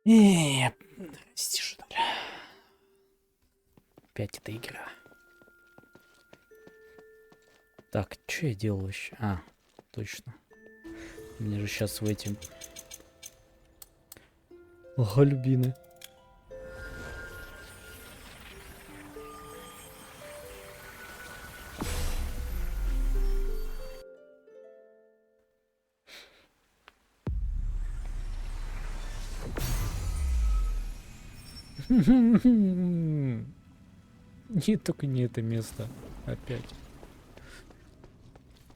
Здрасте, что ли. Опять эта игра. Так, что я делал еще? А, точно. Мне же сейчас в эти... Гальбины. Нет, только не это место. Опять.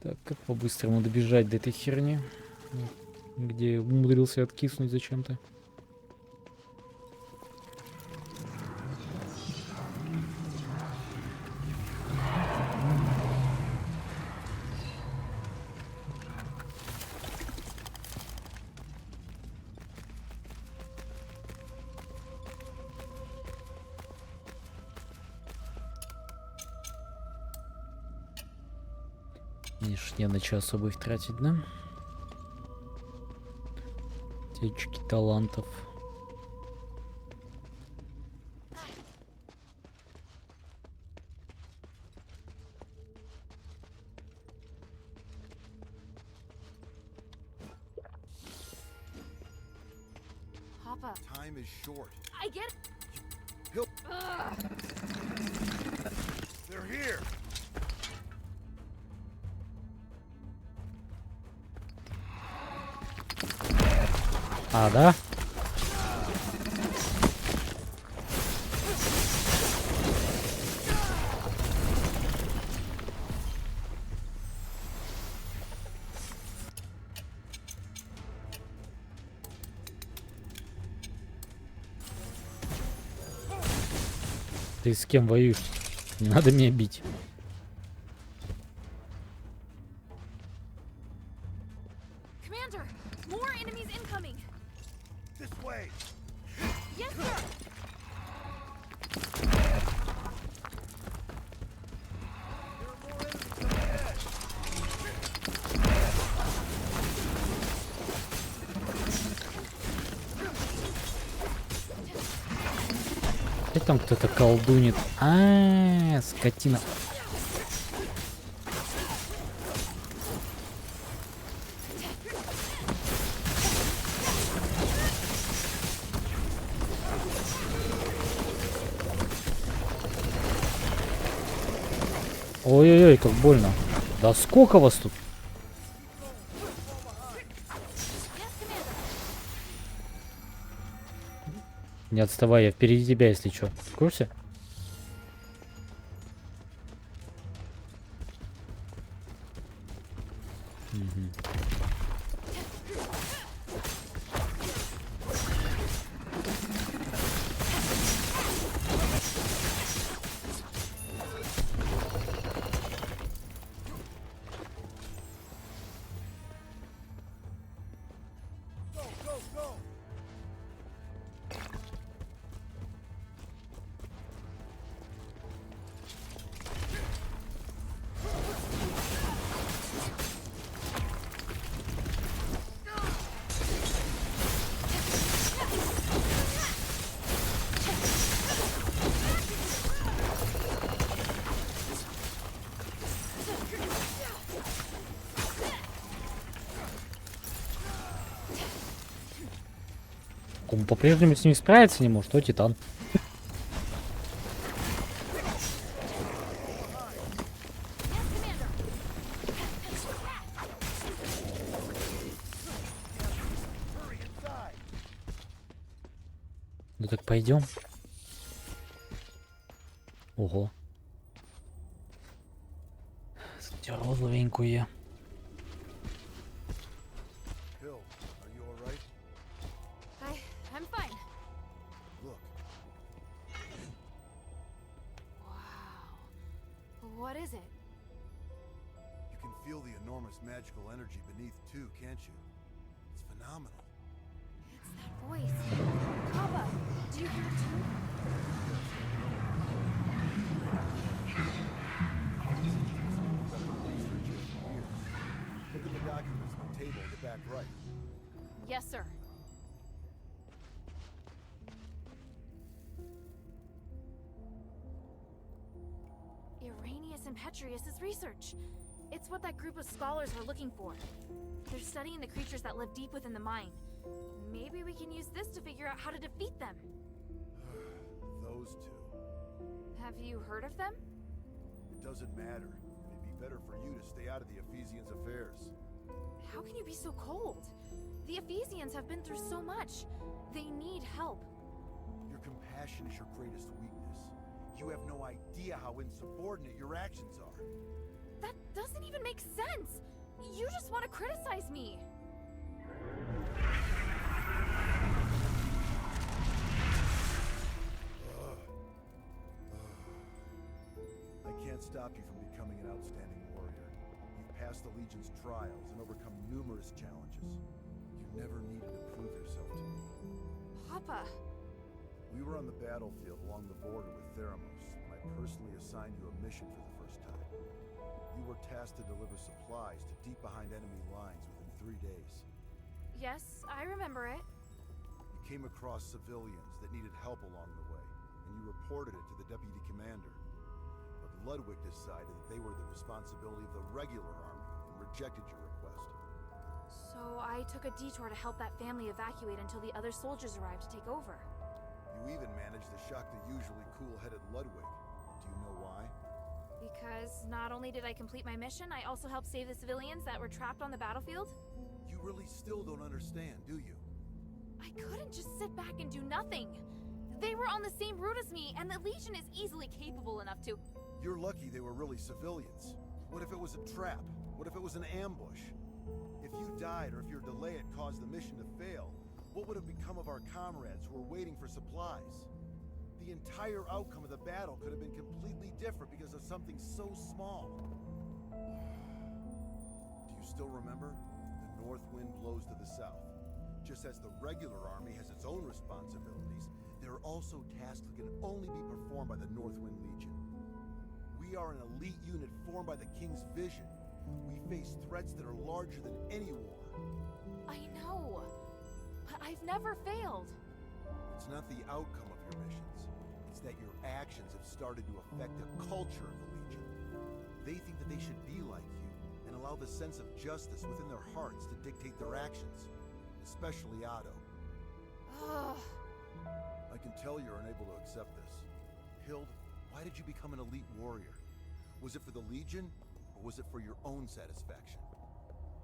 Так, как по-быстрому добежать до этой херни? Где я умудрился откиснуть зачем-то. Видишь, не на что особо их тратить, да? Течки талантов. Papa. Time is short. I get He'll- Ugh. They're here. А, да? Ты с кем воюешь? Не надо меня бить. Commander, more enemies incoming. This way. Yes, sir. There are more enemies up ahead. Опять там кто-то колдунит. А, скотина. Ой-ой-ой, как больно. Да сколько вас тут? Не отставай, я впереди тебя, если что. В курсе? Мгм. Go, go, go. Он по-прежнему с ним справиться не может, то Титан. Hurry inside. Ну так пойдем. Ого. Розовенькую. Hill, are you all right? I'm fine. Look, Wow. What is it? you can feel the enormous magical energy beneath too, can't you? It's phenomenal. It's that voice. Papa, do you hear it too? Look at the documents on the table at the back right. Yes, sir. Aenius and Petrius' research. It's what that group of scholars were looking for. They're studying the creatures that live deep within the mine. Maybe we can use this to figure out how to defeat them. Those two. Have you heard of them? It doesn't matter. It'd be better for you to stay out of the Ephesians' affairs. How can you be so cold? The Ephesians have been through so much. They need help. Your compassion is your greatest weakness. You have no idea how insubordinate your actions are. That doesn't even make sense. You just want to criticize me. I can't stop you from becoming an outstanding warrior. You've passed the Legion's trials and overcome numerous challenges. You never needed to prove yourself to me. Papa. We were on the battlefield along the border with Theramos when I personally assigned you a mission for the first time. You were tasked to deliver supplies to deep behind enemy lines within 3 days. Yes, I remember it. You came across civilians that needed help along the way, and you reported it to the deputy commander. But Ludwig decided that they were the responsibility of the regular army and rejected your request. So I took a detour to help that family evacuate until the other soldiers arrived to take over. You even managed to shock the usually cool-headed Ludwig. Do you know why? Because not only did I complete my mission, I also helped save the civilians that were trapped on the battlefield. You really still don't understand, do you? I couldn't just sit back and do nothing. They were on the same route as me, and the Legion is easily capable enough to... You're lucky they were really civilians. What if it was a trap? What if it was an ambush? If you died or if your delay had caused the mission to fail, what would have become of our comrades who were waiting for supplies? The entire outcome of the battle could have been completely different because of something so small. Do you still remember? The north wind blows to the south. Just as the regular army has its own responsibilities, there are also tasks that can only be performed by the Northwind Legion. We are an elite unit formed by the King's vision. We face threats that are larger than any war. I know, but I've never failed. It's not the outcome of your missions. It's that your actions have started to affect the culture of the Legion. They think that they should be like you and allow the sense of justice within their hearts to dictate their actions. Especially Otto. Ugh. I can tell you're unable to accept this. Hild, why did you become an elite warrior? Was it for the Legion, or was it for your own satisfaction?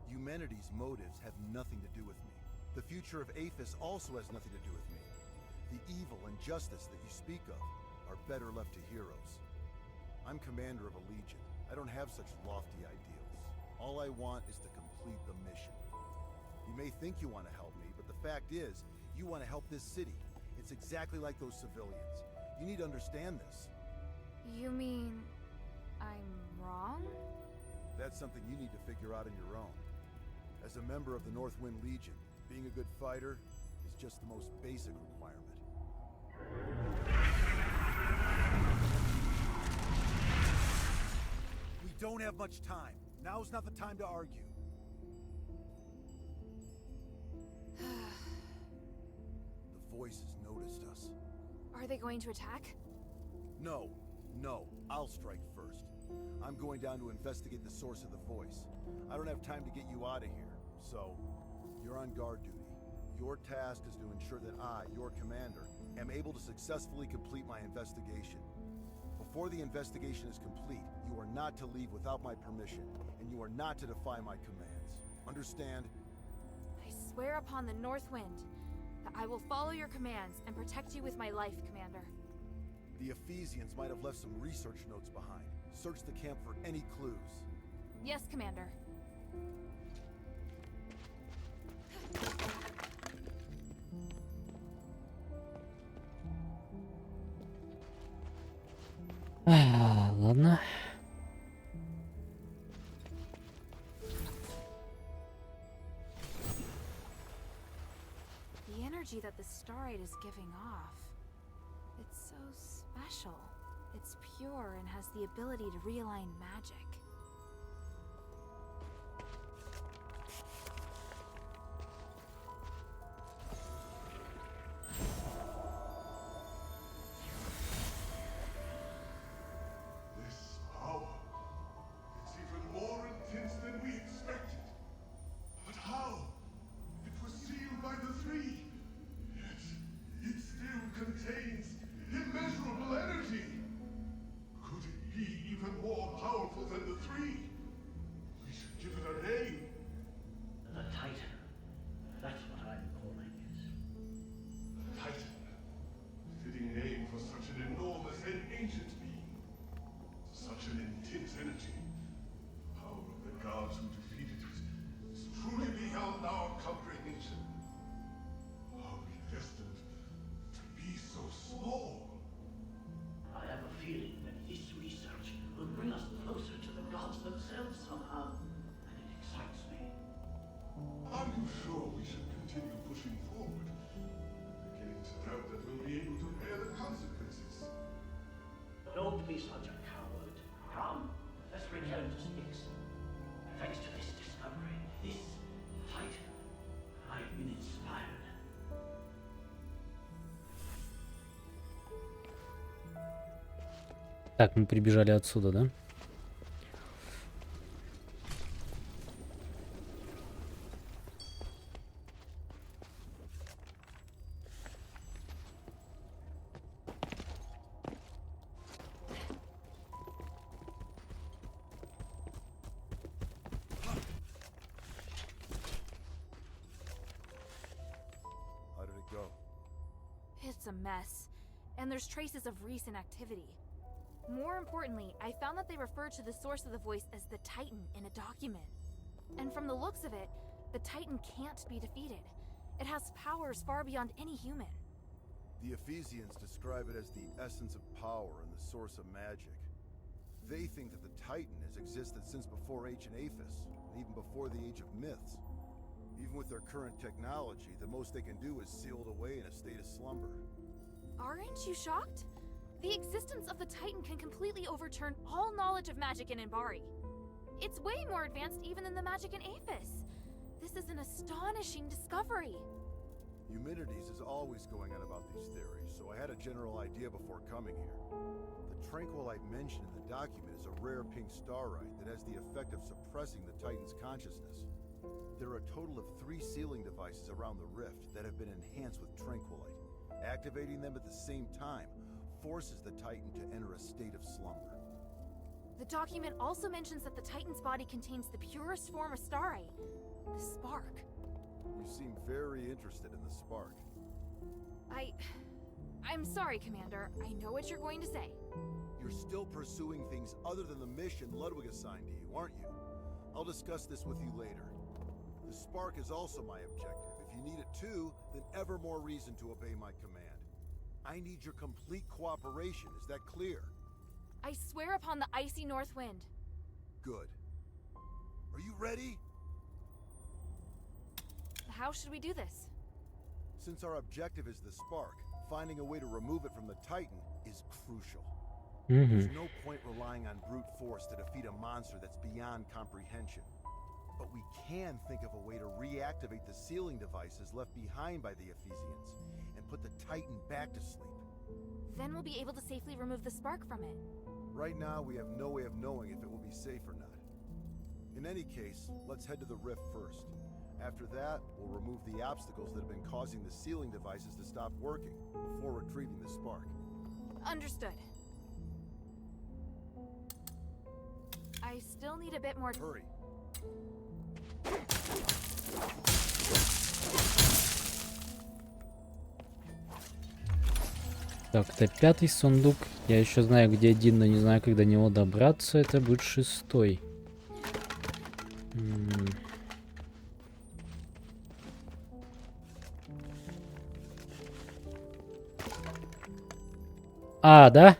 Humanity's motives have nothing to do with me. The future of Aphis also has nothing to do with me. The evil and justice that you speak of are better left to heroes. I'm commander of a Legion. I don't have such lofty ideals. All I want is to complete the mission. You may think you want to help me, but the fact is, you want to help this city. It's exactly like those civilians. You need to understand this. You mean... I'm wrong? That's something you need to figure out on your own. As a member of the Northwind Legion, being a good fighter is just the most basic requirement. We don't have much time. Now's not the time to argue. The voices noticed us. Are they going to attack? No, I'll strike first. I'm going down to investigate the source of the voice. I don't have time to get you out of here, so you're on guard duty. Your task is to ensure that I, your commander, am able to successfully complete my investigation. Before the investigation is complete, you are not to leave without my permission, and you are not to defy my commands. Understand? I swear upon the North Wind that I will follow your commands and protect you with my life, Commander. The Ephesians might have left some research notes behind. Search the camp for any clues. Yes, Commander. Ладно. The energy that the starite is giving off. It's so special. It's pure and has the ability to realign magic. This power who defeated it is truly beyond our comprehension. Are we destined to be so small? I have a feeling that this research will bring us closer to the gods themselves somehow, and it excites me. Are you sure we should continue pushing forward? I'm beginning to doubt that we'll be able to bear the consequences. Don't be such a coward. Come, let's return to Styx. Thanks to this discovery, this fight, I've been inspired. Так, мы прибежали отсюда, да? How did it go? It's a mess, and there's traces of recent activity. More importantly, I found that they referred to the source of the voice as the Titan in a document. And from the looks of it, the Titan can't be defeated. It has powers far beyond any human. The Ephesians describe it as the essence of power and the source of magic. They think that the Titan has existed since before ancient Aphis, and even before the age of myths. Even with their current technology, the most they can do is seal it away in a state of slumber. Aren't you shocked? The existence of the Titan can completely overturn all knowledge of magic in Imbari. It's way more advanced even than the magic in Aphis. This is an astonishing discovery. Eumenides is always going on about these theories, so I had a general idea before coming here. The tranquilite mentioned in the document is a rare pink starite that has the effect of suppressing the Titan's consciousness. There are a total of 3 sealing devices around the rift that have been enhanced with tranquilite. Activating them at the same time forces the Titan to enter a state of slumber. The document also mentions that the Titan's body contains the purest form of starite, the spark. You seem very interested in the spark. I'm sorry, Commander. I know what you're going to say. You're still pursuing things other than the mission Ludwig assigned to you, aren't you? I'll discuss this with you later. The spark is also my objective. If you need it too, then ever more reason to obey my command. I need your complete cooperation, is that clear? I swear upon the icy north wind. Good. Are you ready? How should we do this? Since our objective is the spark, finding a way to remove it from the Titan is crucial. There's no point relying on brute force to defeat a monster that's beyond comprehension. But we can think of a way to reactivate the sealing devices left behind by the Ephesians and put the Titan back to sleep. Then we'll be able to safely remove the spark from it. Right now, we have no way of knowing if it will be safe or not. In any case, let's head to the rift first. After that, we'll remove the obstacles that have been causing the sealing devices to stop working before retrieving the spark. Understood. I still need a bit more... Hurry. Так, это 5-й сундук. Я еще знаю, где 1, но не знаю, как до него добраться. Это будет 6-й. А, да?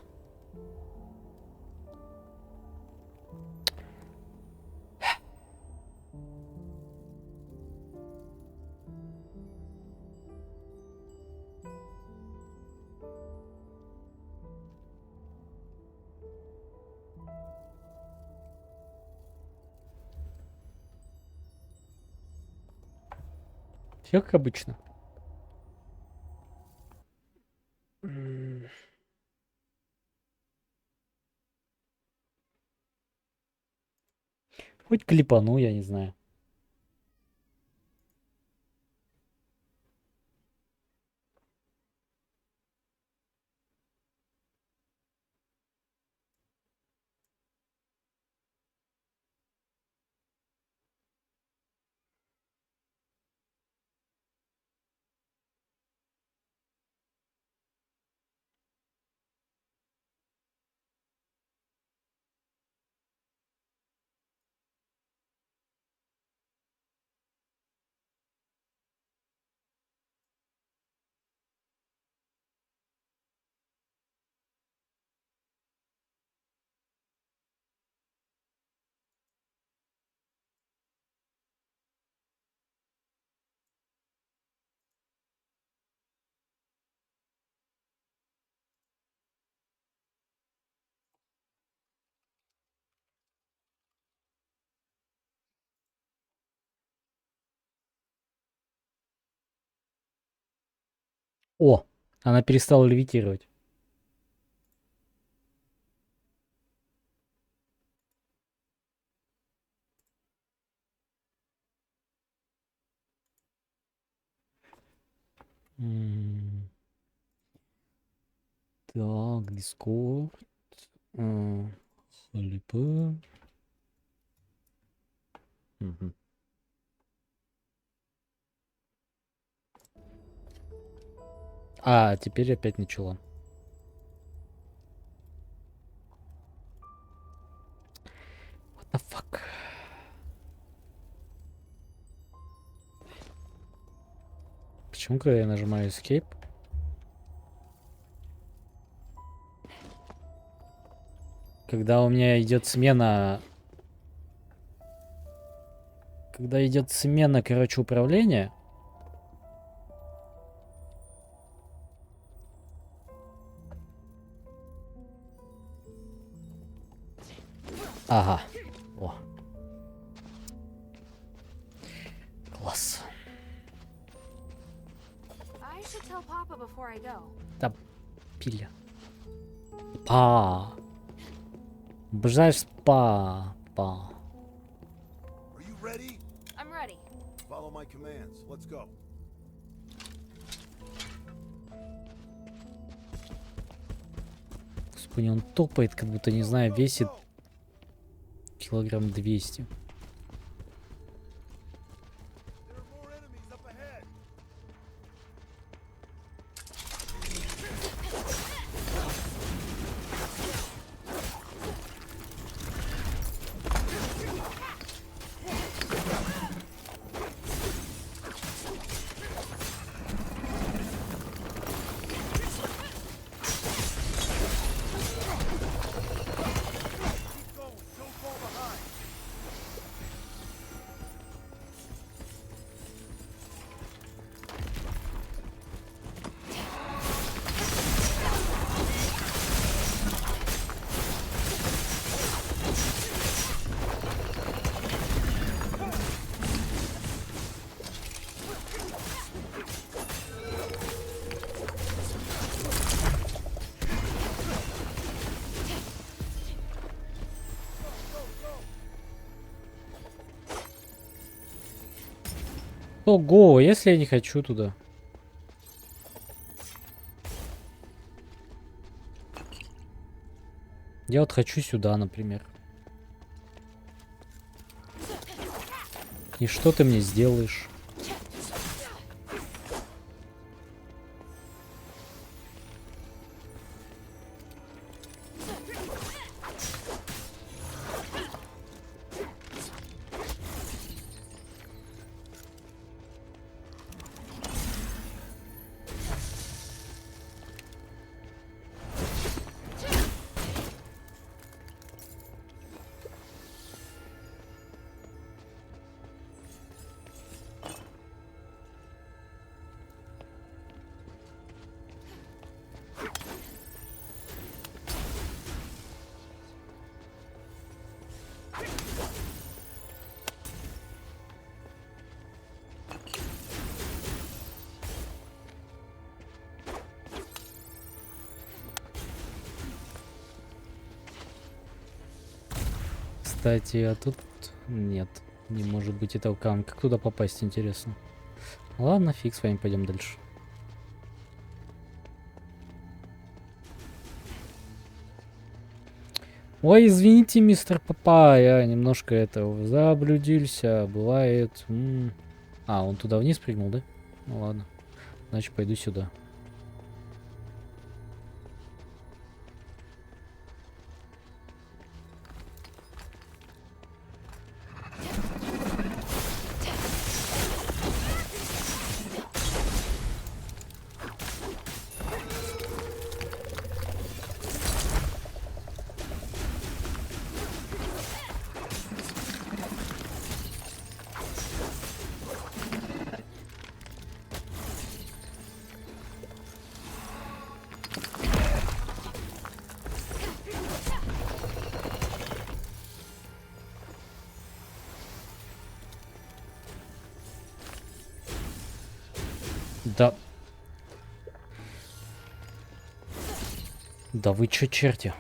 Всё как обычно. Хоть клепану, я не знаю. О, она перестала левитировать. М, Так, Discord. Халипы. Мгм. А, теперь опять начала. What the fuck? Почему, когда я нажимаю Escape? Когда у меня идет смена... Когда идет смена, короче, управления... Ага. О. Класс. I should tell Papa before I go. Да, пиля. Обожаешь спа. Па. Are you ready? I'm ready. Follow my commands. Let's go. Господи, он топает, как будто, не знаю, весит килограмм 200. There are more enemies up ahead. Keep going. Don't fall behind. Ого, если я не хочу туда. Я вот хочу сюда, например. И что ты мне сделаешь? Кстати, а тут нет. Не может быть этого камня. Как туда попасть, интересно. Ладно, фиг с вами, пойдем дальше. Ой, извините, мистер Папа, я немножко это заблудился. Бывает. А, он туда вниз прыгнул, да? Ну ладно. Значит, пойду сюда. Да. Да вы чё, черти?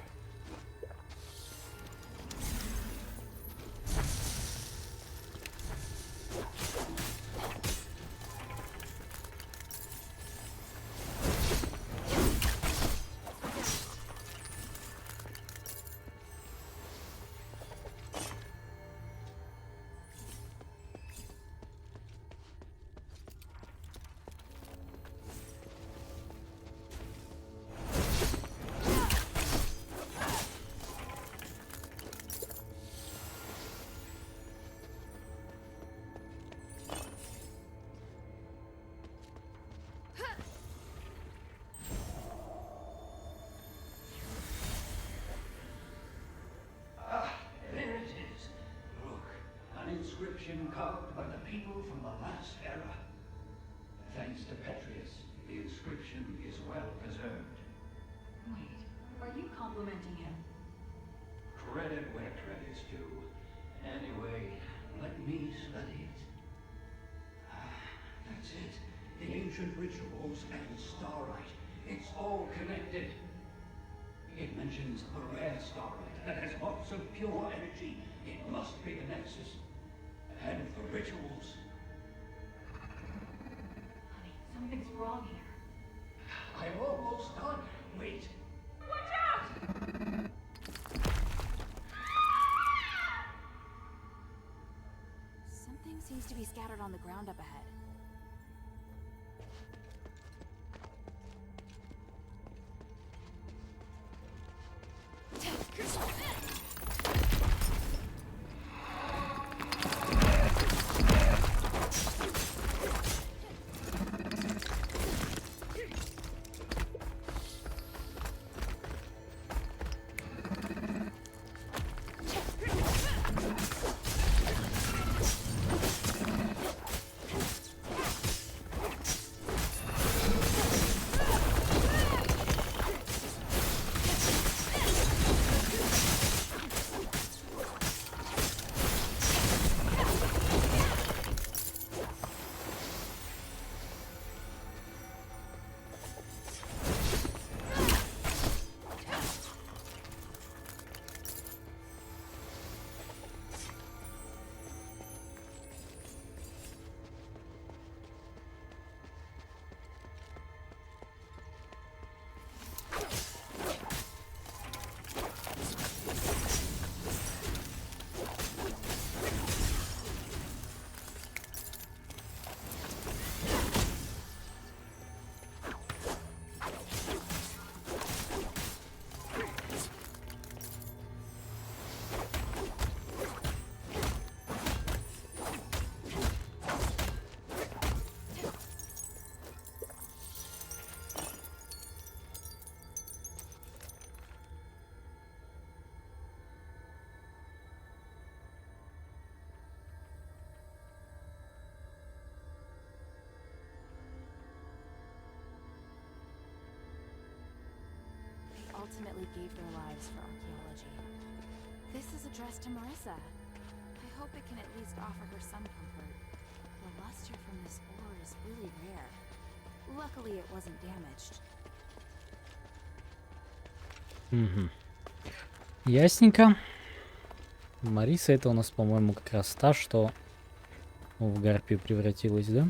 There it is. Look, an inscription carved by the people from the last era. Thanks to Petrius, the inscription is well preserved. Wait, are you complimenting him? Credit where credit's due. Anyway, let me study it. That's it. The ancient rituals and starlight. It's all connected. It mentions a rare starlight that has lots of pure energy. It must be the Nexus. And the rituals. Honey, something's wrong here. I'm almost done. Wait. Watch out! Something seems to be scattered on the ground up ahead. Ultimately gave their lives for archaeology. This is addressed to Marissa. I hope it can at least offer her some comfort. The luster from this ore is really rare. Luckily, it wasn't damaged. Угу. Ясненько. Мариса это у нас, по-моему, как раз та, что в гарпию превратилась, да?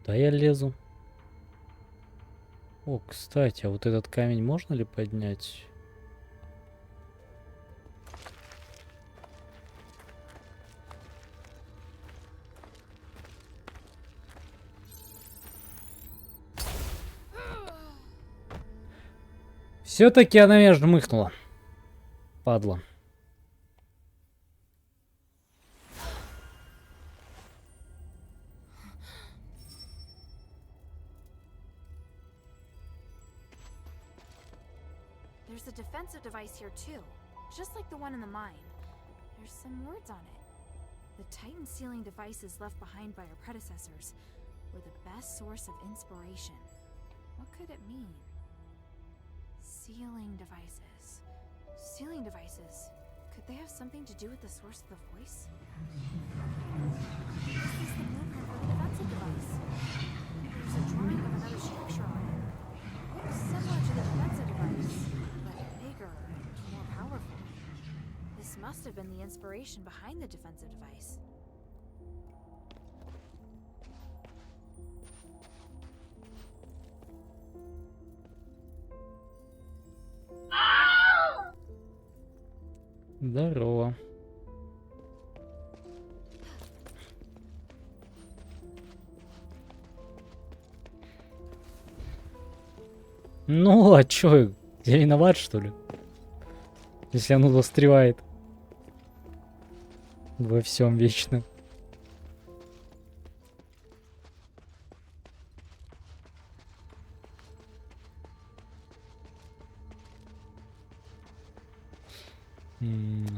Да я лезу. О, кстати, а вот этот камень можно ли поднять? Все-таки она меня жмыхнула. Падла. device here too, just like the one in the mine. There's some words on it. The Titan sealing devices left behind by our predecessors were the best source of inspiration. What could it mean? Sealing devices. Sealing devices. Could they have something to do with the source of the voice? This is the blueprint for the defensive device. There's a drawing of another structure on it. Looks similar to the defensive device, but bigger and more powerful. This must have been the inspiration behind the defensive device. Здорово. Ну, а чё, я виноват, что ли? Если оно застревает во всем вечно. М-да.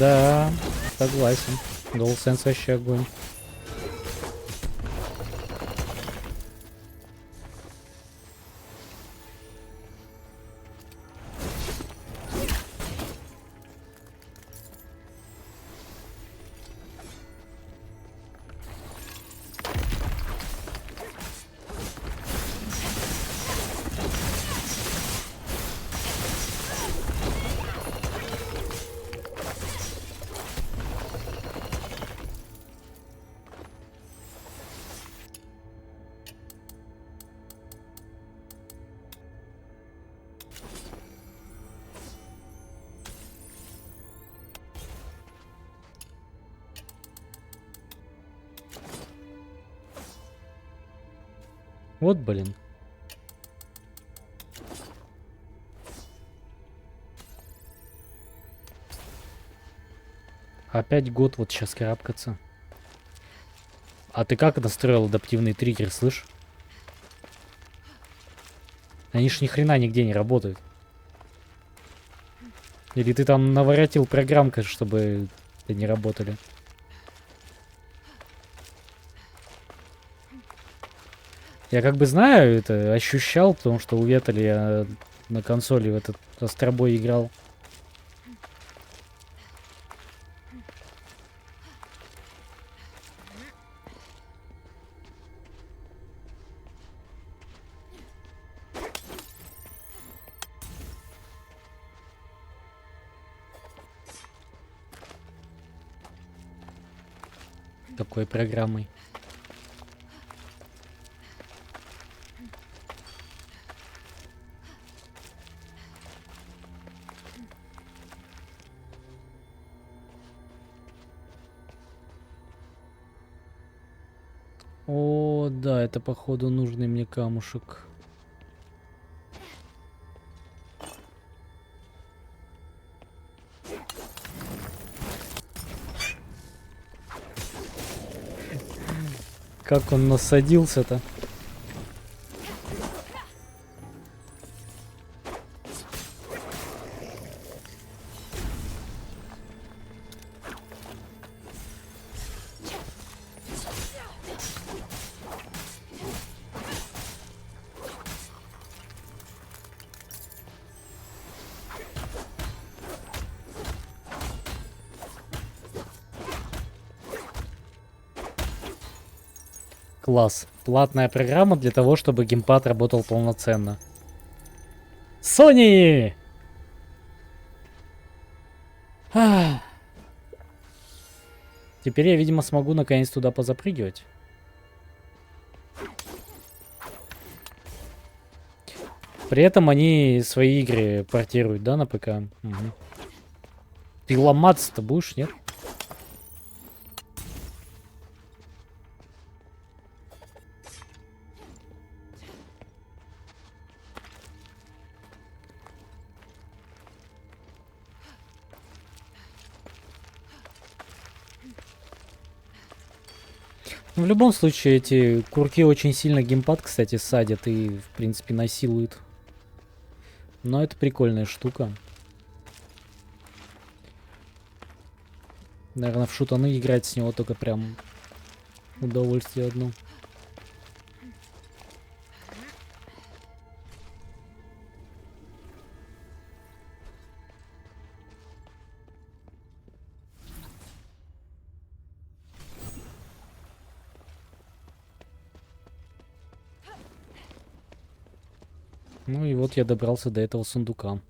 Да, согласен. DualSense вообще огонь. Вот, блин. Опять год вот сейчас карабкаться. А ты как настроил адаптивный триггер, слышь? Они ж ни хрена нигде не работают. Или ты там наворотил программка, чтобы они работали? Я как бы знаю, это ощущал, потому что у Ветали я на консоли в этот Астробой играл. Такой программой. О, да, это походу нужный мне камушек. Как он насадился-то? Класс. Платная программа для того, чтобы геймпад работал полноценно. Sony! Теперь я, видимо, смогу наконец туда позапрыгивать. При этом они свои игры портируют, да, на ПК? Угу. Ты ломаться-то будешь, нет? Ну, в любом случае, эти курки очень сильно геймпад, кстати, садят и, в принципе, насилуют. Но это прикольная штука. Наверное, в шутаны играть с него только прям удовольствие одно. Ну и вот я добрался до этого сундука.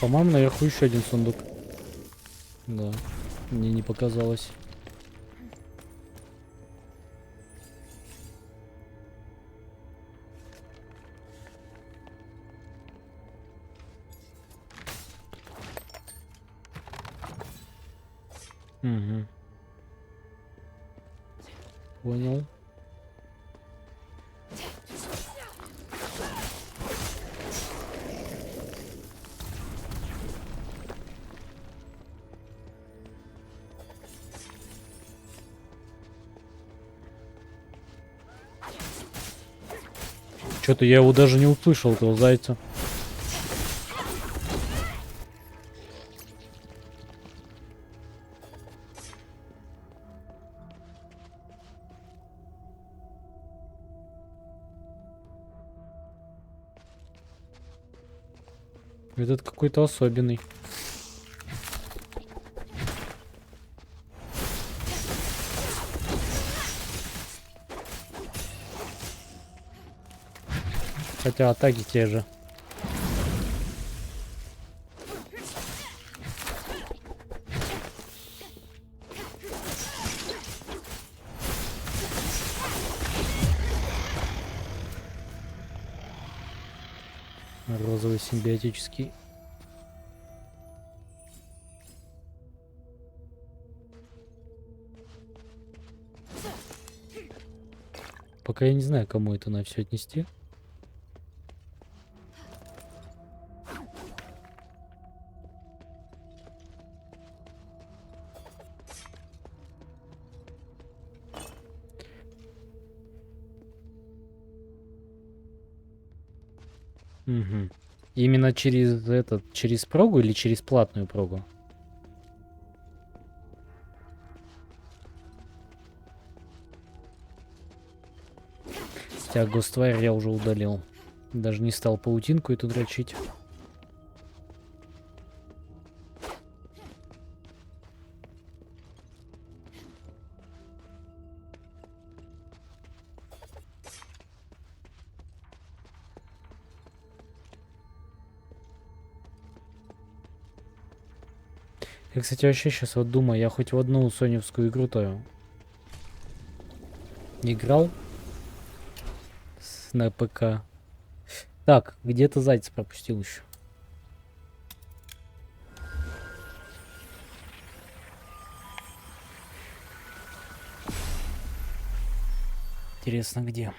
По-моему, наверху еще один сундук. Да, мне не показалось. Угу. Понял. Что-то я его даже не услышал, этого зайца. Этот какой-то особенный. Хотя атаки те же. Розовый симбиотический. Пока я не знаю, кому это на все отнести. Угу. Именно через этот, через прогу или через платную прогу? Хотя Ghostwire я уже удалил. Даже не стал паутинку эту дрочить. Я, кстати, вообще сейчас вот думаю, я хоть в одну соневскую игру-то играл на ПК. Так, где-то зайца пропустил еще. Интересно, где?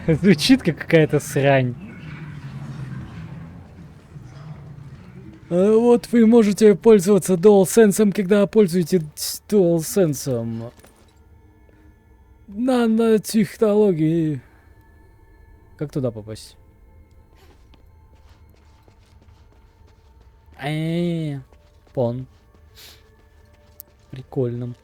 Звучит как какая-то срань. Вот вы можете пользоваться DualSense, когда пользуетесь DualSense. Нанотехнологии. Как туда попасть? Пон. Прикольно.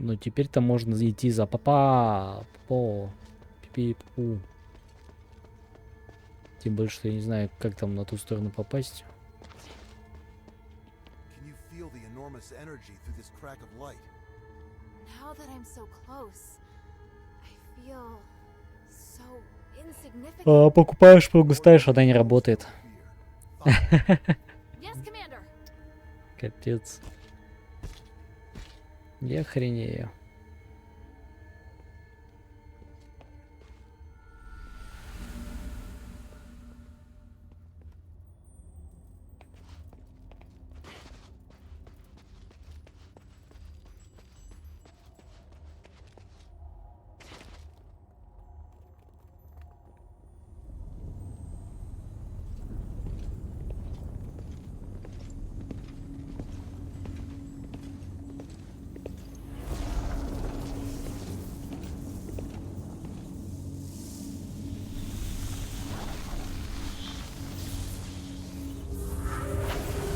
Но теперь-то можно идти за папа. По. Пипи-пу. Тем более, что я не знаю, как там на ту сторону попасть. Can you feel the enormous energy through this crack of light? Now that I'm so close, I feel so insignificant. Покупаешь прогу, ставишь, она не работает. Fear. Yes, Commander. Капец. Я охренею.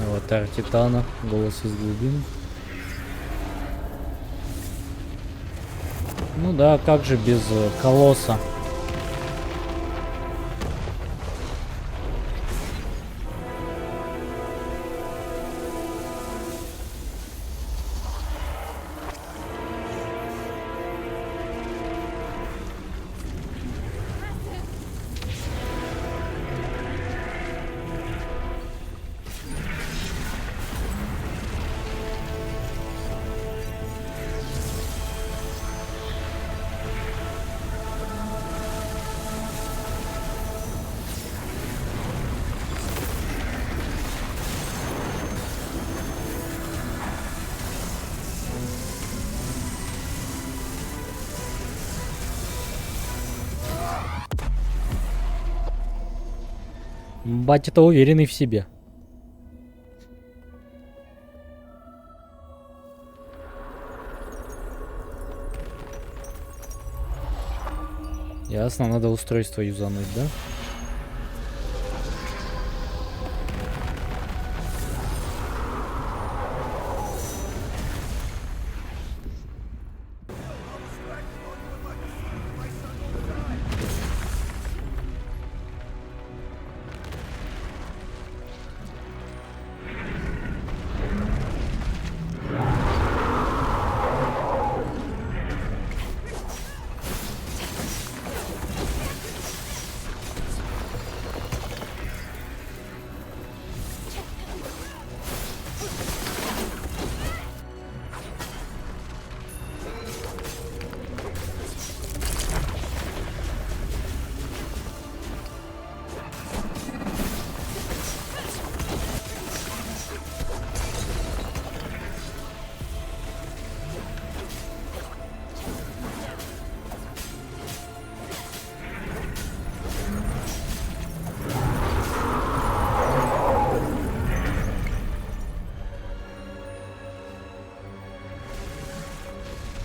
Аватар Титана, голос из глубин. Ну да, как же без колосса? Батя-то уверенный в себе. Ясно, надо устройство юзануть, да?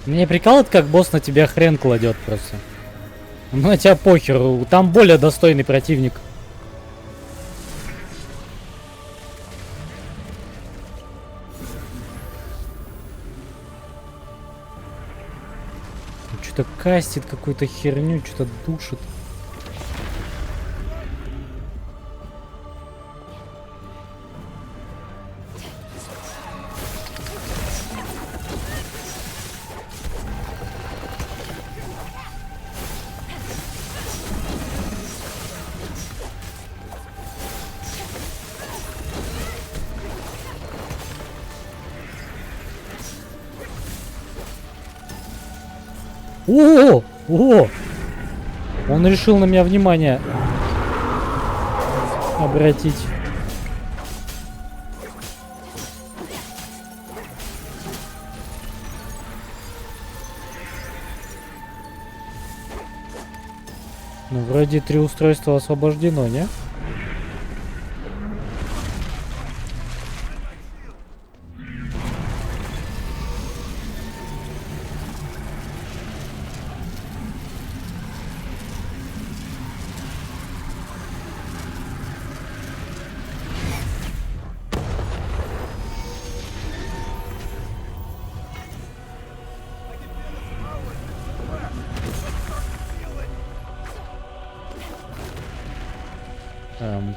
Мне прикалывает, как босс на тебя хрен кладет просто. Ну, на тебя похеру, там более достойный противник. Что-то кастит какую-то херню, что-то душит. О! О! Он решил на меня внимание обратить. Ну, вроде 3 устройства освобождено, не?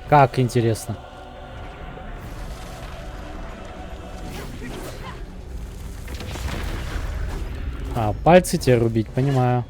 Как интересно. А, пальцы тебе рубить, понимаю.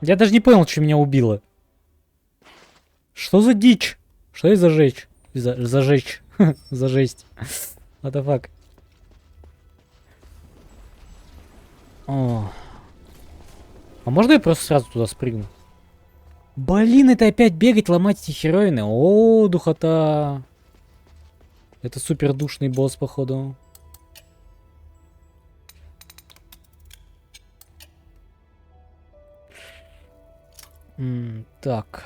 Я даже не понял, что меня убило. Что за дичь? Что это зажечь? Зажечь. Зажесть. What the fuck? О. А можно я просто сразу туда спрыгну? Блин, это опять бегать, ломать эти хероины. О, духота. Это супер душный босс, походу. Так.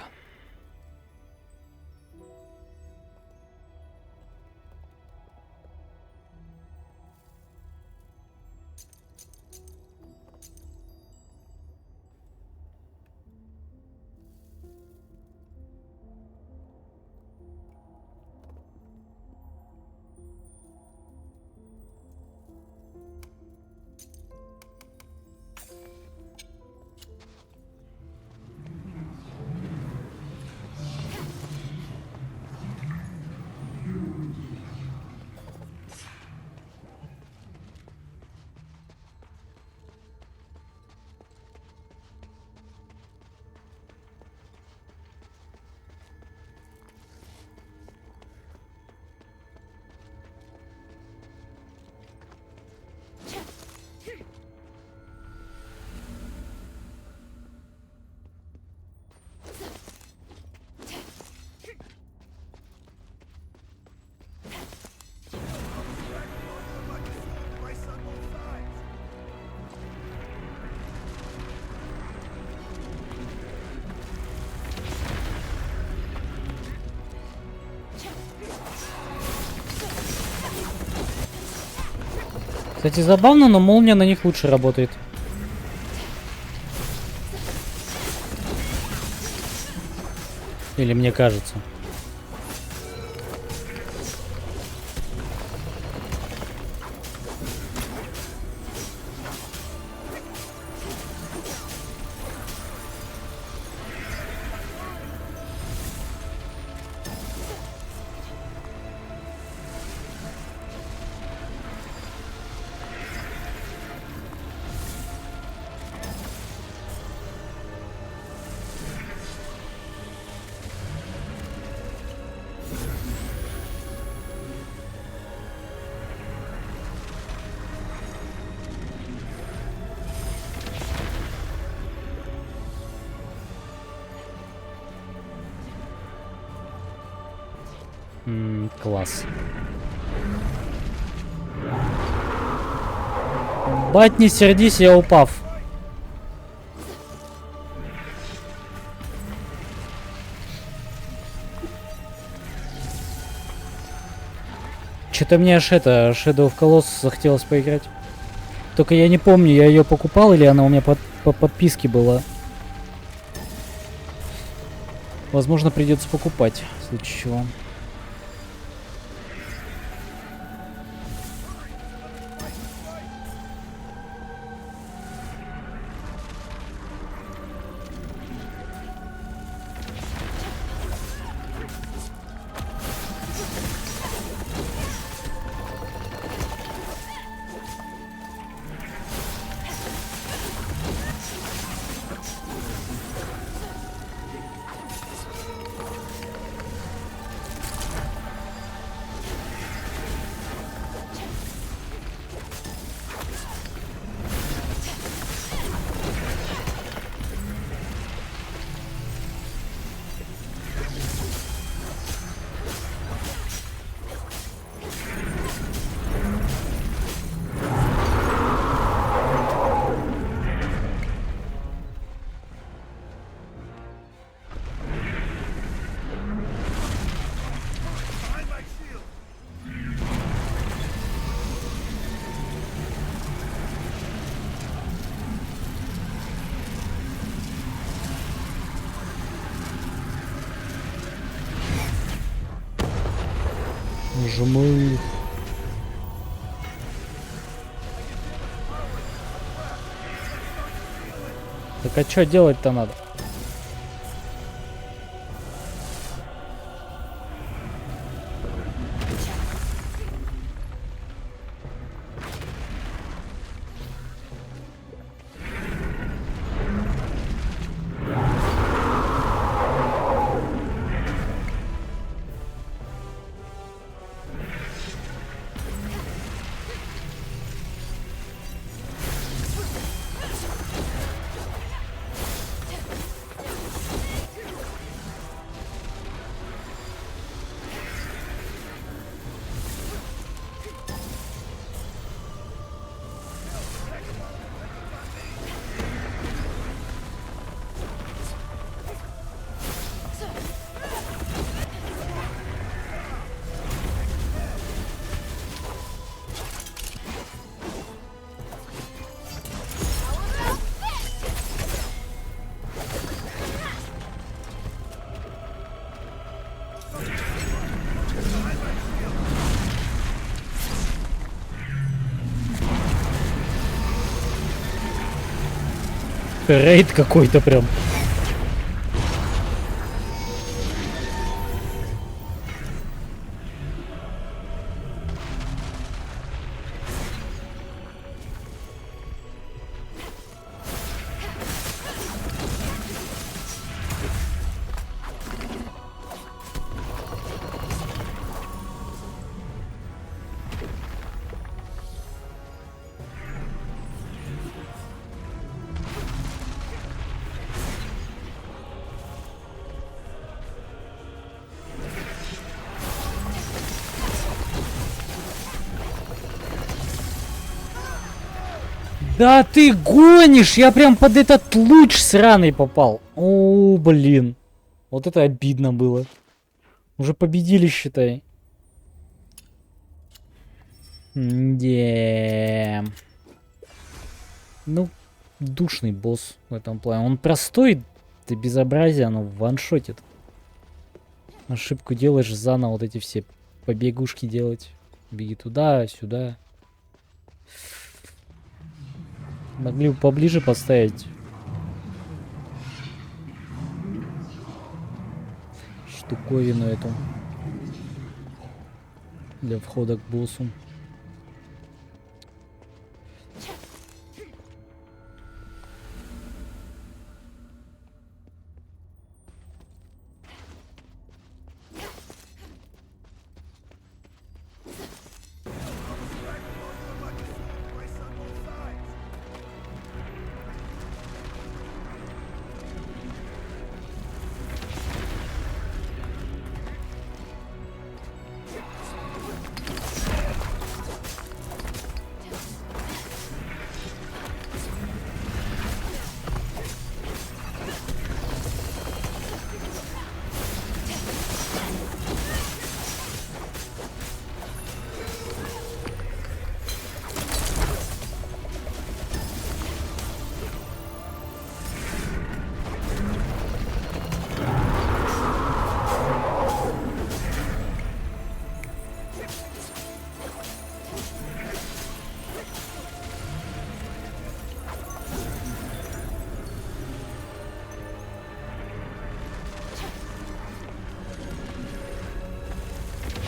Кстати, забавно, но молния на них лучше работает. Или мне кажется. Класс. Бать, не сердись, я упав. Что-то мне аж это, Shadow of Colossus захотелось поиграть. Только я не помню, я ее покупал или она у меня по подписке была. Возможно, придется покупать, в случае чего. Боже мой. Так а что делать-то надо? Рейд какой-то прям. Да ты гонишь! Я прям под этот луч сраный попал. О, блин. Вот это обидно было. Уже победили, считай. Де. Ну, душный босс в этом плане. Он простой, ты безобразие, но ваншотит. Ошибку делаешь, заново вот эти все побегушки делать. Беги туда, сюда. Могли бы поближе поставить. Штуковину эту. Для входа к боссу.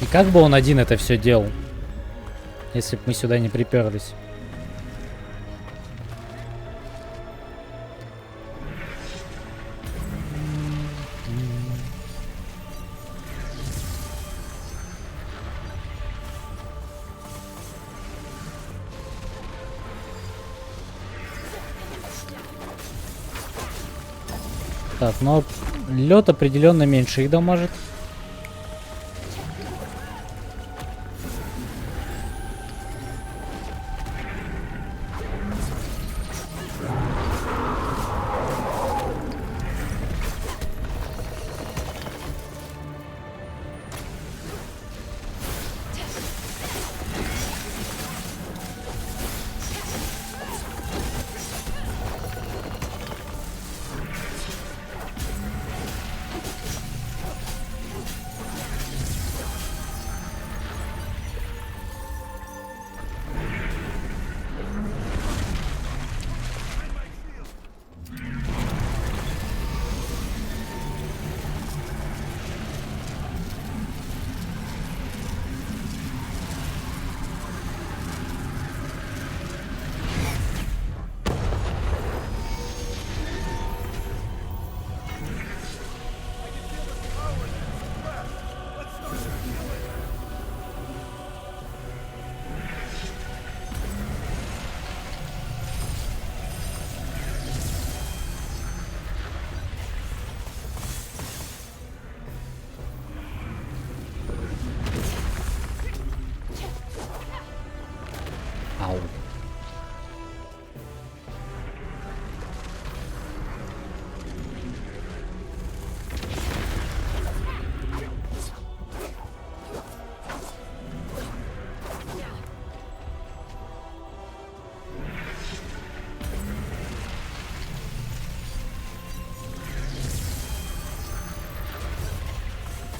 И как бы он один это все делал, если бы мы сюда не приперлись? Так, но лед определенно меньше их дамажит.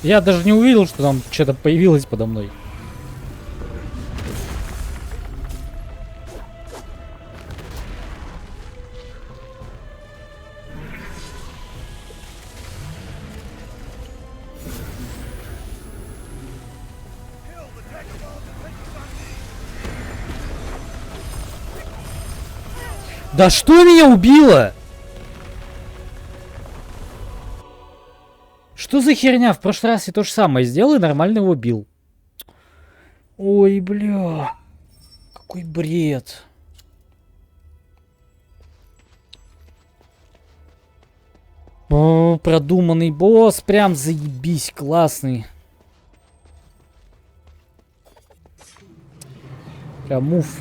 Я даже не увидел, что там что-то появилось подо мной. Да что меня убило? Что за херня? В прошлый раз я то же самое сделал и нормально его бил. Ой, бля. Какой бред. О, продуманный босс. Прям заебись. Классный. Прям мув.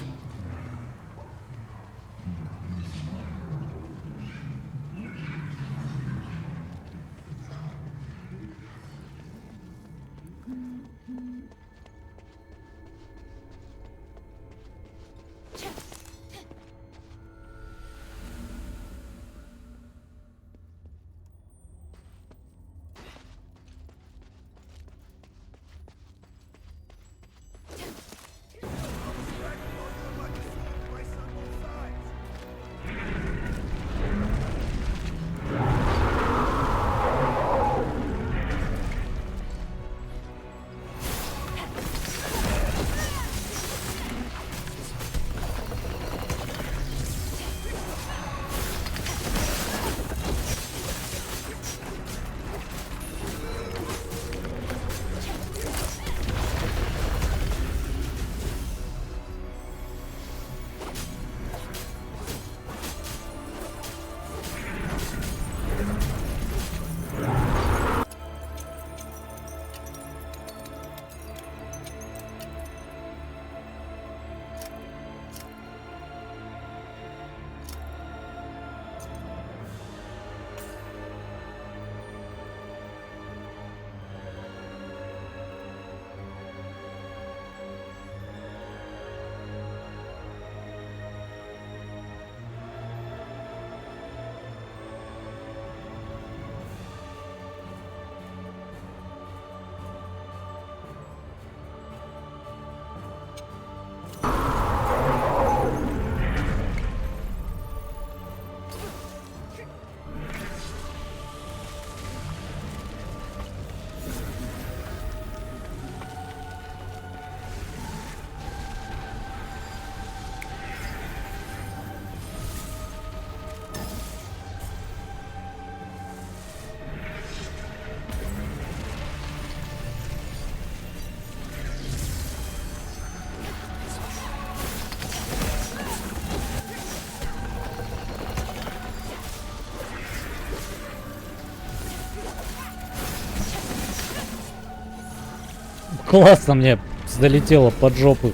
Классно мне залетело под жопу.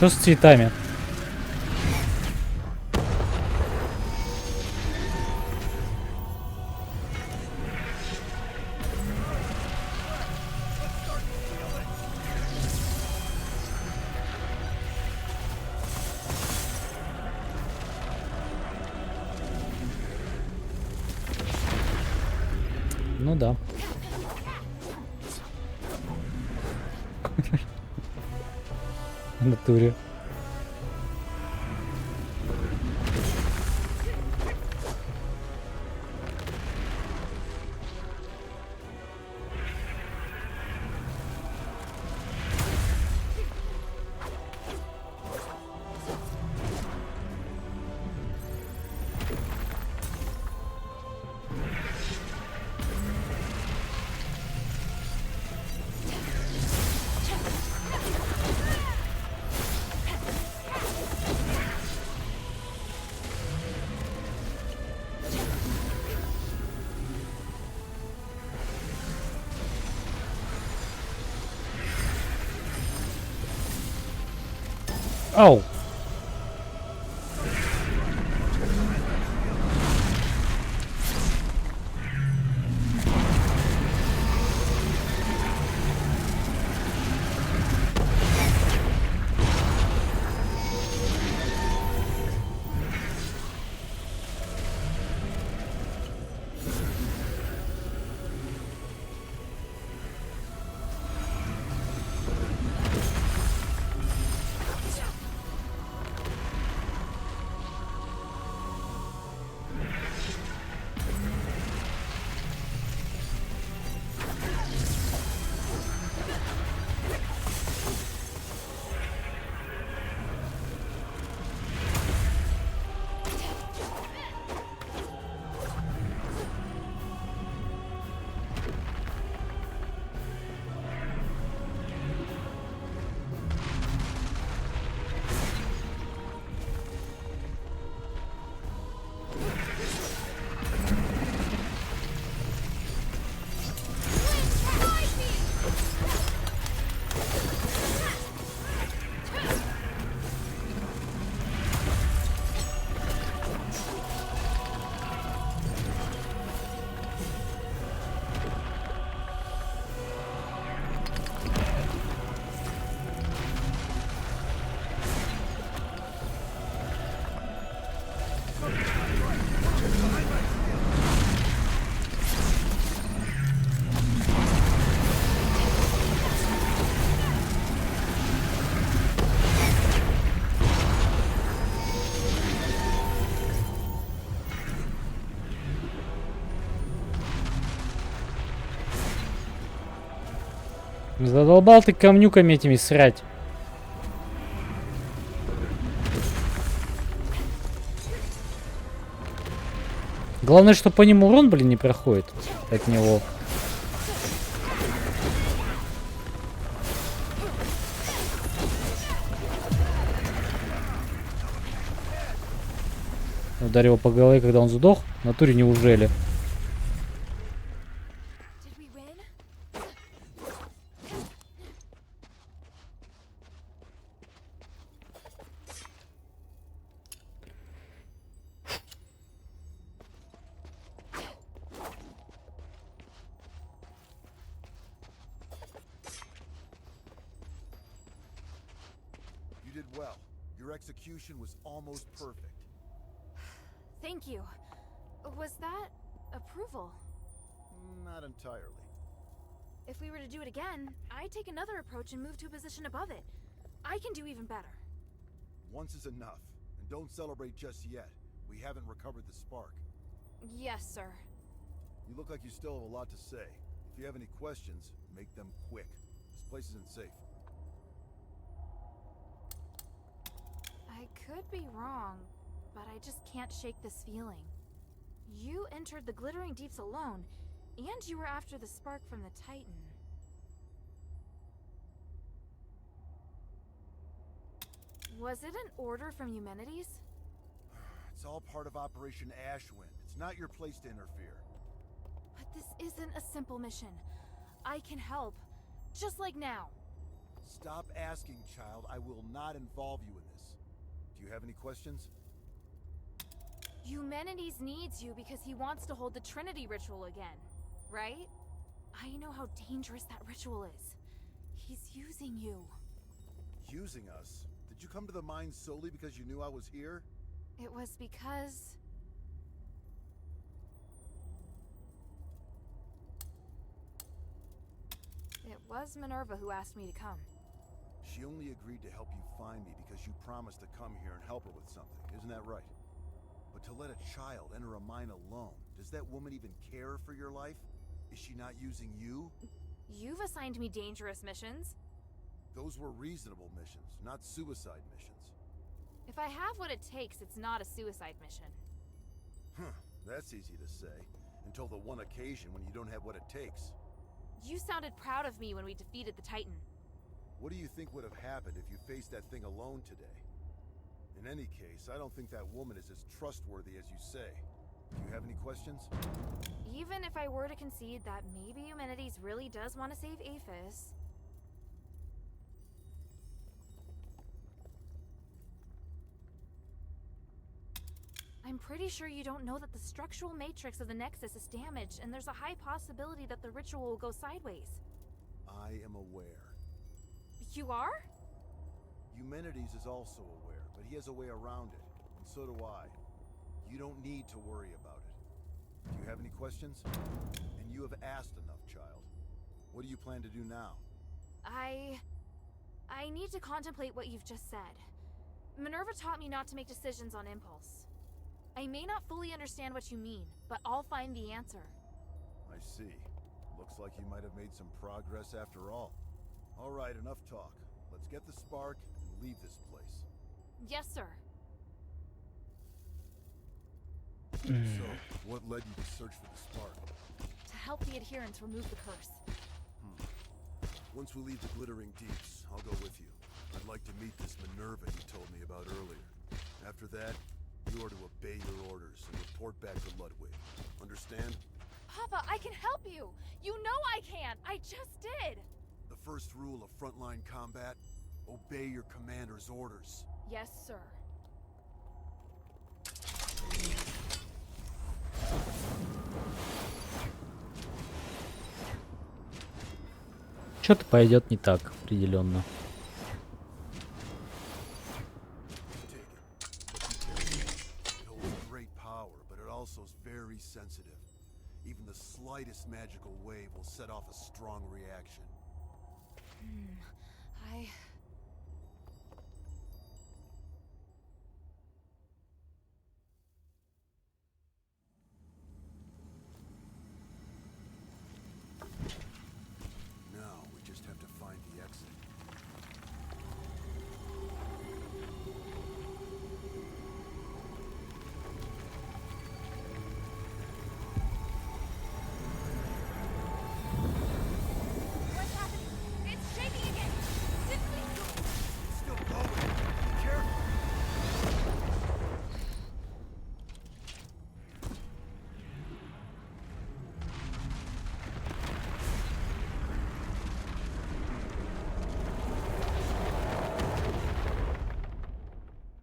Что с цветами? Ну да. В натуре. Ау! Задолбал ты камнюками этими срать. Главное, что по нему урон, блин, не проходит от него. Ударил по голове, когда он сдох. В натуре неужели? Did we win? You did well. Your execution was almost perfect. Thank you. Was that approval? Not entirely. If we were to do it again, I'd take another approach and move to a position above it. I can do even better. Once is enough. And don't celebrate just yet. We haven't recovered the spark. Yes, sir. You look like you still have a lot to say. If you have any questions, make them quick. This place isn't safe. I could be wrong, but I just can't shake this feeling. You entered the Glittering Deeps alone, and you were after the spark from the Titan. Was it an order from Eumenides? It's all part of Operation Ashwind. It's not your place to interfere. But this isn't a simple mission. I can help, just like now. Stop asking, child. I will not involve you in this. Do you have any questions? Eumenides needs you because he wants to hold the Trinity ritual again, right? I know how dangerous that ritual is. He's using you. Using us? Did you come to the mine solely because you knew I was here? It was because... It was Minerva who asked me to come. She only agreed to help you find me because you promised to come here and help her with something, isn't that right? But to let a child enter a mine alone, does that woman even care for your life? Is she not using you? You've assigned me dangerous missions. Those were reasonable missions, not suicide missions. If I have what it takes, it's not a suicide mission. Huh, that's easy to say. Until the one occasion when you don't have what it takes. You sounded proud of me when we defeated the Titan. What do you think would have happened if you faced that thing alone today? In any case, I don't think that woman is as trustworthy as you say. Do you have any questions? Even if I were to concede that maybe Eumenides really does want to save Aphis... I'm pretty sure you don't know that the structural matrix of the Nexus is damaged, and there's a high possibility that the ritual will go sideways. I am aware. You are? Eumenides is also aware, but he has a way around it, and so do I. You don't need to worry about it. Do you have any questions? And you have asked enough, child. What do you plan to do now? I need to contemplate what you've just said. Minerva taught me not to make decisions on impulse. I may not fully understand what you mean, but I'll find the answer. I see. Looks like you might have made some progress after all. All right, enough talk. Let's get the spark and leave this place. Yes, sir. So, what led you to search for the spark? To help the adherents remove the curse. Once we leave the Glittering Deeps, I'll go with you. I'd like to meet this Minerva you told me about earlier. After that, you are to obey your orders and report back to Ludwig. Understand? Papa, I can help you! You know I can! I just did! The first rule of frontline combat, obey your commander's orders. Yes, sir. Что-то пойдет не так, определенно. Take it. It holds great power, but it also is very sensitive. Even the slightest magical wave will set off a strong reaction. Now we just have to find the exit. What's happening? It's shaking again! It's still going. Be careful.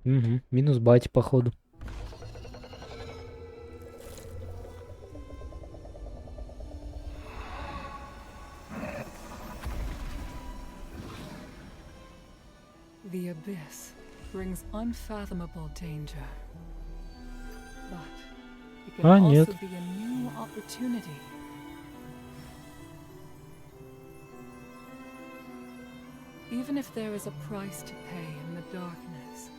Угу. Минус батя, походу. The abyss brings unfathomable danger. But it can Ah, also нет. be a new opportunity. Even if there is a price to pay in the darkness,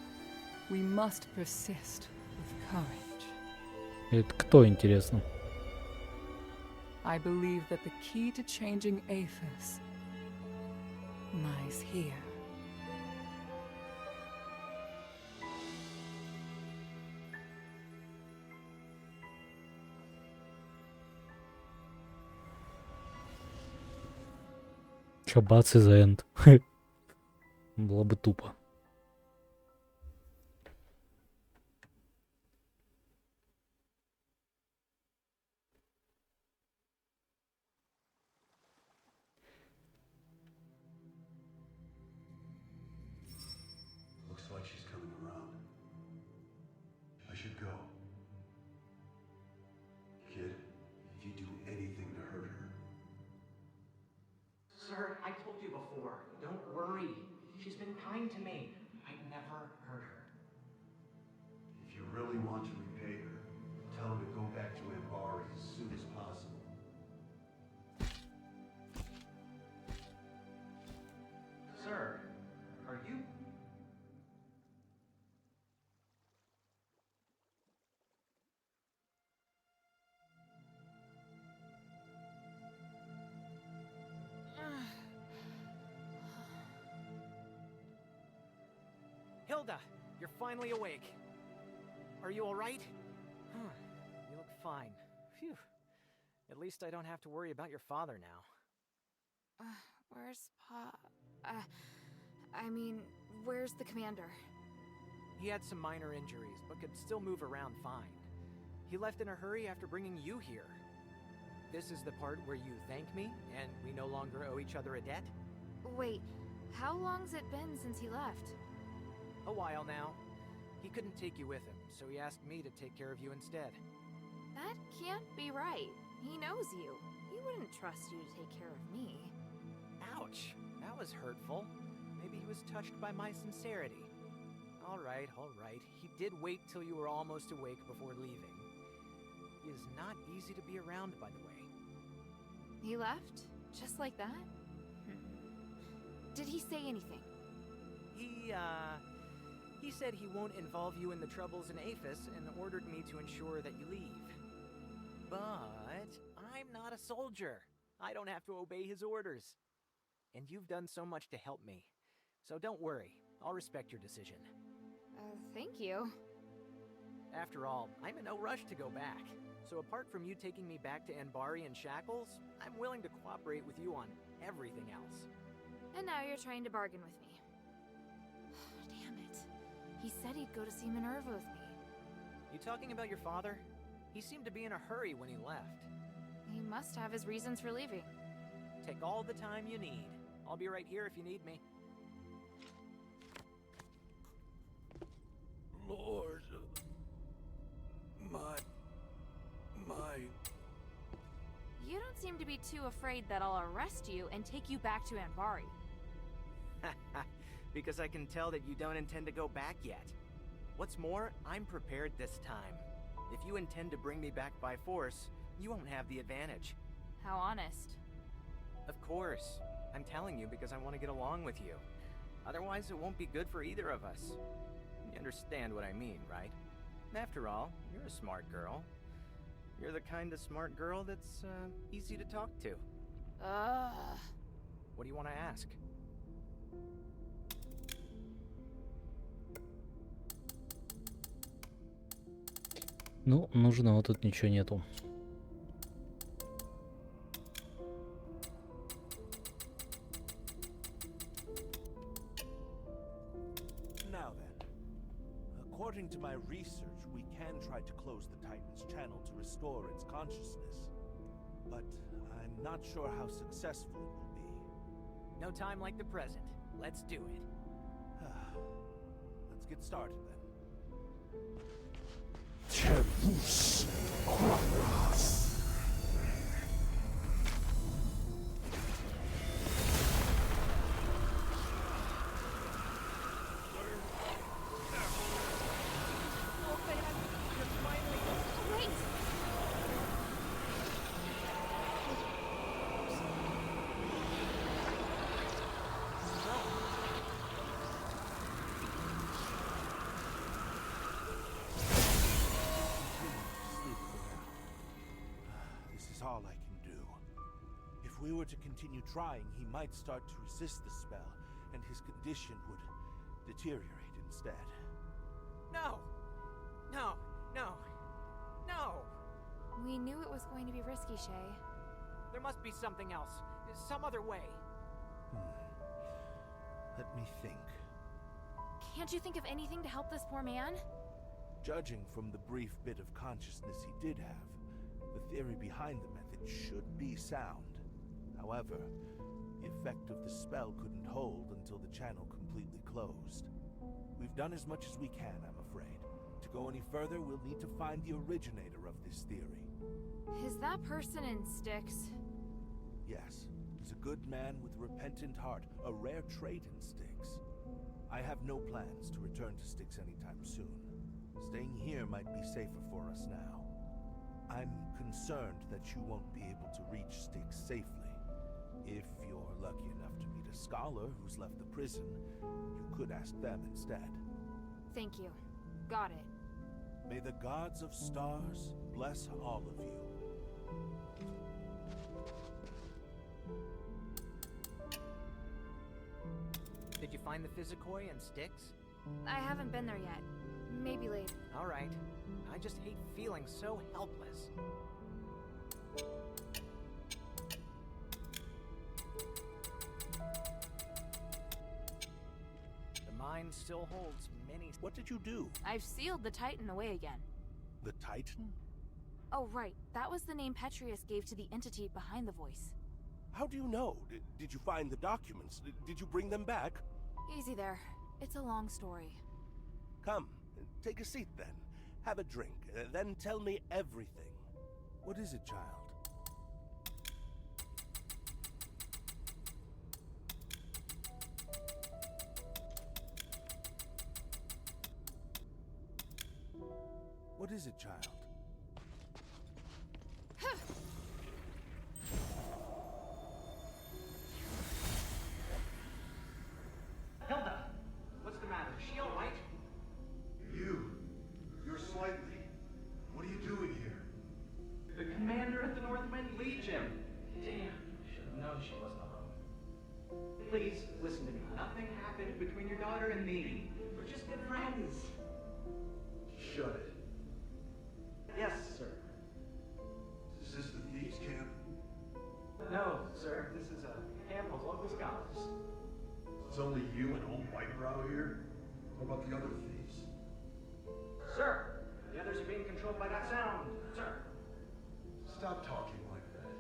we must persist with courage. Это кто, интересно? I believe that the key to changing Aethys lies here. Чё, бац, и за энд. Было бы тупо. Looks like she's coming around. I should go. Kid, if you do anything to hurt her. Sir, I told you before. Don't worry. She's been kind to me. I never hurt her. If you really want to repay her, tell her to go back to Ambari as soon as possible. Sir, are you... Hilda, you're finally awake. Are you all right? You look fine. Phew. At least I don't have to worry about your father now. Where's where's the commander? He had some minor injuries, but could still move around fine. He left in a hurry after bringing you here. This is the part where you thank me, and we no longer owe each other a debt? Wait, how long's it been since he left? A while now. He couldn't take you with him, so he asked me to take care of you instead. That can't be right. He knows you. He wouldn't trust you to take care of me. Ouch, that was hurtful. Maybe he was touched by my sincerity. All right. He did wait till you were almost awake before leaving. He is not easy to be around, by the way. He left? Just like that? Did he say anything? He said he won't involve you in the troubles in Aphis and ordered me to ensure that you leave. But I'm not a soldier. I don't have to obey his orders. And you've done so much to help me. So don't worry, I'll respect your decision. Thank you. After all, I'm in no rush to go back. So apart from you taking me back to Anbari in shackles, I'm willing to cooperate with you on everything else. And now you're trying to bargain with me. Damn it. He said he'd go to see Minerva with me. You talking about your father? He seemed to be in a hurry when he left. He must have his reasons for leaving. Take all the time you need. I'll be right here if you need me. Lord, my... You don't seem to be too afraid that I'll arrest you and take you back to Anbari. Because I can tell that you don't intend to go back yet. What's more, I'm prepared this time. If you intend to bring me back by force, you won't have the advantage. How honest. Of course. I'm telling you because I want to get along with you. Otherwise, it won't be good for either of us. You understand what I mean, right? After all, you're a smart girl. You're the kind of smart girl that's, easy to talk to. What do you want to ask? Ну, нужного тут ничего нету. Now then, according to my research, we can try to close the Titan's channel to restore its consciousness. But I'm not sure how successful it will be. No time like the present. Let's do it. Let's get started then. All I can do. If we were to continue trying, he might start to resist the spell, and his condition would deteriorate instead. No! No! No! No! We knew it was going to be risky, Shay. There must be something else. Some other way. Let me think. Can't you think of anything to help this poor man? Judging from the brief bit of consciousness he did have, the theory behind the method should be sound. However, the effect of the spell couldn't hold until the channel completely closed. We've done as much as we can, I'm afraid. To go any further, we'll need to find the originator of this theory. Is that person in Styx? Yes, he's a good man with a repentant heart, a rare trait in Styx. I have no plans to return to Styx anytime soon. Staying here might be safer for us now. I'm concerned that you won't be able to reach Styx safely. If you're lucky enough to meet a scholar who's left the prison, you could ask them instead. Thank you. Got it. May the gods of stars bless all of you. Did you find the Physicoi and Styx? I haven't been there yet. Maybe later. All right. I just hate feeling so helpless. The mine still holds many... What did you do? I've sealed the Titan away again. The Titan? Oh, right. That was the name Petrius gave to the entity behind the voice. How do you know? Did you find the documents? Did you bring them back? Easy there. It's a long story. Come, take a seat then. Have a drink, then tell me everything. What is it, child? What is it, child? Hilda, what's the matter? Is she all right? You're slightly. What are you doing here? The commander at the Northwind Legion. Damn, should have known she wasn't alone. Please, listen to me. Nothing happened between your daughter and me. We're just good friends. Shut it. Yes, sir. Is this the thieves' camp? No, sir. This is a camp of local scholars. It's only you and old Whitebrow here? What about the other thieves? Sir, the others are being controlled by that sound, sir. Stop talking like that.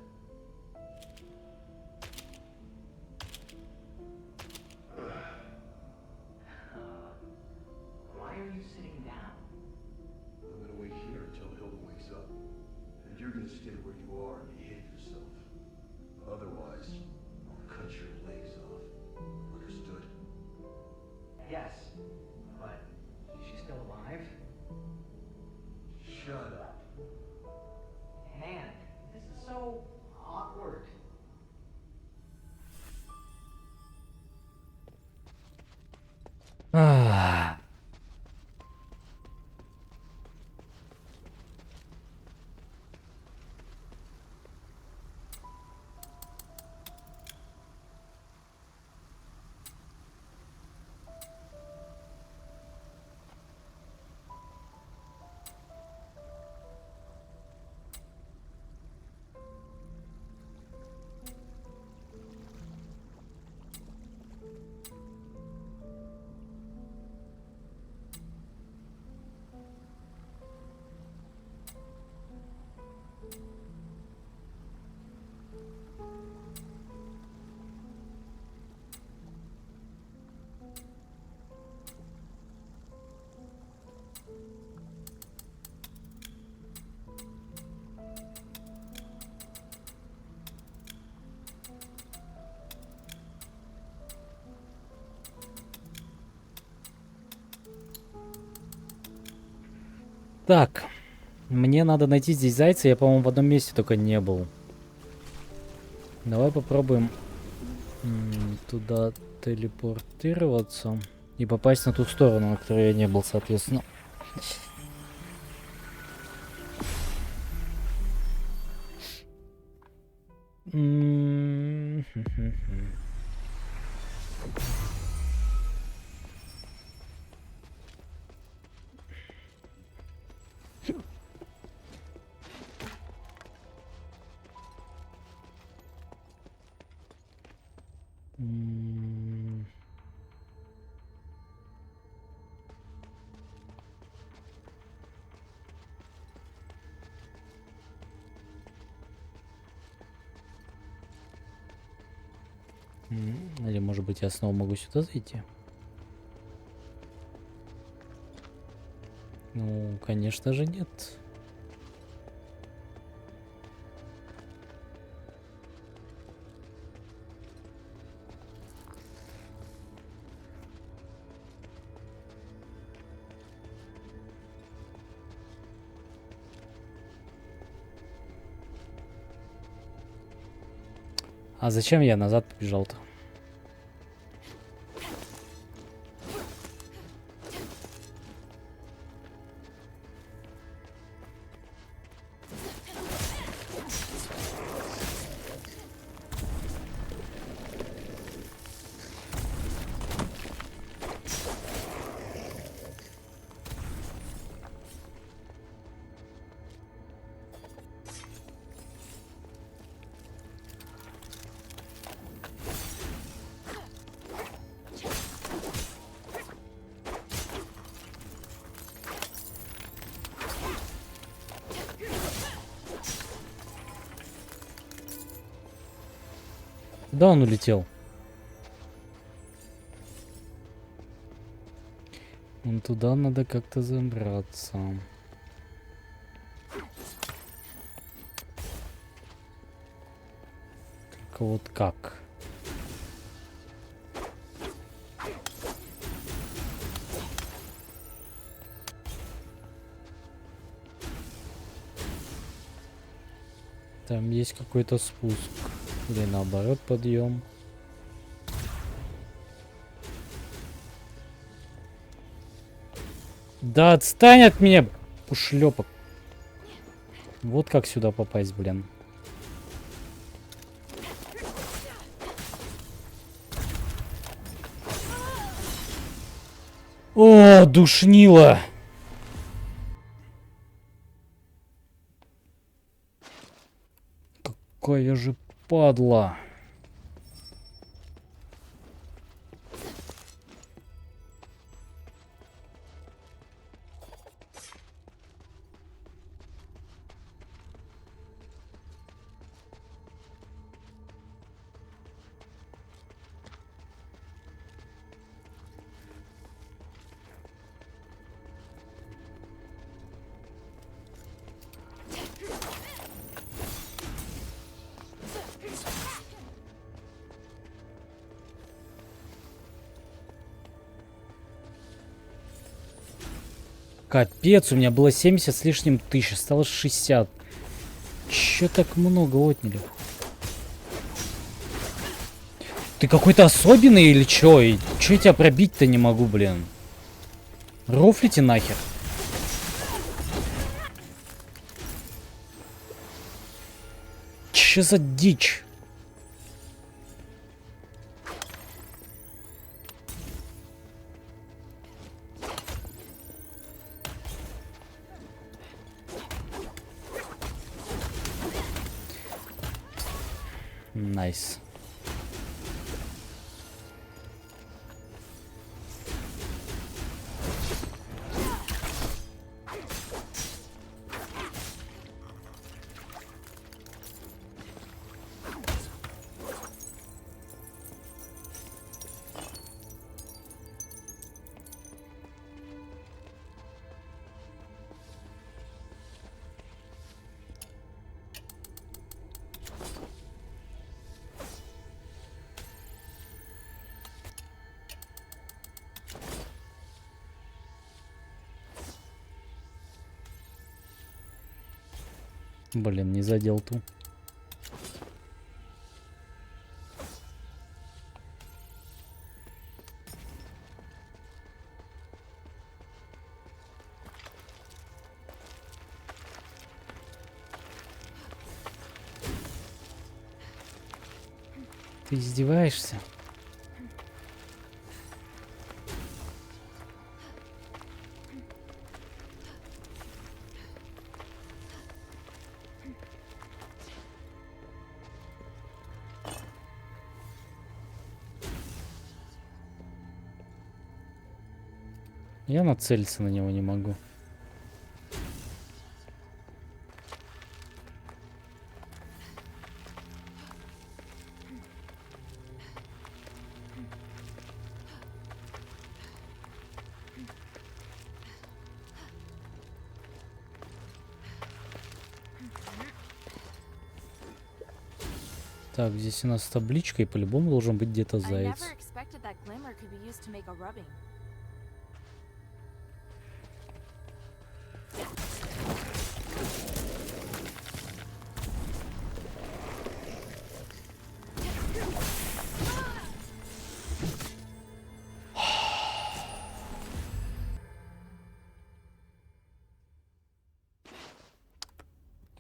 Why are you sitting down? I'm gonna wait here until Hilda wakes up. And you're gonna stay where you are and behave yourself. Otherwise, I'll cut your legs off. Understood? Yes, but is she still alive? Shut up. Man, this is so awkward. Ah. Так, мне надо найти здесь зайца, я, по-моему, в одном месте только не был. Давай попробуем туда телепортироваться и попасть на ту сторону, на которой я не был, соответственно. Или, может быть, я снова могу сюда зайти? Ну, конечно же, нет. А зачем я назад побежал-то? Куда он улетел? Вон туда надо как-то забраться. Только вот как? Там есть какой-то спуск. Или наоборот подъем. Да отстань от меня, ушлепок. Вот как сюда попасть, блин. О, душнило. Какая же падла. Капец, у меня было 70 с лишним тысяч, осталось 60. Чё так много отняли? Ты какой-то особенный или чё? И чё я тебя пробить-то не могу, блин? Рофлите нахер. Чё за дичь? Найс. Блин, не задел ту. Ты издеваешься? Я нацелиться на него не могу. Так, здесь у нас табличка, и по-любому должен быть где-то I заяц. never expected that glimmer could be used to make a rubbing.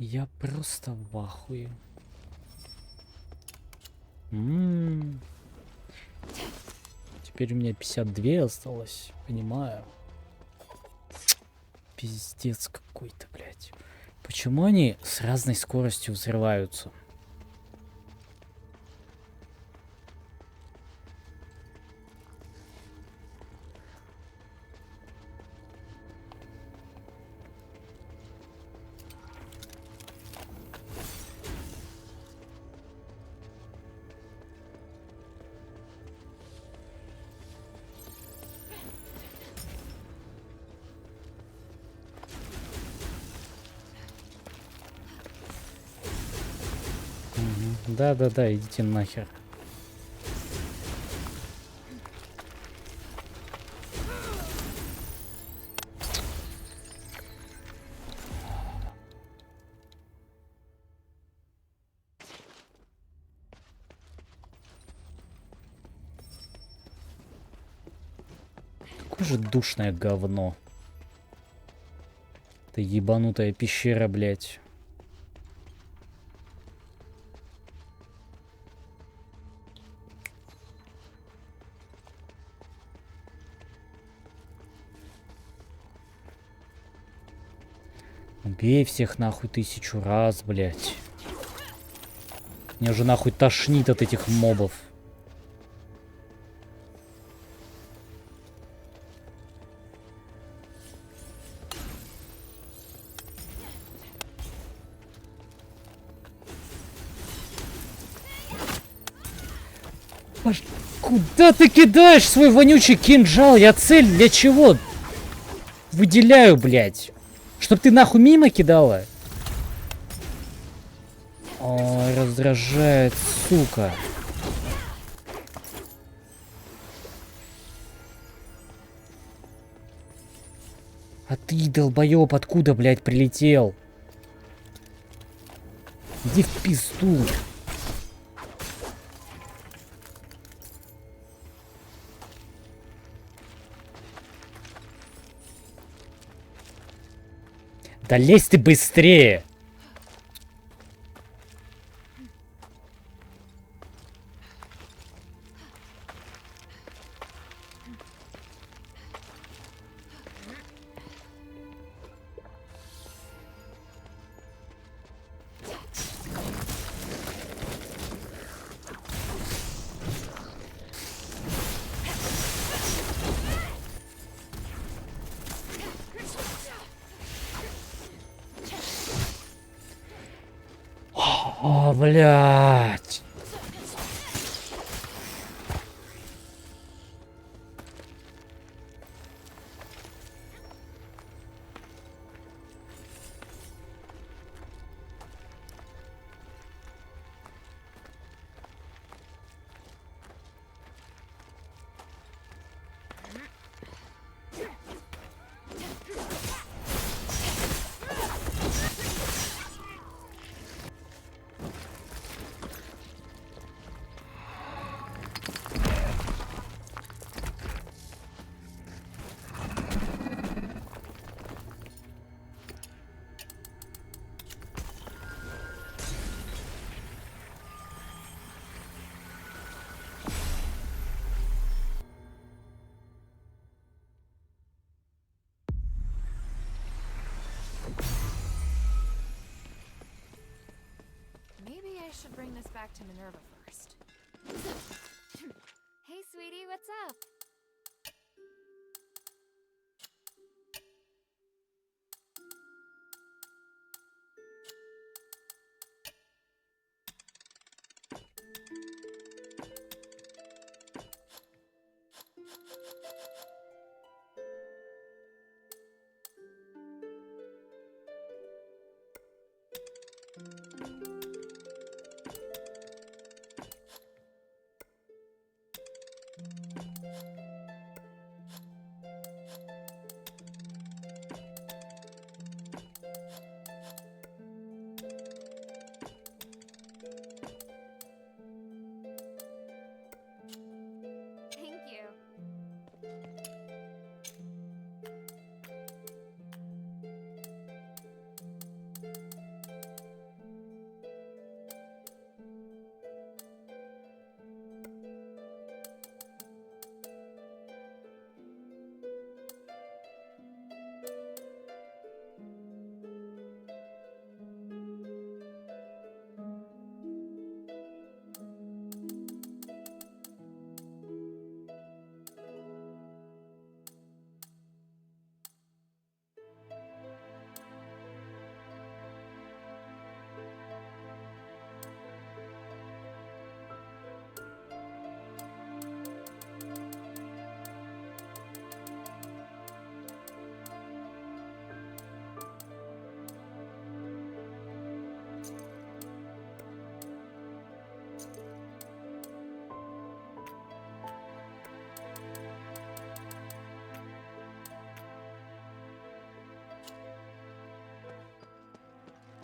Я просто в ахуе. Теперь у меня 52 осталось, понимаю. Пиздец какой-то, блядь. Почему они с разной скоростью взрываются? Да-да-да, идите нахер. Какое же душное говно. Это ебанутая пещера, блядь. Убей всех нахуй 1000 раз, блядь. Мне уже нахуй тошнит от этих мобов. Куда ты кидаешь свой вонючий кинжал? Я цель для чего? Выделяю, блядь. Чтоб ты нахуй мимо кидала? Ой, раздражает, сука. А ты, долбоёб, откуда, блядь, прилетел? Иди в пизду. Да лезь ты быстрее! О, блядь. Maybe I should bring this back to Minerva first. Hey, sweetie, what's up? Thank you.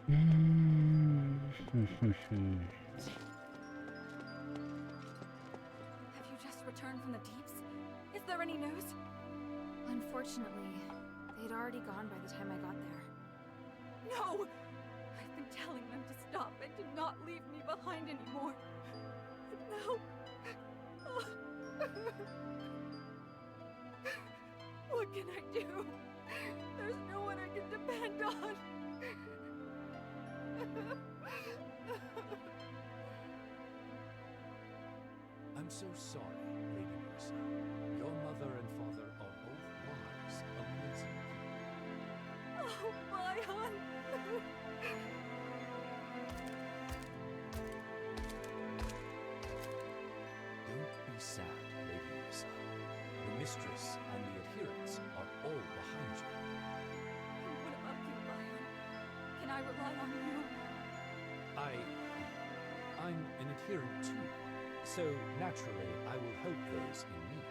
Have you just returned from the deeps? Is there any news? Unfortunately, they'd already gone by the time I got there. No! I've been telling them to stop and to not leave me behind anymore. But now... What can I do? There's no one I can depend on. I'm so sorry, Lady Marissa. Your mother and father are both wise, amazing people. Oh, my hon! Don't be sad, Lady Marissa. The mistress and the adherents are all behind you. And what about you, Lion? Can I rely on you? I'm an adherent too, so naturally I will help those in need.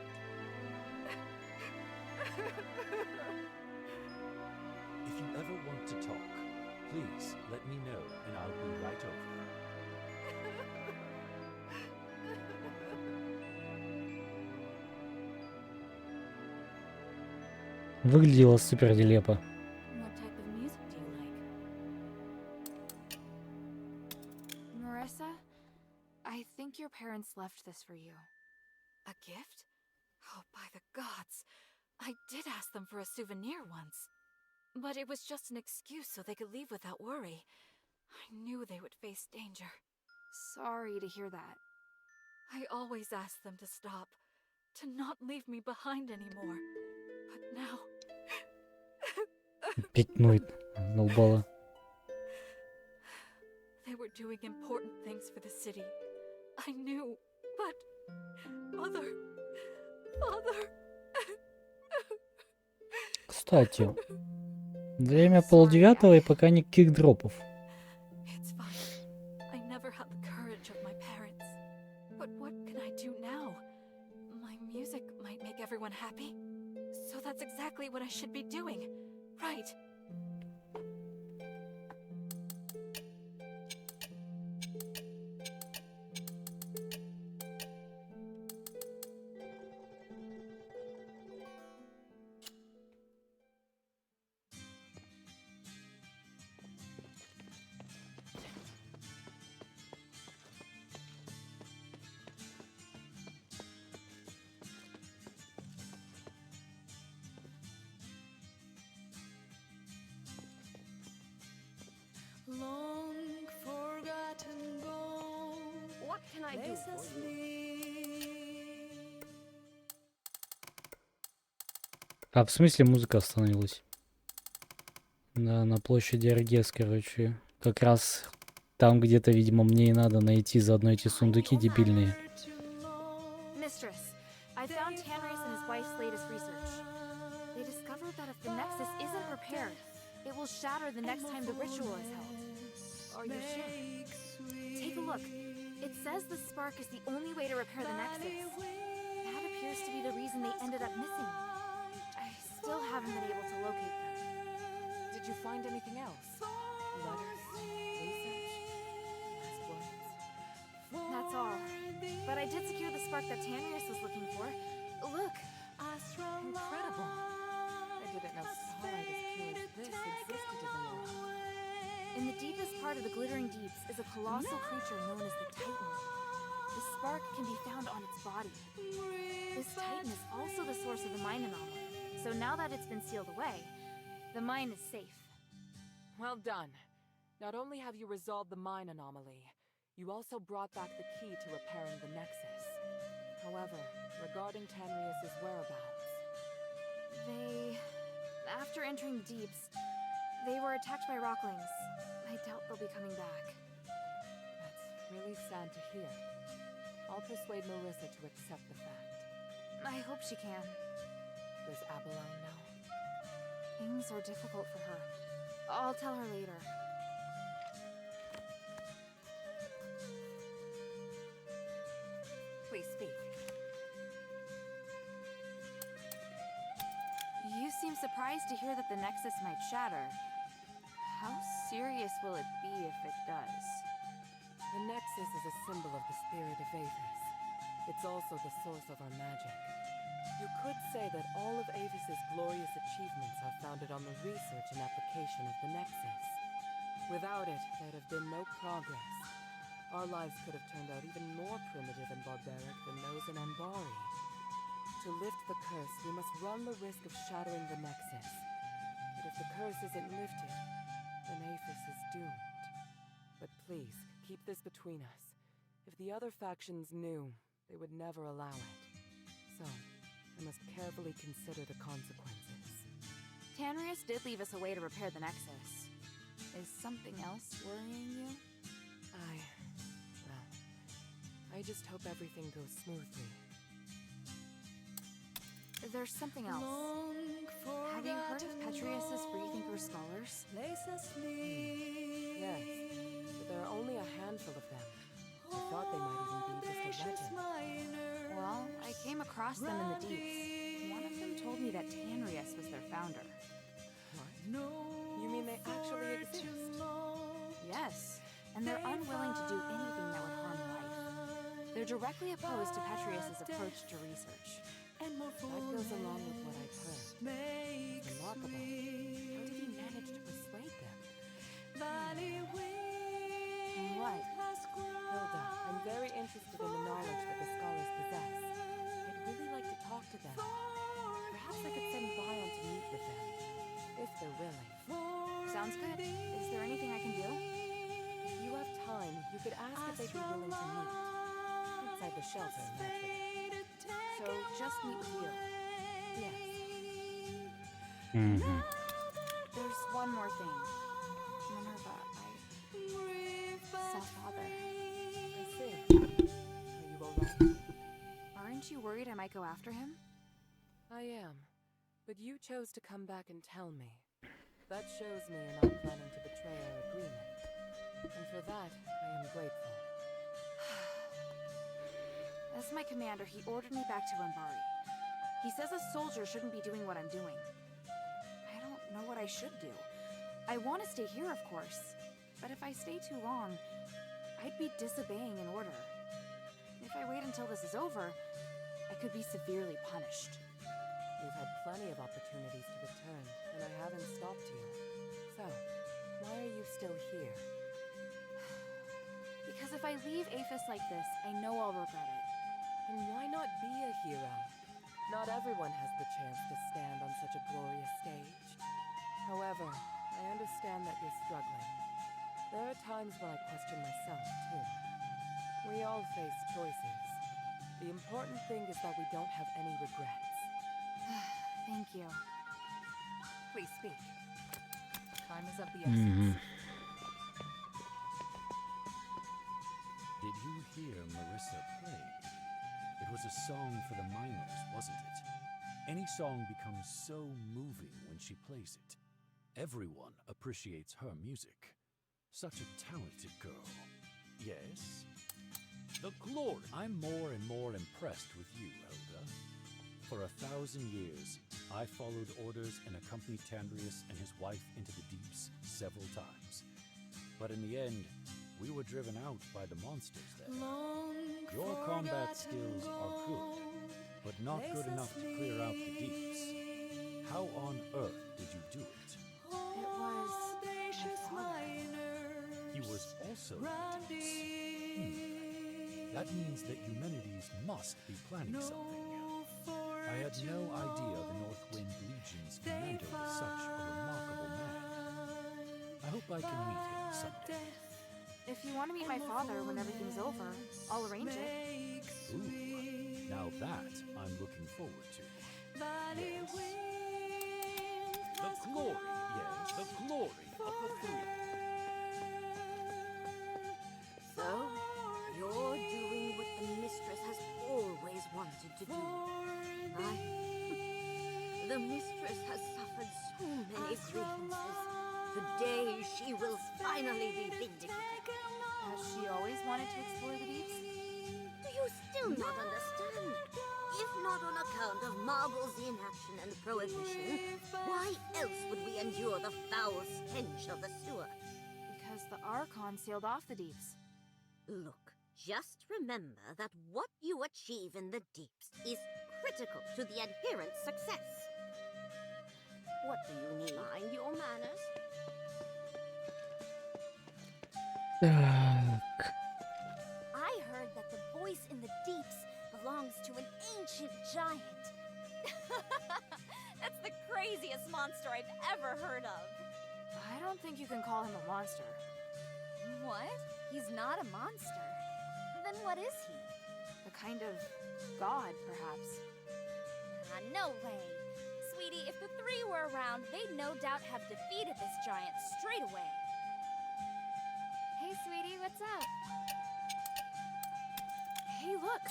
If you ever want to talk, please let me know and I'll be right over. Выглядело супер нелепо. What type of music do you like? Marissa, I think your parents left this for you. A gift? Oh, by the gods! I did ask them for a souvenir once. But it was just an excuse so they could leave without worry. I knew they would face danger. Sorry to hear that. I always asked them to stop, to not leave me behind anymore. But now... Опять ноет. Долбала. They were doing important things for the city. I knew, but... Father... Кстати, время 8:30 и пока никаких дропов. It's fine. I never had the courage of my parents. But what can I do now? My music might make everyone happy. So that's exactly what I should be doing. Right. Long forgotten gold. What can I do for you? А в смысле музыка остановилась? Да, на площади Аргес, короче. Как раз там где-то, видимо, мне и надо найти заодно эти сундуки дебильные. Mistress, I found Tanrius and his wife's latest research. They discovered that if the Nexus isn't repaired, it will shatter the next time the ritual is held. Are you sure? Take a look. It says the spark is the only way to repair the Nexus. That appears to be the reason they ended up missing. I still haven't been able to locate them. Did you find anything else? Letters? Research? Last words? That's all. But I did secure the spark that Tanrius was looking for. Look. Incredible. I didn't know starlight as pure as this existed in the world. In the deepest part of the Glittering Deeps is a colossal creature known as the Titan. The spark can be found on its body. This Titan is also the source of the mine anomaly, so now that it's been sealed away, the mine is safe. Well done. Not only have you resolved the mine anomaly, you also brought back the key to repairing the Nexus. However, regarding Tanrius' whereabouts... After entering the Deeps, they were attacked by Rocklings. I doubt they'll be coming back. That's really sad to hear. I'll persuade Marissa to accept the fact. I hope she can. Does Abalone know? Things are difficult for her. I'll tell her later. Please speak. You seem surprised to hear that the Nexus might shatter. How serious glorious will it be if it does? The Nexus is a symbol of the spirit of Avis. It's also the source of our magic. You could say that all of Avis's glorious achievements are founded on the research and application of the Nexus. Without it, there'd have been no progress. Our lives could have turned out even more primitive and barbaric than those in Anbari. To lift the curse, we must run the risk of shattering the Nexus. But if the curse isn't lifted, then Avis is doomed. But please, keep this between us. If the other factions knew, they would never allow it. So, I must carefully consider the consequences. Tanrius did leave us a way to repair the Nexus. Is something else worrying you? I just hope everything goes smoothly. There's something else. Have you heard of Petrius's freethinker scholars? Yes, but there are only a handful of them. I thought they might even be just a legend. Well, I came across them in the deeps. One of them told me that Tanrius was their founder. What? You mean they actually exist? Yes, and they're unwilling to do anything that would harm life. They're directly opposed to Petrius's approach to research. That goes along with what I've heard. It's remarkable. How did he manage to persuade them? What? Hilda, I'm very interested in the knowledge that the scholars possess. I'd really like to talk to them. Perhaps I could send Vion to meet with them, if they're willing. Sounds good. Is there anything I can do? If you have time, you could ask if they'd be willing to meet. Outside the shelter, naturally. So, just meet with you. Yes. Mm-hmm. There's one more thing. Minerva, I saw Father. I see. Are you alright? Aren't you worried I might go after him? I am. But you chose to come back and tell me. That shows me you're not planning to betray our agreement. And for that, I am grateful. As my commander, he ordered me back to Anbari. He says a soldier shouldn't be doing what I'm doing. I don't know what I should do. I want to stay here, of course. But if I stay too long, I'd be disobeying an order. If I wait until this is over, I could be severely punished. You've had plenty of opportunities to return, and I haven't stopped you. So, why are you still here? Because if I leave Aphis like this, I know I'll regret it. And why not be a hero? Not everyone has the chance to stand on such a glorious stage. However, I understand that you're struggling. There are times when I question myself, too. We all face choices. The important thing is that we don't have any regrets. Thank you. Please speak. Time is of the essence. Did you hear Marissa play? It was a song for the miners, wasn't it? Any song becomes so moving when she plays it. Everyone appreciates her music. Such a talented girl. Yes? The glory! I'm more and more impressed with you, Hilda. For 1,000 years, I followed orders and accompanied Tanrius and his wife into the deeps several times. But in the end, we were driven out by the monsters there. Your combat skills are good, but not good enough to clear out the deeps. How on earth did you do it? It was my father. He was also in the deeps. That means that Eumenides must be planning something. I had no idea the Northwind Legion's commander was such a remarkable man. I hope I can meet him someday. If you want to meet my father when everything's over, I'll arrange it. Ooh, now that I'm looking forward to. Yes. The glory, yes, the glory of the three. So, you're doing what the mistress has always wanted to do. The mistress has suffered so many grievances. Today she will finally be vindicated. Has she always wanted to explore the deeps? Do you still not understand? If not on account of Marble's inaction and prohibition, why else would we endure the foul stench of the sewer? Khan sealed off the deeps. Look, just remember that what you achieve in the deeps is critical to the adherent's success. What do you need? Mind your manners. Так. I heard that the voice in the deeps belongs to an ancient giant. That's the craziest monster I've ever heard of. I don't think you can call him a monster. What? He's not a monster. Then what is he? A kind of god, perhaps. No way. Sweetie, if the three were around, they'd no doubt have defeated this giant straight away. Hey, sweetie, what's up? Hey, look.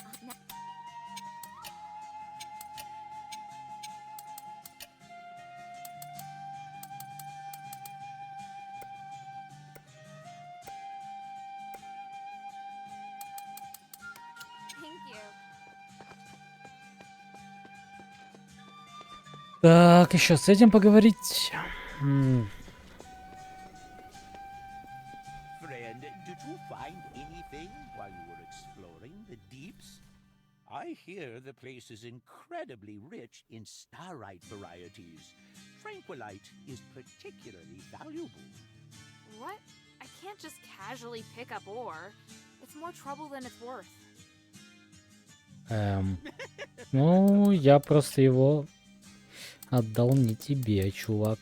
Thank you. Так, еще с этим поговорить. Friend, did you find anything while you were exploring the deeps? I hear the place is incredibly rich in starite varieties. Tranquilite is particularly valuable. What? I can't just casually pick up ore. It's more trouble than it's worth. Ну, я просто его отдал не тебе, чувак.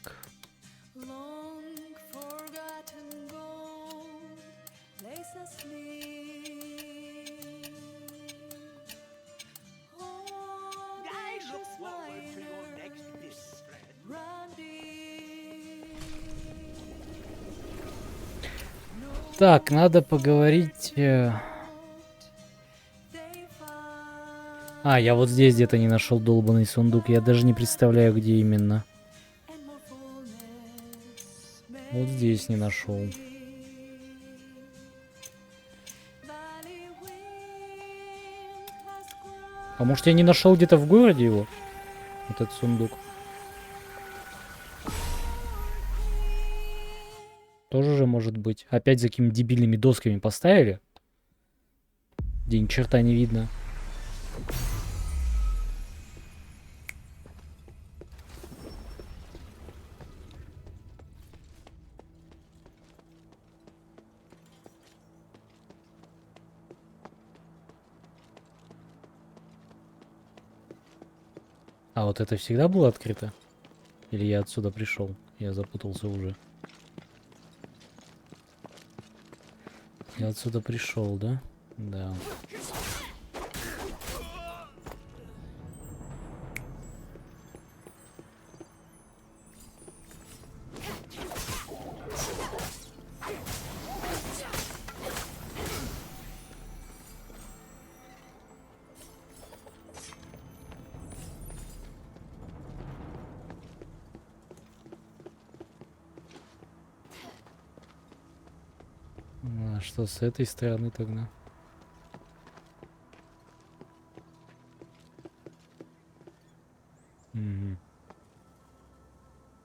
Так, надо поговорить. А, я вот здесь где-то не нашел долбанный сундук. Я даже не представляю, где именно. Вот здесь не нашел. А может, я не нашел где-то в городе его? Этот сундук. Тоже же может быть. Опять за какими дебильными досками поставили. Где ни черта не видно. А вот это всегда было открыто? Или я отсюда пришел? Я запутался уже. Я отсюда пришел, да? Да. А что с этой стороны тогда? Угу.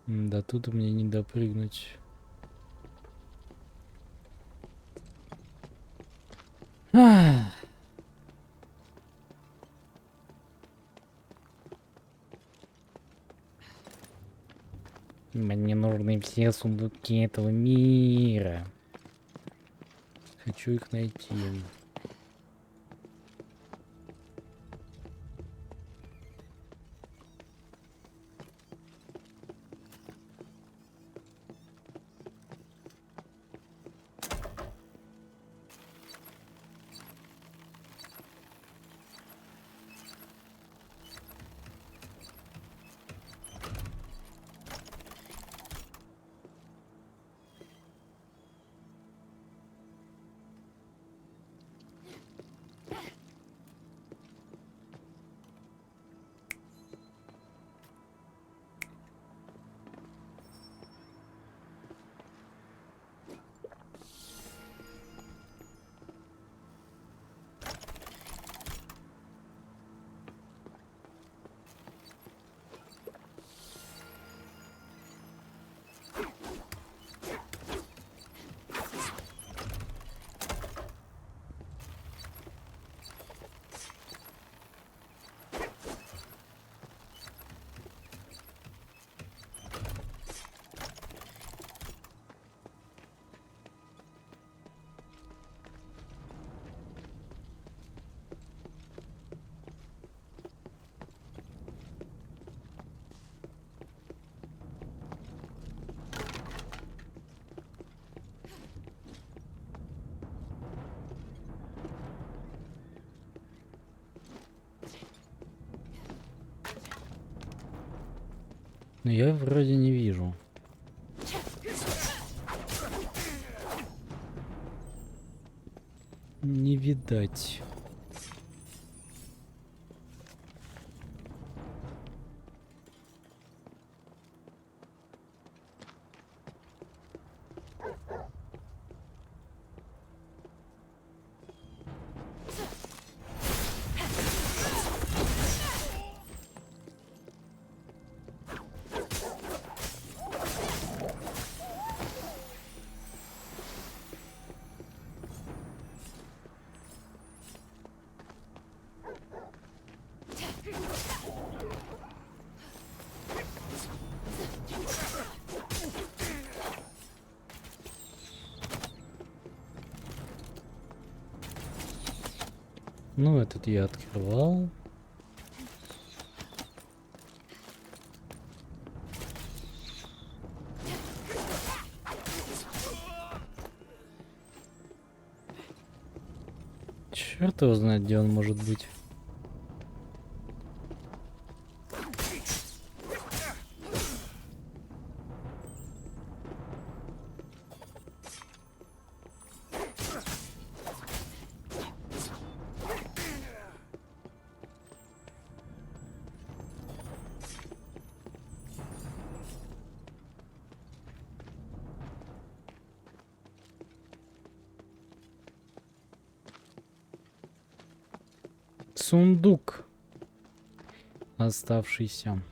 Да тут мне не допрыгнуть. Мне нужны все сундуки этого мира. Хочу их найти. Но я вроде не вижу. Не видать. Ну, этот я открывал. Черт его знает, где он может быть. Сундук оставшийся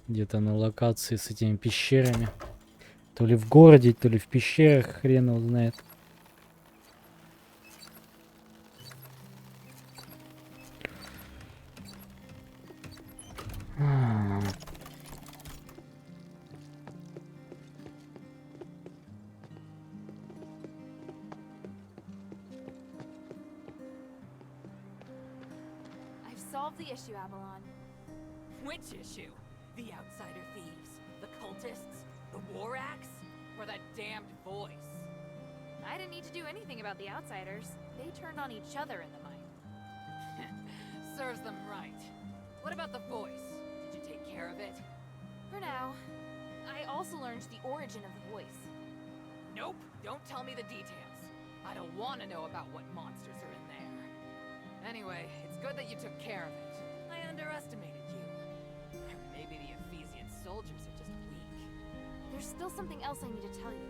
где-то на локации с этими пещерами. То ли в городе, то ли в пещерах, хрен его знает. I've solved the issue, Avalon. Which issue? The outsider thieves? The cultists? The war axe? Or that damned voice? I didn't need to do anything about the outsiders. They turned on each other in the mine. Serves them right. What about the voice? Did you take care of it? For now. I also learned the origin of the voice. Nope, don't tell me the details. I don't want to know about what monsters are in there. Anyway, it's good that you took care of it. I underestimated you. Or maybe the Ephesian soldiers are just weak. There's still something else I need to tell you.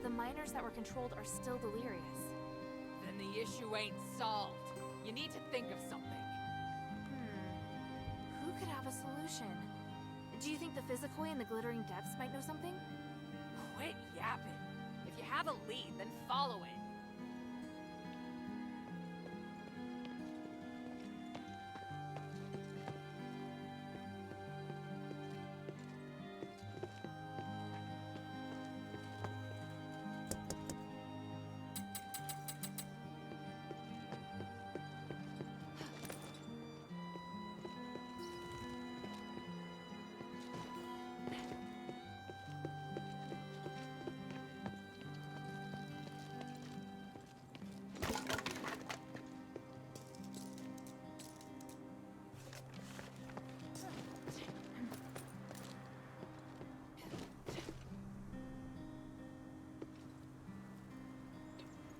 The miners that were controlled are still delirious. Then the issue ain't solved. You need to think of something. Who could have a solution? Do you think the Physicoi in the Glittering Depths might know something? Quit yapping. If you have a lead, then follow it.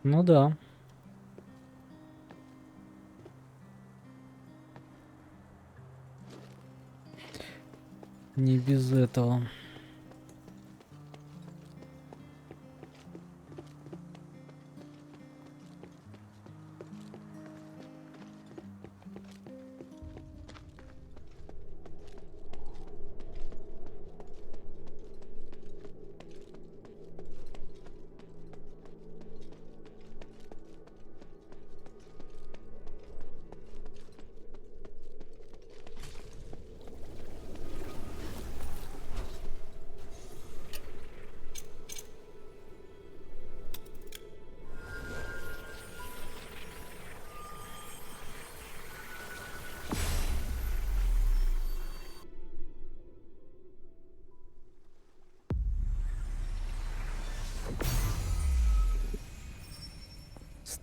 Ну да. Не без этого.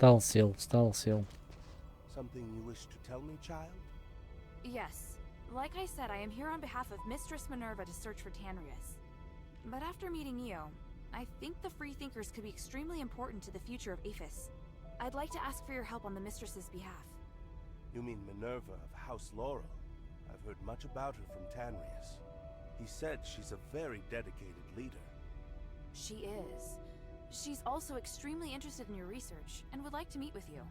Встал, сел, встал, сел. Something you wish to tell me, child? Yes. Like I said, I am here on behalf of Mistress Minerva to search for Tanrius. But after meeting you, I think the Freethinkers could be extremely important to the future of Aphis. I'd like to ask for your help on the Mistress's behalf. You mean Minerva of House Laurel? I've heard much about her from Tanrius. He said she's a very dedicated leader. She is. She's also extremely interested in your research and would like to meet with you.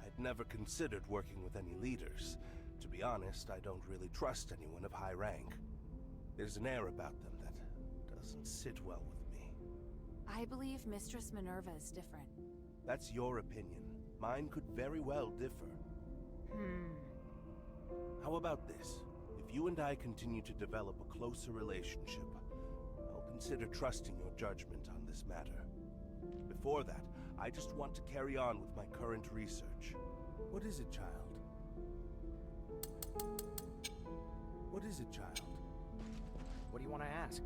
I'd never considered working with any leaders. To be honest, I don't really trust anyone of high rank. There's an air about them that doesn't sit well with me. I believe Mistress Minerva is different. That's your opinion. Mine could very well differ. How about this? If you and I continue to develop a closer relationship, I'll consider trusting your judgment on this matter. Before that, I just want to carry on with my current research. What is it, child? What is it, child? What do you want to ask?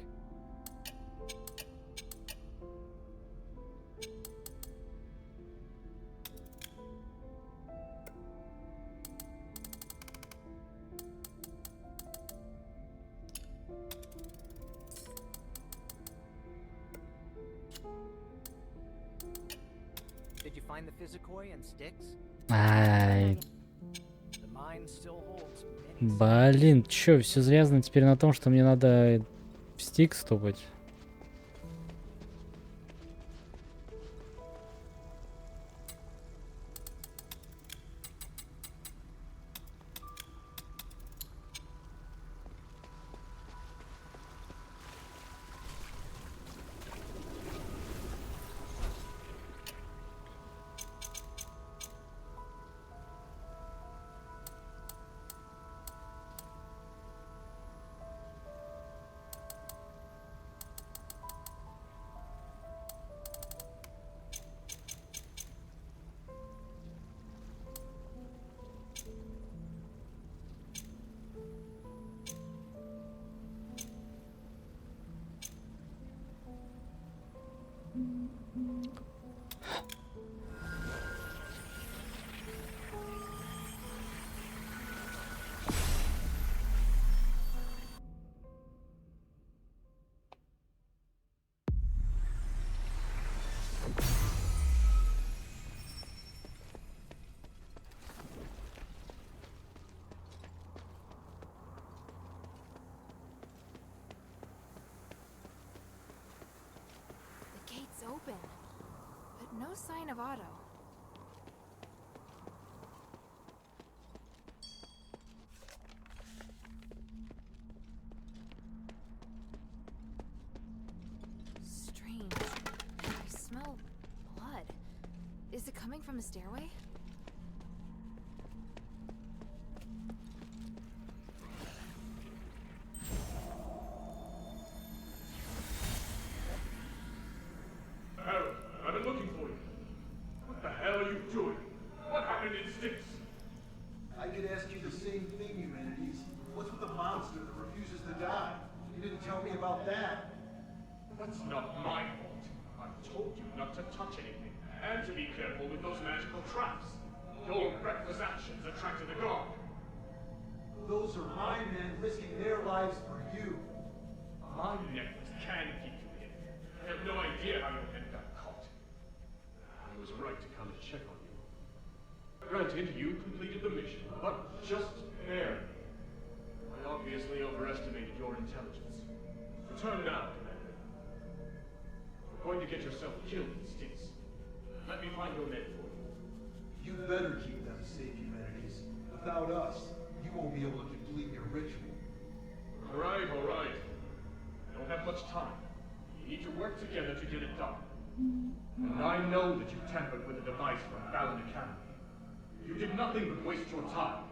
Did you find the Physicoi and Styx? Ай, The mine still holds many. блин, чё, все завязано теперь на том, что мне надо в стик стопать. The gate's open, but no sign of Otto. Strange. I smell blood. Is it coming from the stairway? Harold, I've been looking for you. What the hell are you doing? What happened in Styx? I could ask you the same thing, Humanities. What's with the monster that refuses to die? You didn't tell me about that. That's not my fault. I told you not to touch anything, and to be careful with those magical traps. Your reckless actions attracted the guard. Those are my men risking their lives for you. My necklace can keep you hidden. I have no idea how your head got caught. I was right to come and check on you. Granted, you completed the mission, but just barely. I obviously overestimated your intelligence. Return now, Commander. You're going to get yourself killed in Styx. Let me find your men for you. You better keep them safe, Humanities. Without us, you won't be able to complete your ritual. All right, all right. I don't have much time. We need to work together to get it done. And I know that you tampered with a device from Balan Academy. You did nothing but waste your time.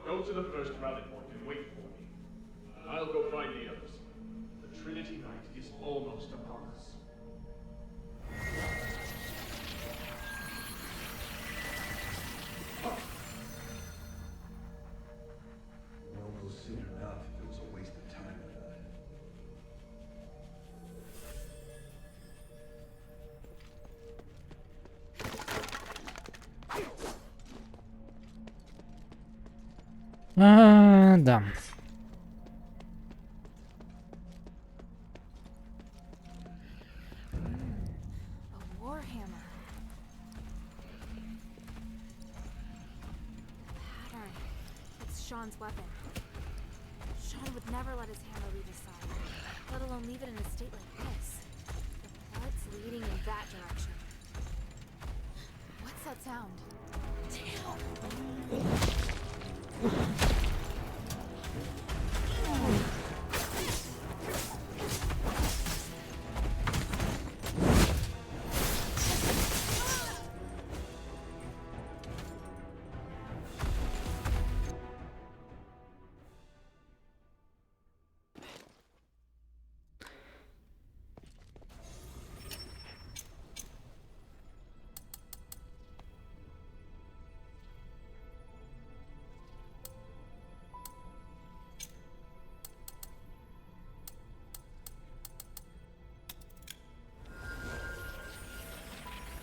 Go to the first rally point and wait for me. I'll go find the others. The Trinity Night is almost upon us. We'll know soon enough if it was a waste of time or not. Да. A warhammer. Pattern. It's Sean's weapon. Sean would never let his hammer leave his side, let alone leave it in a state like this. The blood's leading in that direction. What's that sound?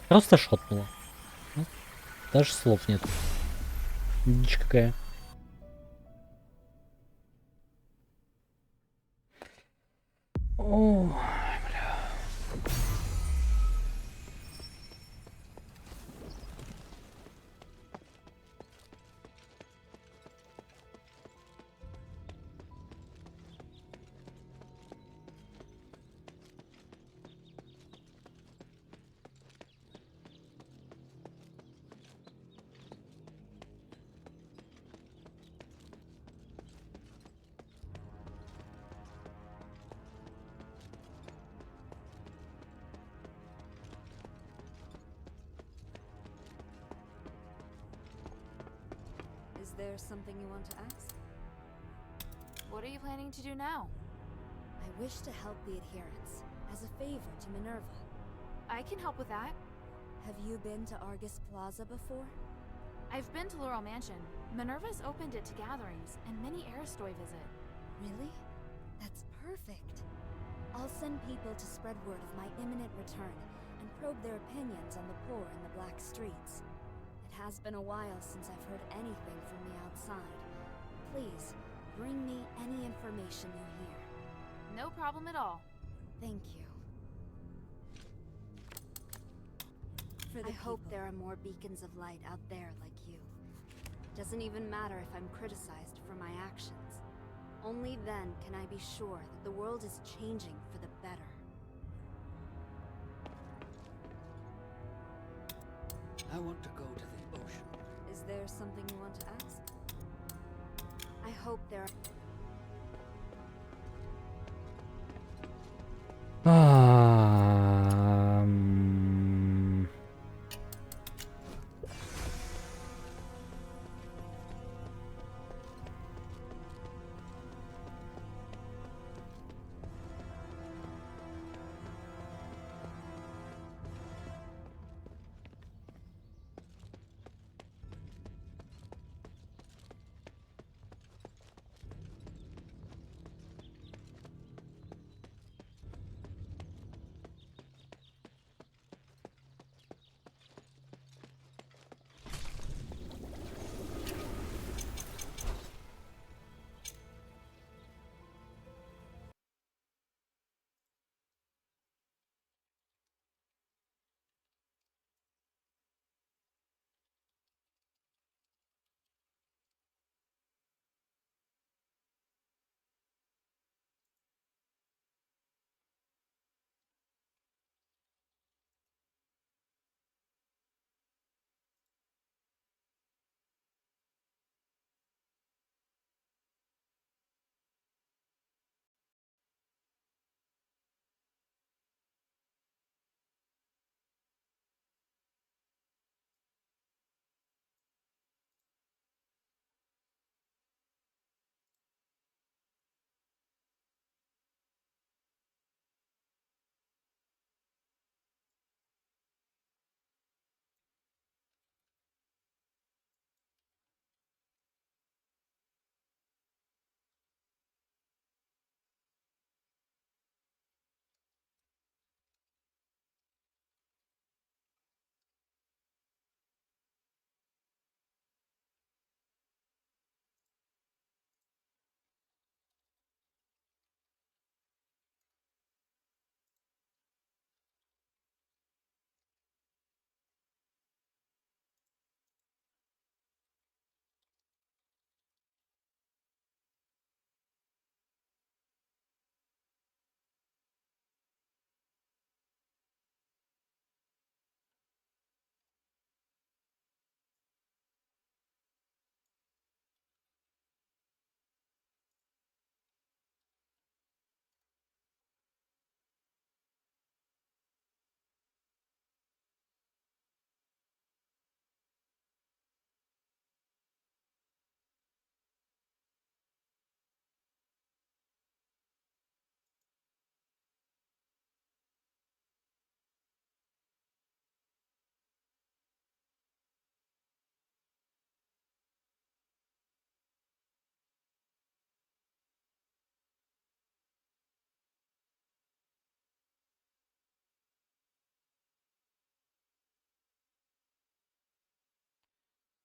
Просто шотнуло. Ну, даже слов нет. Дичь какая. О, бля. Is there something you want to ask? What are you planning to do now? I wish to help the adherents, as a favor to Minerva. I can help with that. Have you been to Argus Plaza before? I've been to Laurel Mansion. Minerva's opened it to gatherings, and many Aristoi visit. Really? That's perfect. I'll send people to spread word of my imminent return, and probe their opinions on the poor in the black streets. It has been a while since I've heard anything from the outside. Please, bring me any information you hear. No problem at all. Thank you. I hope there are more beacons of light out there like you. Doesn't even matter if I'm criticized for my actions. Only then can I be sure that the world is changing for the better. I want to go to the ocean. Is there something you want to ask? I hope there are...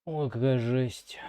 Ой, какая жесть.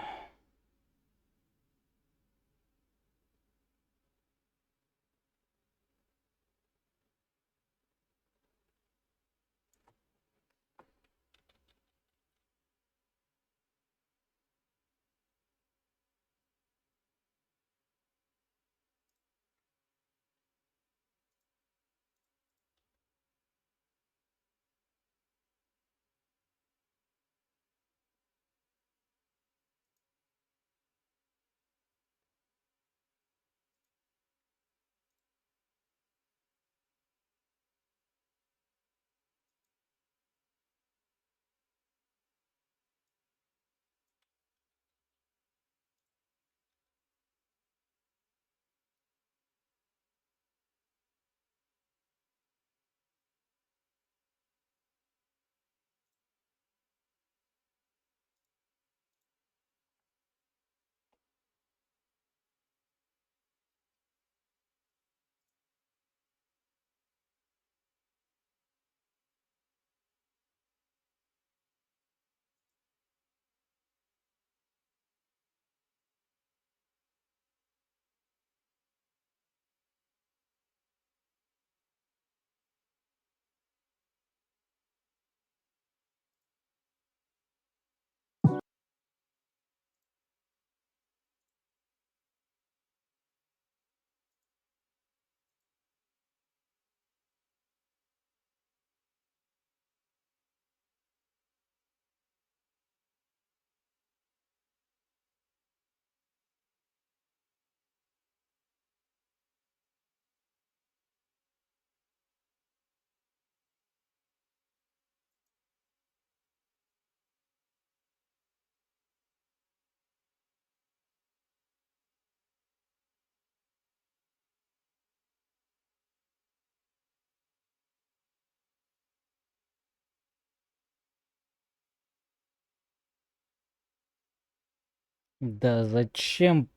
Да зачем?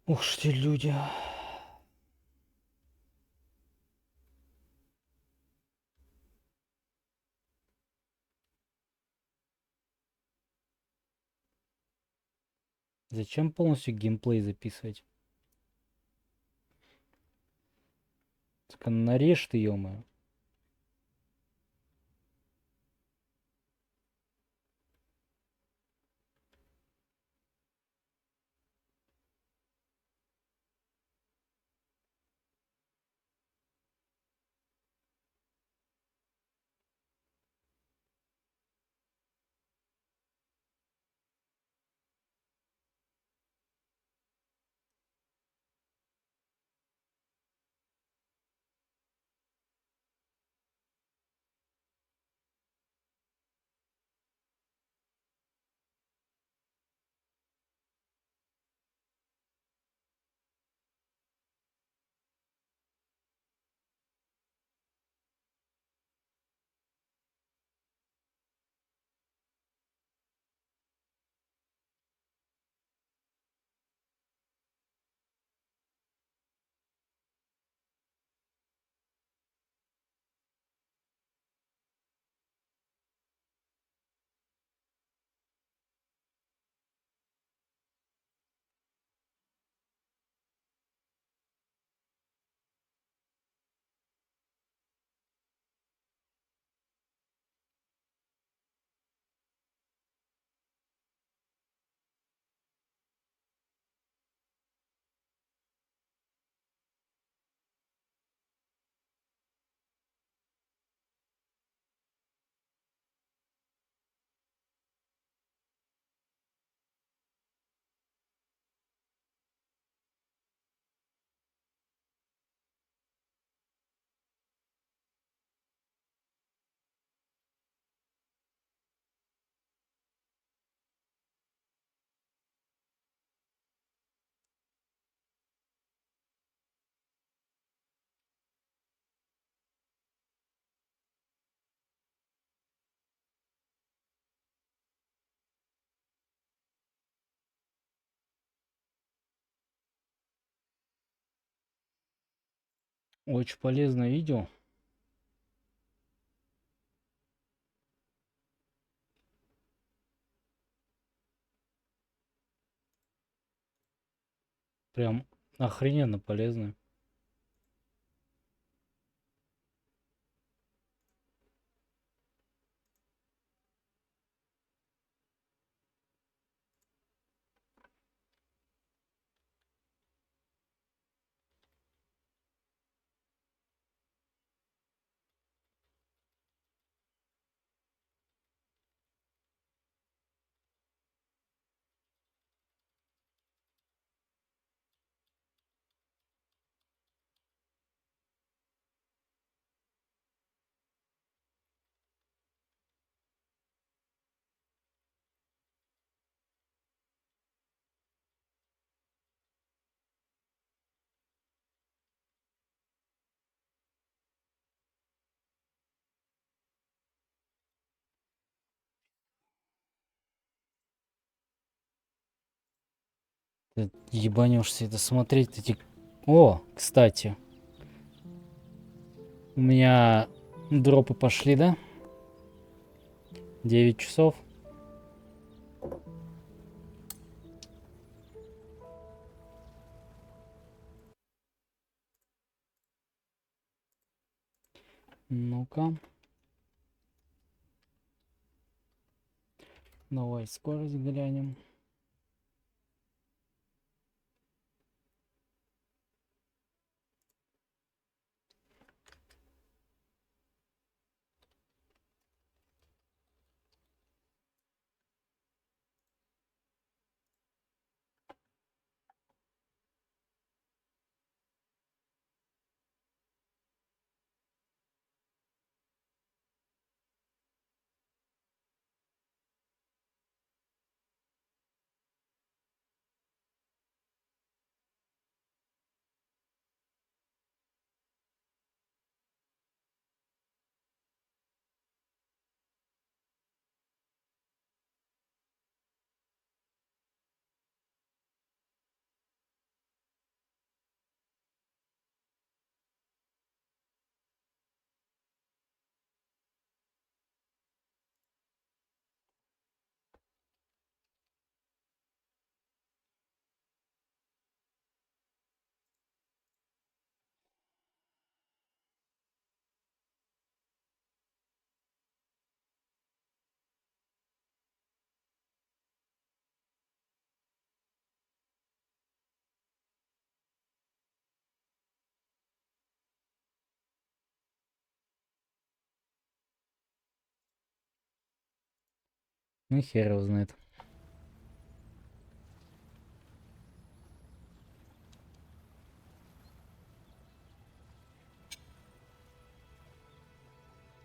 Ух ты, люди. Зачем полностью геймплей записывать? Так нарежь ты, ё-моё. Очень полезное видео. Прям охрененно полезно. Ты ебанешься это смотреть эти... О, кстати. У меня дропы пошли, да? 9 часов. Ну-ка. Давай скорость глянем. Ну хер его знает.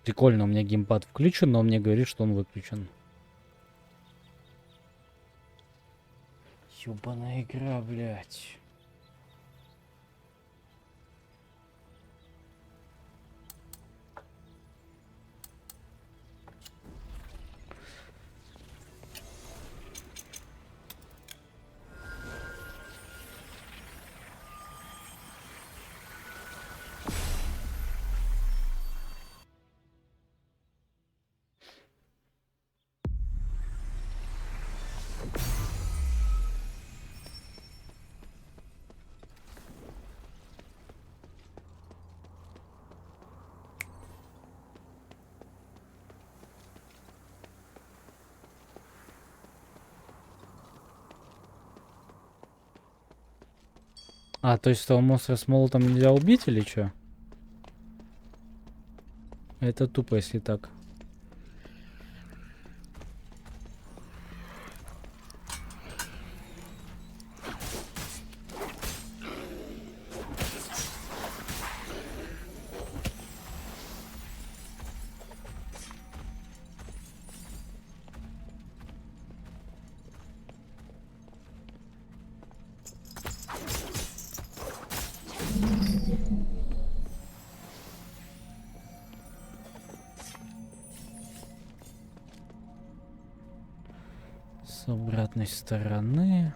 Прикольно, у меня геймпад включен, но он мне говорит, что он выключен. Ёбаная игра, блядь. А, то есть этого монстра с молотом нельзя убить или что? Это тупо, если так. С обратной стороны.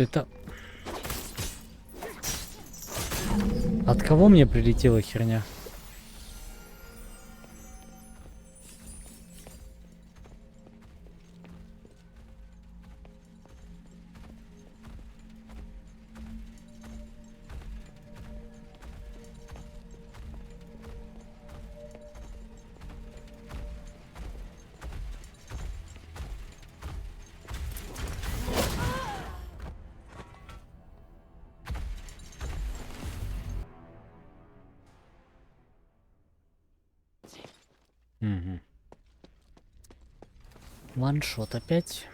Это... От кого мне прилетела херня? Угу. Ваншот опять.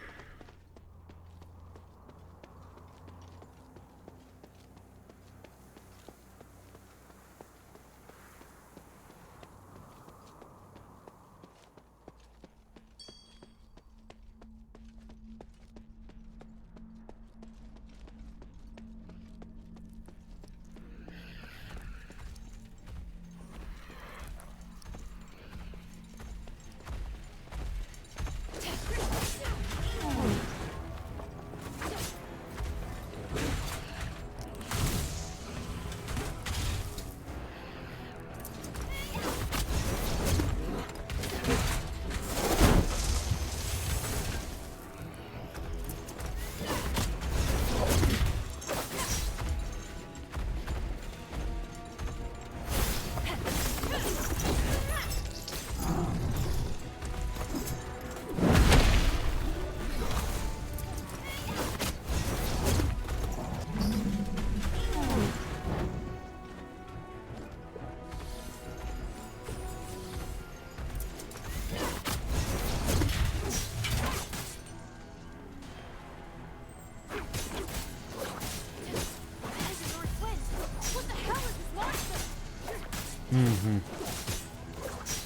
Угу.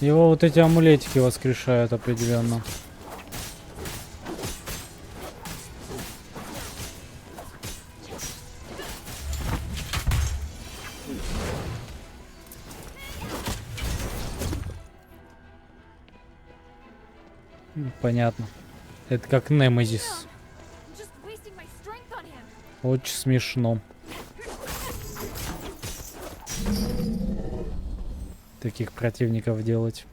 Его вот эти амулетики воскрешают определенно. Понятно. Это как Немезис. Очень смешно. Таких противников делать.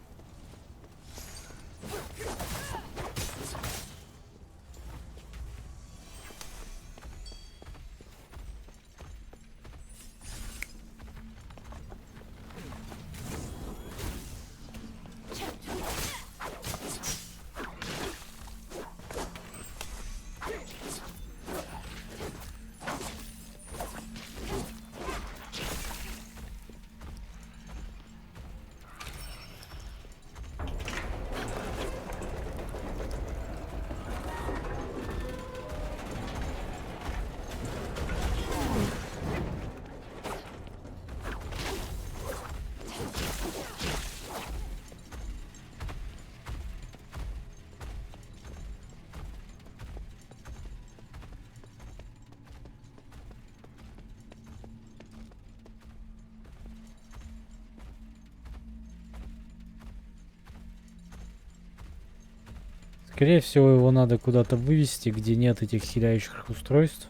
Скорее всего, его надо куда-то вывести, где нет этих хиляющих устройств.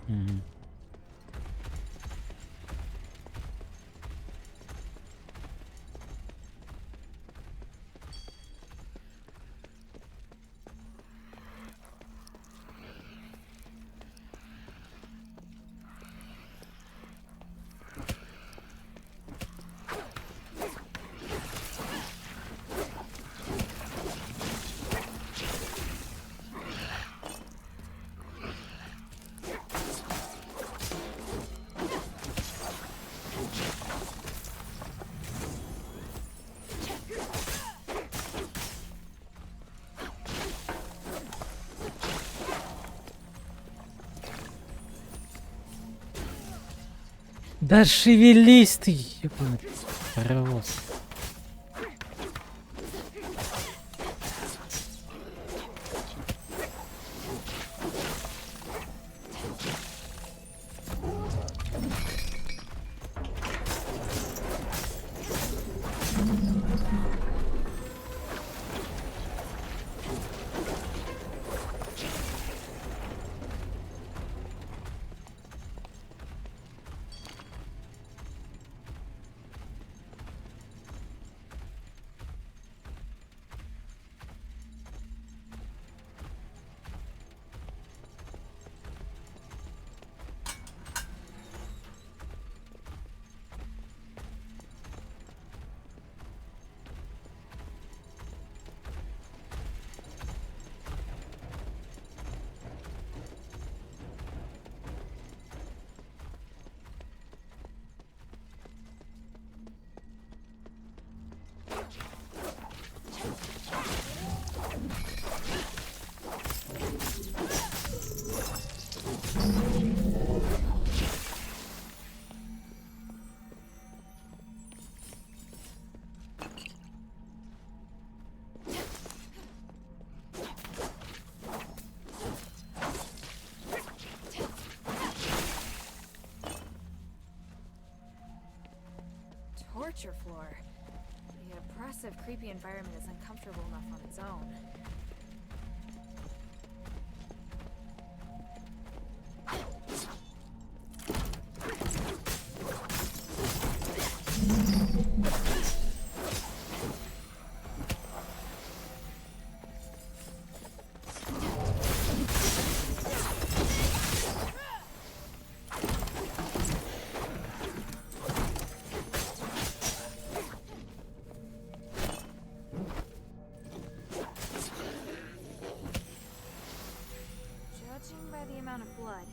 Угу. Да шевелись ты, ебаный паровоз. torture floor. The oppressive, creepy environment is uncomfortable enough on its own. Judging by the amount of blood,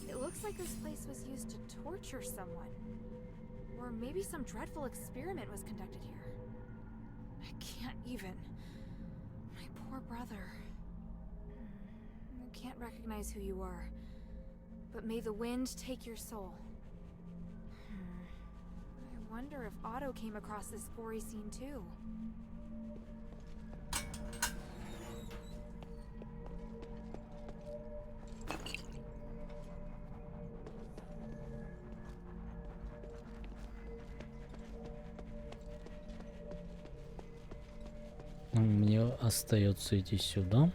it looks like this place was used to torture someone. Or maybe some dreadful experiment was conducted here. I can't even. My poor brother. I can't recognize who you are. But may the wind take your soul. I wonder if Otto came across this gory scene too. Мне остается идти сюда.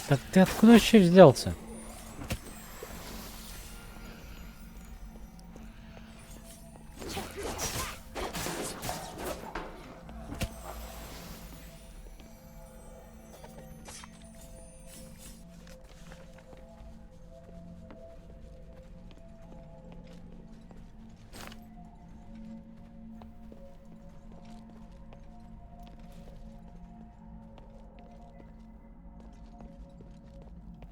Так ты откуда вообще взялся?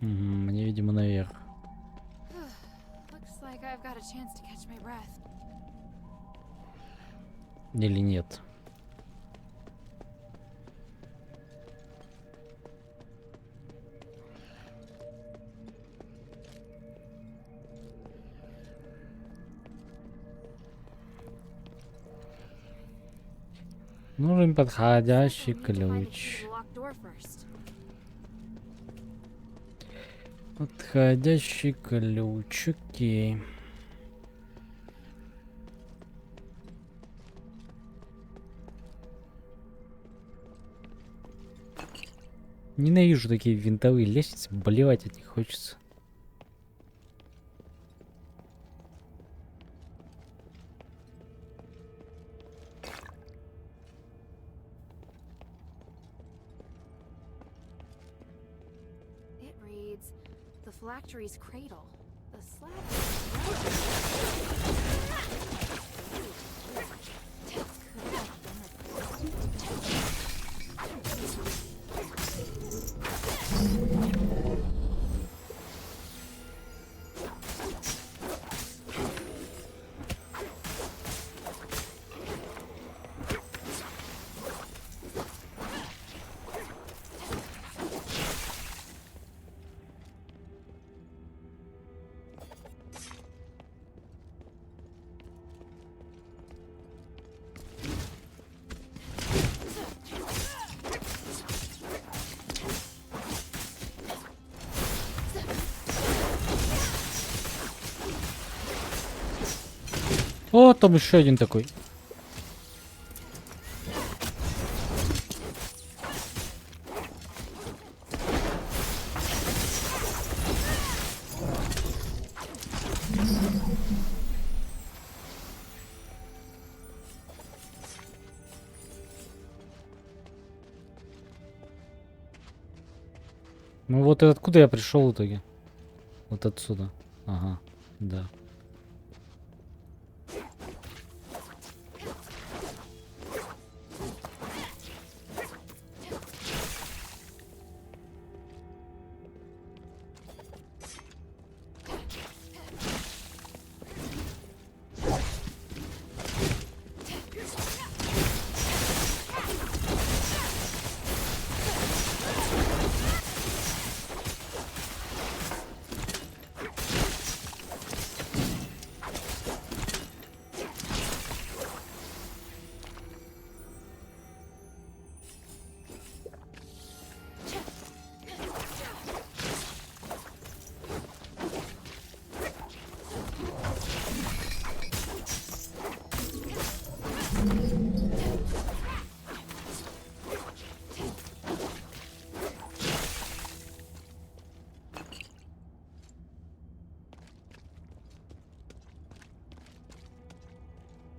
Мне, видимо, наверх. Looks like I've got a chance to catch my breath. Или нет? Нужен подходящий ключ. Подходящий ключ, окей. Ненавижу такие винтовые лестницы, болевать от них хочется. It reads, the phylactery's cradle. The slab О, там еще один такой. Ну вот и откуда я пришел в итоге? Вот отсюда. Ага, да.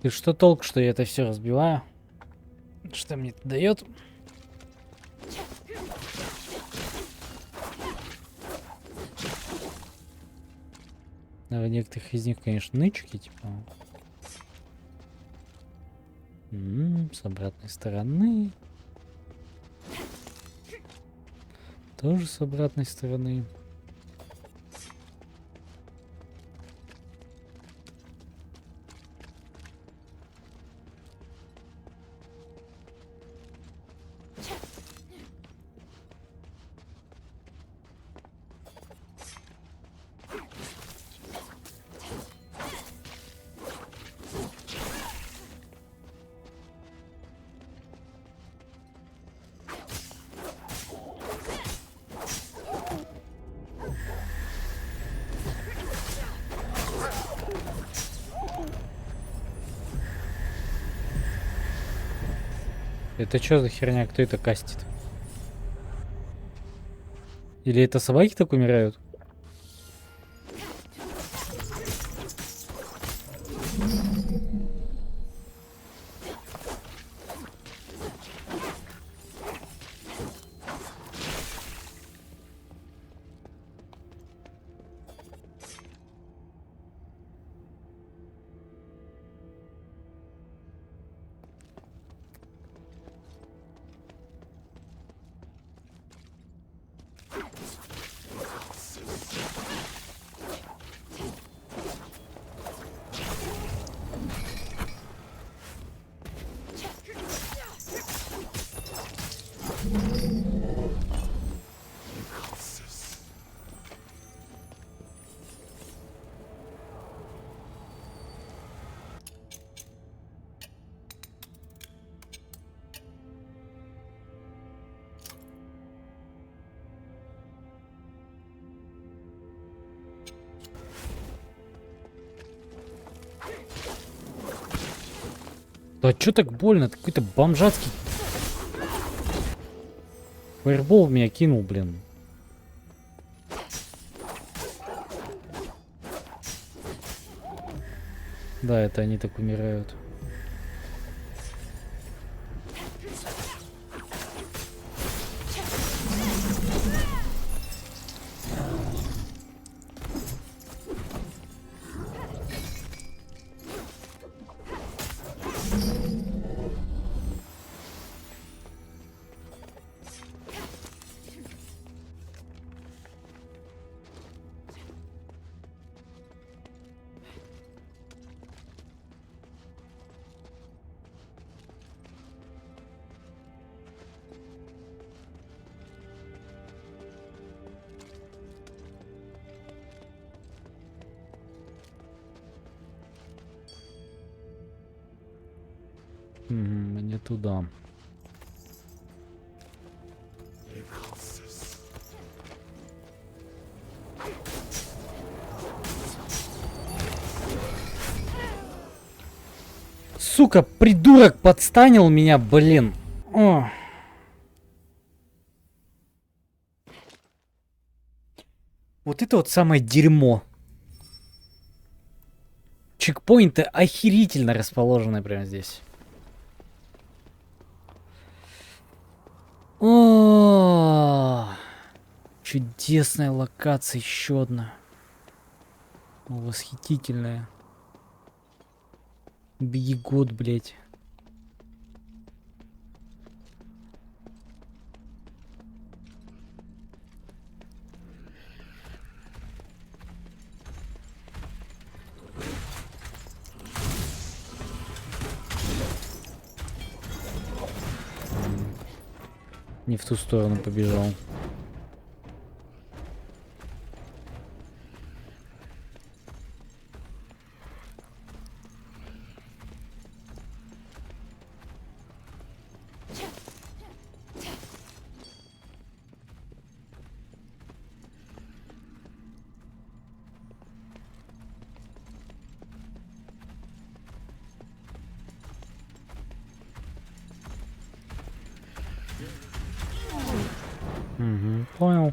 И что толк, что я это все разбиваю? Что мне это дает? Да, некоторых из них, конечно, нычки, типа. С обратной стороны. Тоже с обратной стороны. Это что за херня? Кто это кастит? Или это собаки так умирают? Да чё так больно? Это какой-то бомжатский... Фаербол в меня кинул, блин. Да, это они так умирают. Не туда. Сука, придурок подстанил меня, блин. О. Вот это вот самое дерьмо. Чекпоинты охерительно расположены прямо здесь. О, чудесная локация, еще одна. Восхитительная. Беги год, блять. Не в ту сторону побежал. Угу, понял.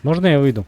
Можно я выйду?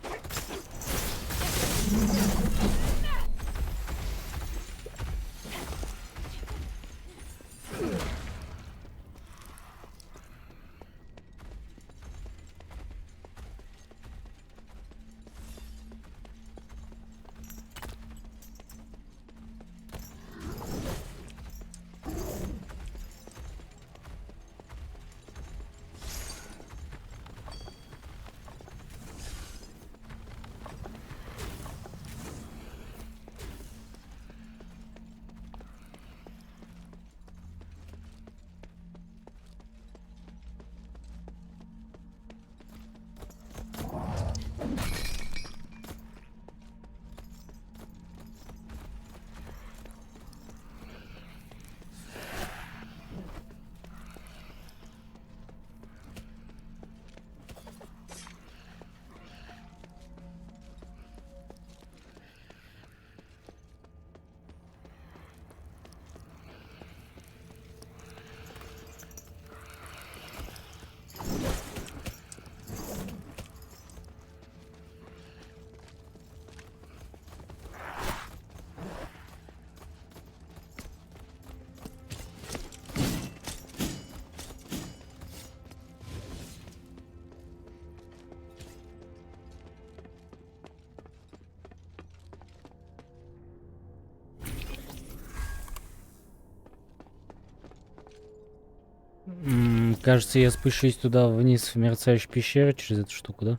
Кажется, я спущусь туда вниз в мерцающую пещеру через эту штуку, да?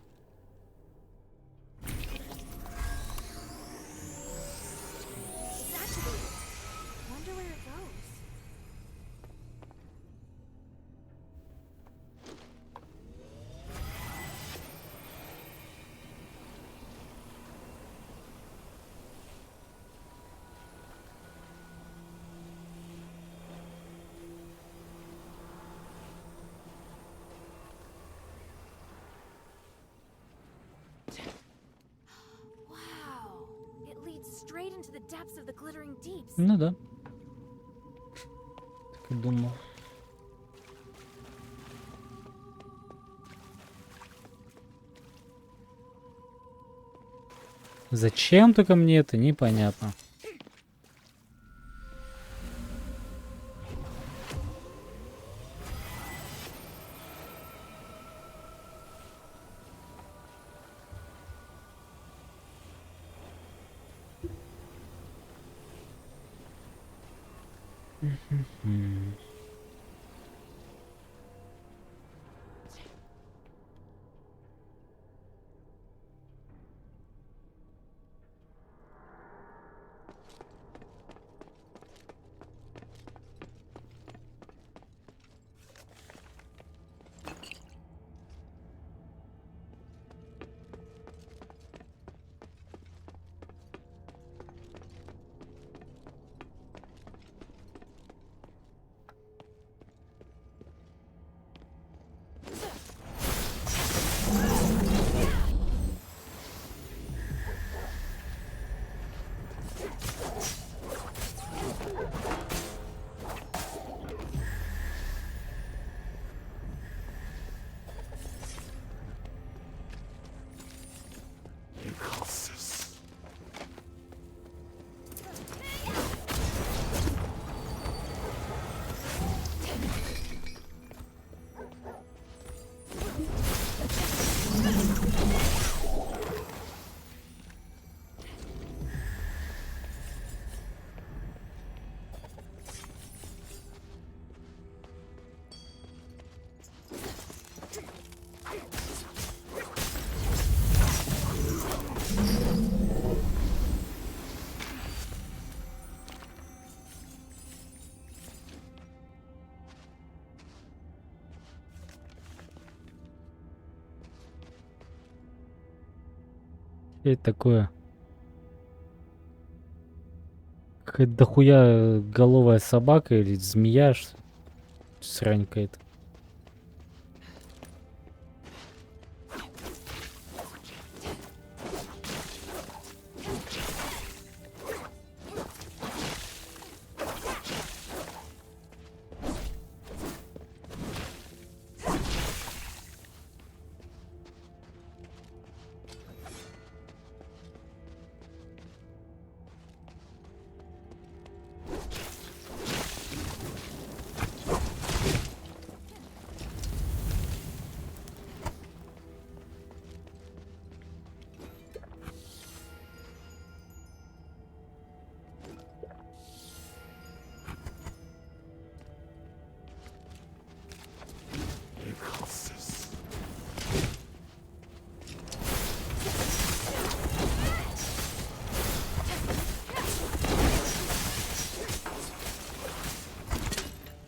Wonder where it goes. Wow. It leads straight into the depths of the glittering deeps. Ну да. Так и думал. Зачем только мне это, непонятно. Что это такое? Какая-то дохуя головая собака или змея, что срань какая-то.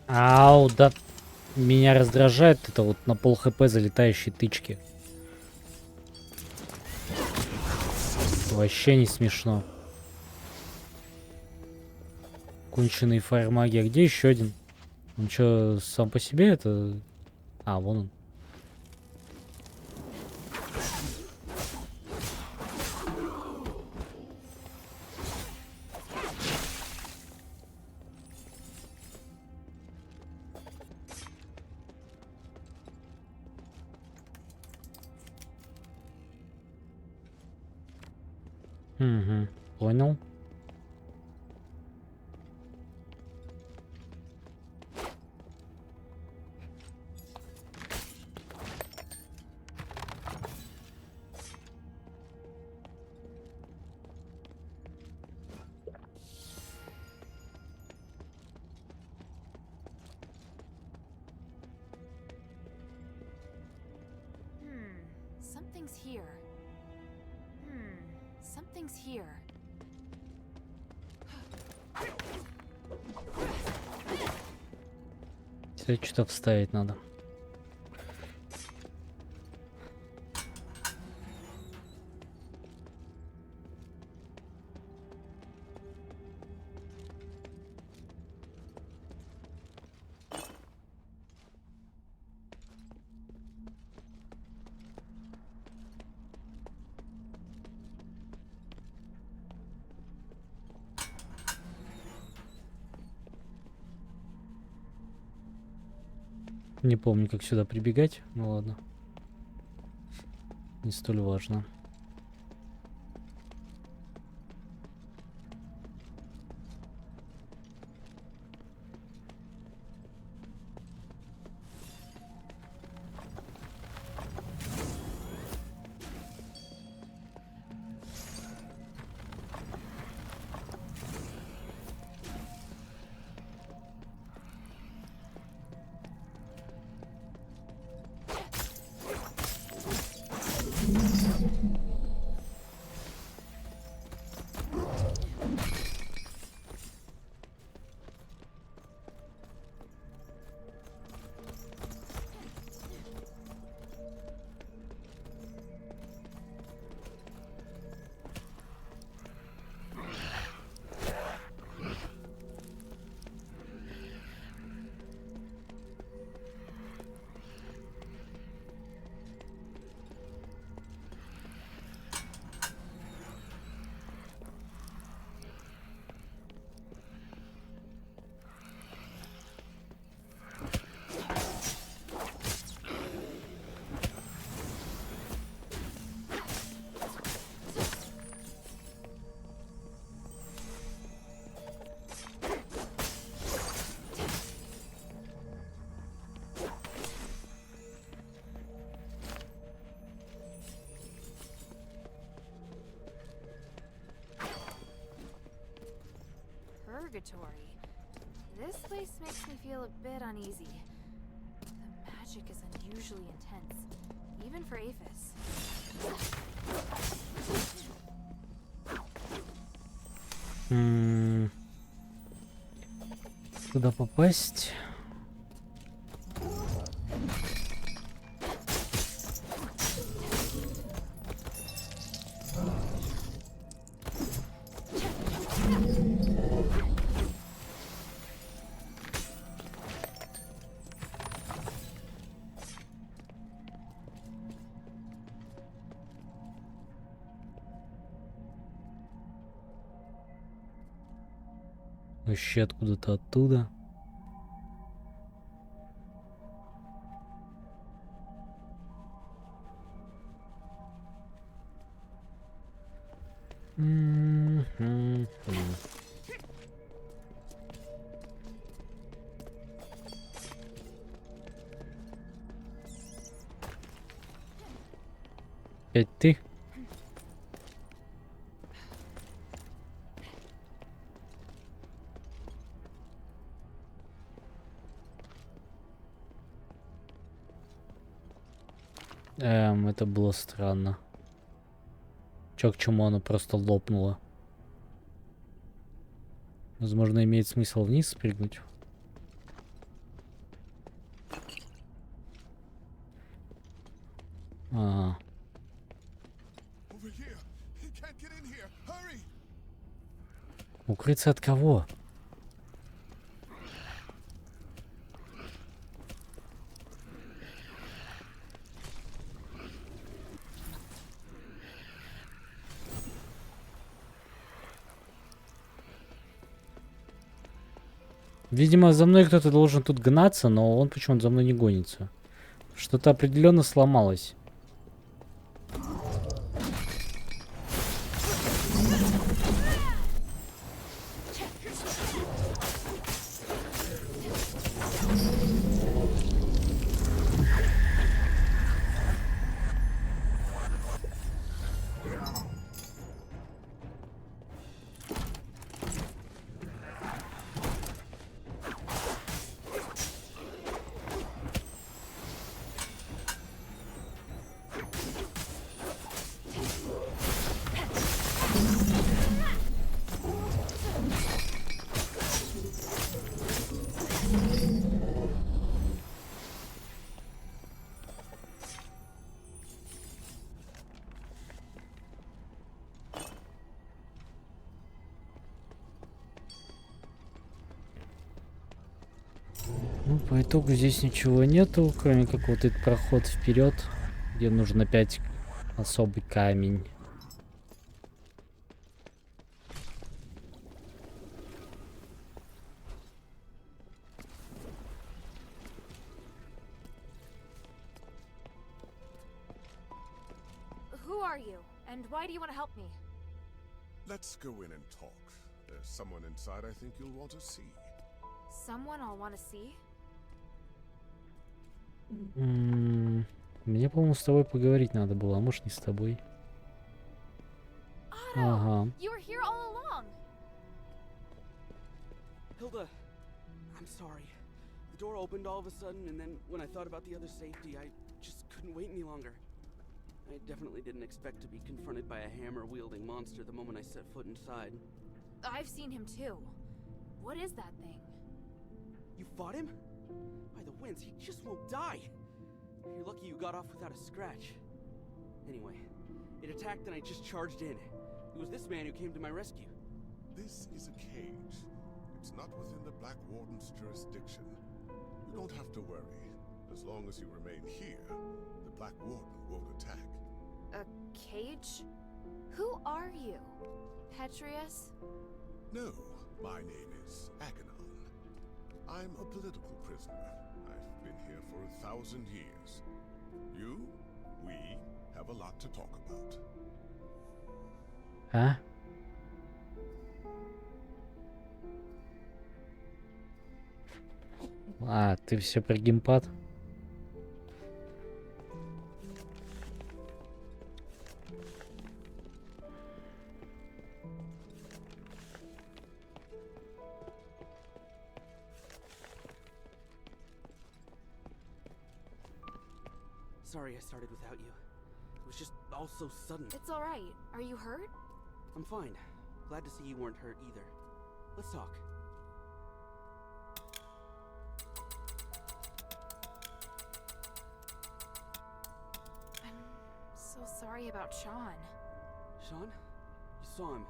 Ау, да. Меня раздражает это вот на пол хп залетающие тычки. Вообще не смешно. Конченый фаермаги. А где еще один? Он что, сам по себе это... А, вон он. Угу, понял. Something's here. Something's here. Сюда что-то вставить надо. Не помню, как сюда прибегать. Ну ладно. Не столь важно. Purgatory. This place makes me feel a bit uneasy. The magic is unusually intense, even for Aphis. Туда попасть? Вообще откуда-то оттуда. Опять ты? Это было странно. Чё к чему оно просто лопнуло? Возможно, имеет смысл вниз спрыгнуть. Ага. Over here. He can't get in here. Hurry! Укрыться от кого? Видимо, за мной кто-то должен тут гнаться, но он почему-то за мной не гонится. Что-то определенно сломалось. Ну, по итогу здесь ничего нету, кроме как вот этот проход вперед, где нужен опять особый камень. Who are you? And why do you want to help me? Let's go in and talk. There's someone inside I think you'll want to see. Someone I'll want to see? Мне, по-моему, с тобой поговорить надо было, а может не с тобой. Ага. You were here all along. Hilda, I'm sorry. The door opened all of a sudden, and then when I thought about the other safety, I just couldn't wait any longer. I definitely didn't expect to be confronted by a hammer-wielding monster the moment I set foot inside. I've seen him too. What is that thing? You fought him? By the winds, he just won't die. You're lucky you got off without a scratch. Anyway, it attacked and I just charged in. It was this man who came to my rescue. This is a cage. It's not within the Black Warden's jurisdiction. You don't have to worry. As long as you remain here, the Black Warden won't attack. A cage? Who are you? Petrius? No, my name is Aganon. I'm a political prisoner. I've been here for 1,000 years. We have a lot to talk about. А? А, ты все про геймпад? Sorry I started without you. It was just all so sudden. It's alright. Are you hurt? I'm fine. Glad to see you weren't hurt either. Let's talk. I'm so sorry about Sean. Sean? You saw him.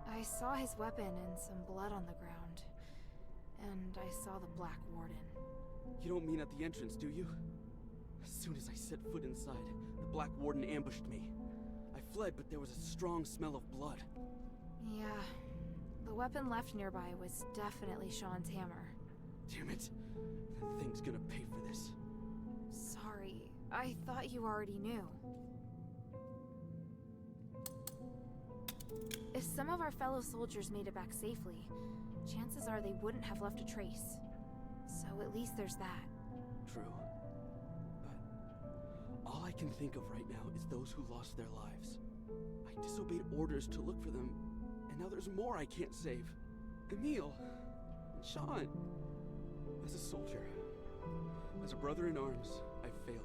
I saw his weapon and some blood on the ground. And I saw the Black Warden. You don't mean at the entrance, do you? As soon as I set foot inside, the Black Warden ambushed me. I fled, but there was a strong smell of blood. Yeah. The weapon left nearby was definitely Sean's hammer. Damn it. That thing's gonna pay for this. Sorry. I thought you already knew. If some of our fellow soldiers made it back safely, chances are they wouldn't have left a trace. So at least there's that. True. But all I can think of right now is those who lost their lives. I disobeyed orders to look for them, and now there's more I can't save. Emil, and Sean. As a soldier, as a brother in arms, I failed.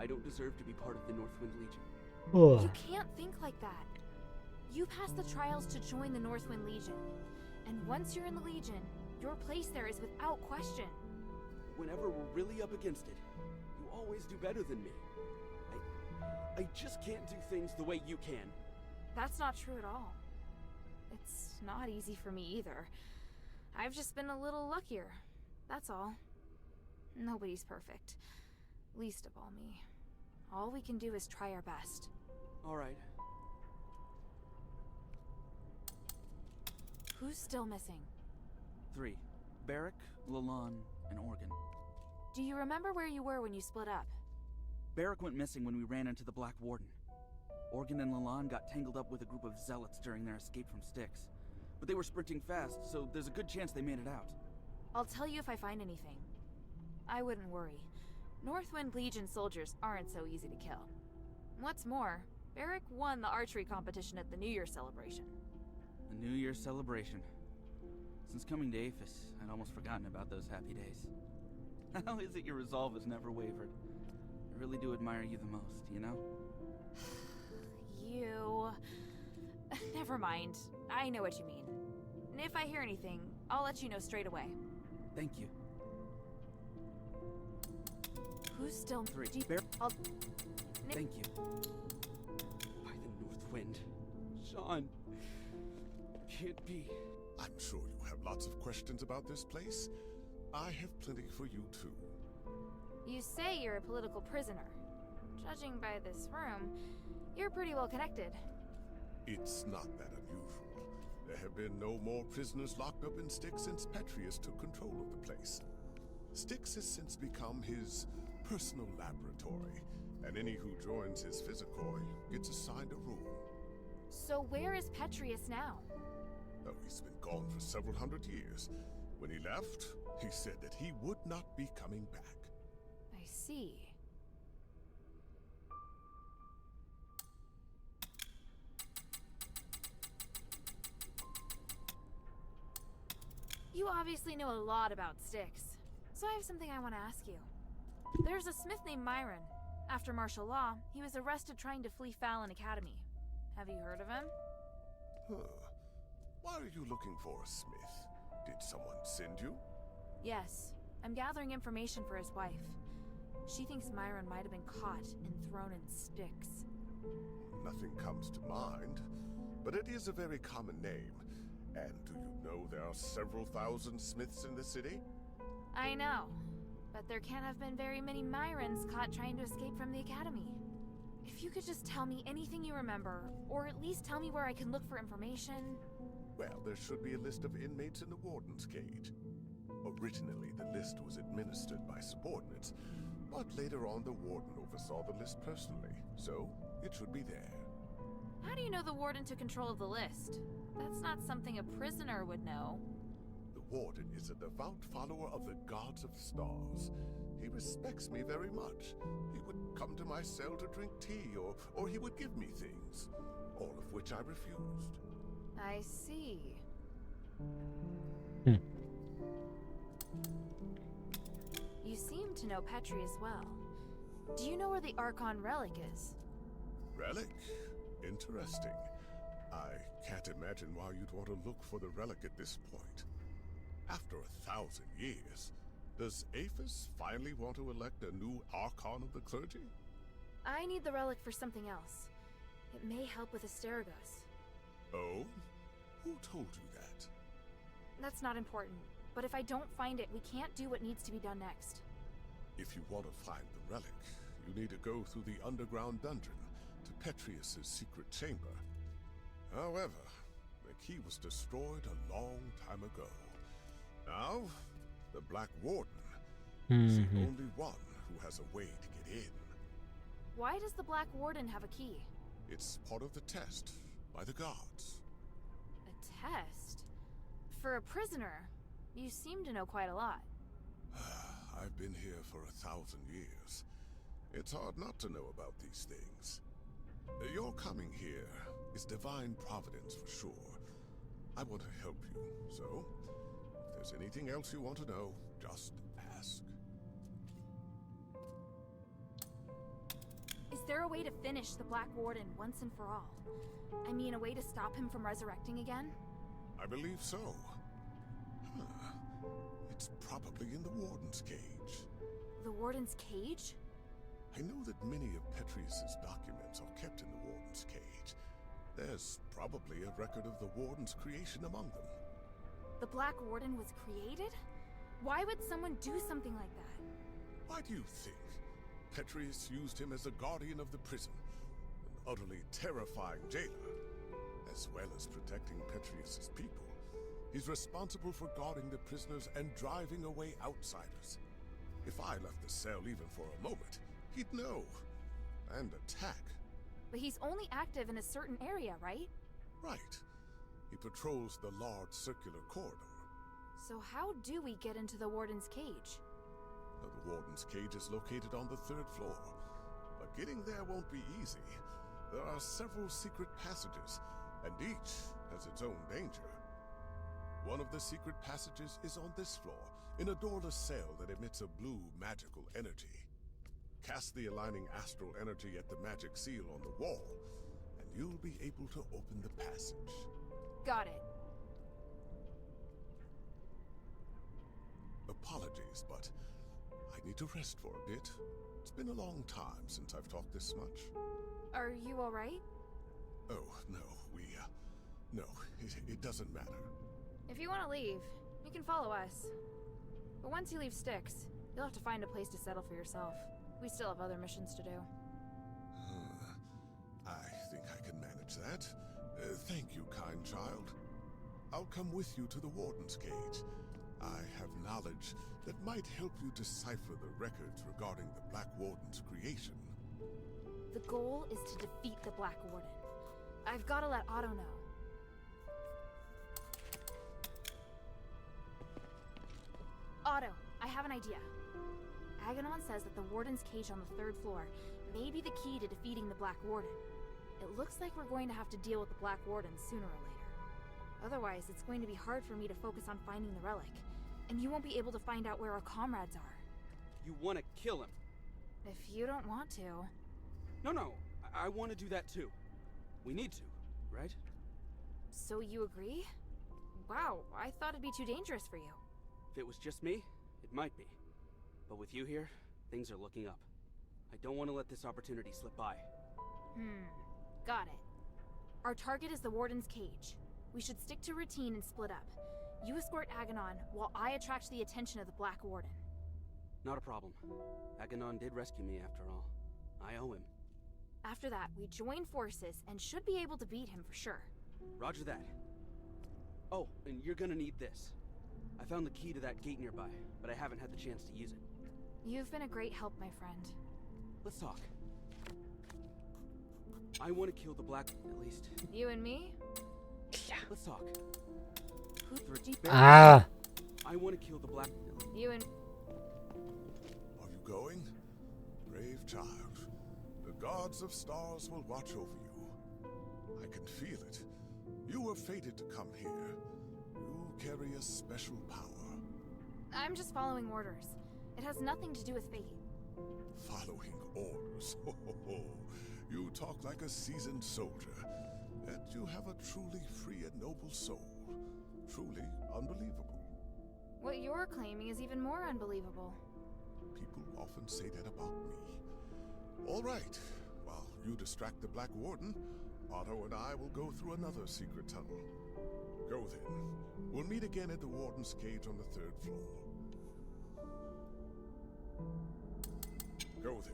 I don't deserve to be part of the Northwind Legion. You can't think like that. You passed the trials to join the Northwind Legion. And once you're in the Legion, your place there is without question. Whenever we're really up against it, you always do better than me. I just can't do things the way you can. That's not true at all. It's not easy for me either. I've just been a little luckier. That's all. Nobody's perfect. Least of all me. All we can do is try our best. Alright. Who's still missing? 3. Barrack, Lalon, and Organ. Do you remember where you were when you split up? Barrack went missing when we ran into the Black Warden. Organ and Lalon got tangled up with a group of zealots during their escape from Styx. But they were sprinting fast, so there's a good chance they made it out. I'll tell you if I find anything. I wouldn't worry. Northwind Legion soldiers aren't so easy to kill. What's more, Barrack won the archery competition at the New Year celebration. The New Year's celebration. Since coming to Aphis, I'd almost forgotten about those happy days. How is it your resolve has never wavered? I really do admire you the most, you know? You... Never mind. I know what you mean. And if I hear anything, I'll let you know straight away. Thank you. Who's still... 3. I'll... Thank you. By the North Wind. Sean. Can't be. I'm sure you have lots of questions about this place. I have plenty for you too. You say you're a political prisoner. Judging by this room, you're pretty well connected. It's not that unusual. There have been no more prisoners locked up in Styx since Petrius took control of the place. Styx has since become his personal laboratory, and any who joins his physicoi gets assigned a room. So where is Petrius now? Oh, he's been gone for several hundred years. When he left, he said that he would not be coming back. I see. You obviously know a lot about Styx, so I have something I want to ask you. There's a smith named Myron. After martial law, he was arrested trying to flee Fallon Academy. Have you heard of him? Huh. Why are you looking for a smith? Did someone send you? Yes. I'm gathering information for his wife. She thinks Myron might have been caught and thrown in Styx. Nothing comes to mind, but it is a very common name. And do you know there are several thousand smiths in the city? I know, but there can't have been very many Myrons caught trying to escape from the academy. If you could just tell me anything you remember, or at least tell me where I can look for information... Well, there should be a list of inmates in the warden's cage. Originally, the list was administered by subordinates, but later on the warden oversaw the list personally, so it should be there. How do you know the warden took control of the list? That's not something a prisoner would know. The warden is a devout follower of the gods of the stars. He respects me very much. He would come to my cell to drink tea, or he would give me things, all of which I refused. I see. You seem to know Petri as well. Do you know where the Archon relic is? Relic? Interesting. I can't imagine why you'd want to look for the relic at this point. After 1,000 years, does Aphis finally want to elect a new Archon of the clergy? I need the relic for something else. It may help with Asterigos. Oh? Who told you that? That's not important, but if I don't find it, we can't do what needs to be done next. If you want to find the relic, you need to go through the underground dungeon to Petrius' secret chamber. However, the key was destroyed a long time ago. Now, the Black Warden is the only one who has a way to get in. Why does the Black Warden have a key? It's part of the test by the gods. A test? For a prisoner, you seem to know quite a lot. I've been here for 1,000 years. It's hard not to know about these things. Your coming here is divine providence for sure. I want to help you, so if there's anything else you want to know, just ask. Is there a way to finish the Black Warden once and for all? I mean, a way to stop him from resurrecting again? I believe so. It's probably in the Warden's cage. The Warden's cage? I know that many of Petrius's documents are kept in the Warden's cage. There's probably a record of the Warden's creation among them. The Black Warden was created? Why would someone do something like that? Why do you think? Petrius used him as a guardian of the prison, an utterly terrifying jailer. As well as protecting Petrius's people, he's responsible for guarding the prisoners and driving away outsiders. If I left the cell even for a moment, he'd know. And attack. But he's only active in a certain area, right? Right. He patrols the large circular corridor. So how do we get into the Warden's cage? Now, the Warden's cage is located on the 3rd floor. But getting there won't be easy. There are several secret passages, and each has its own danger. One of the secret passages is on this floor, in a doorless cell that emits a blue magical energy. Cast the aligning astral energy at the magic seal on the wall, and you'll be able to open the passage. Got it. Apologies, but I need to rest for a bit. It's been a long time since I've talked this much. Are you alright? Oh, no, no, it doesn't matter. If you want to leave, you can follow us. But once you leave Styx, you'll have to find a place to settle for yourself. We still have other missions to do. I think I can manage that. Thank you, kind child. I'll come with you to the Warden's cage. I have knowledge that might help you decipher the records regarding the Black Warden's creation. The goal is to defeat the Black Warden. I've got to let Otto know. Otto, I have an idea. Aganon says that the Warden's cage on the 3rd floor may be the key to defeating the Black Warden. It looks like we're going to have to deal with the Black Warden sooner or later. Otherwise, it's going to be hard for me to focus on finding the relic, and you won't be able to find out where our comrades are. You want to kill him? If you don't want to. No, I want to do that too. We need to, right? So you agree? Wow, I thought it'd be too dangerous for you. If it was just me, it might be. But with you here, things are looking up. I don't want to let this opportunity slip by. Got it. Our target is the Warden's cage. We should stick to routine and split up. You escort Aganon, while I attract the attention of the Black Warden. Not a problem. Aganon did rescue me after all. I owe him. After that, we join forces and should be able to beat him for sure. Roger that. Oh, and you're gonna need this. I found the key to that gate nearby, but I haven't had the chance to use it. You've been a great help, my friend. Let's talk. I want to kill the Black... at least... You and me? Let's talk. Ah! I want to kill the Black... You and... Are you going? Brave child. The gods of stars will watch over you. I can feel it. You were fated to come here. You carry a special power. I'm just following orders. It has nothing to do with fate. Following orders? You talk like a seasoned soldier. Yet you have a truly free and noble soul. Truly unbelievable. What you're claiming is even more unbelievable. People often say that about me. All right. While you distract the Black Warden, Otto and I will go through another secret tunnel. Go then. We'll meet again at the Warden's cage on the 3rd floor. Go then.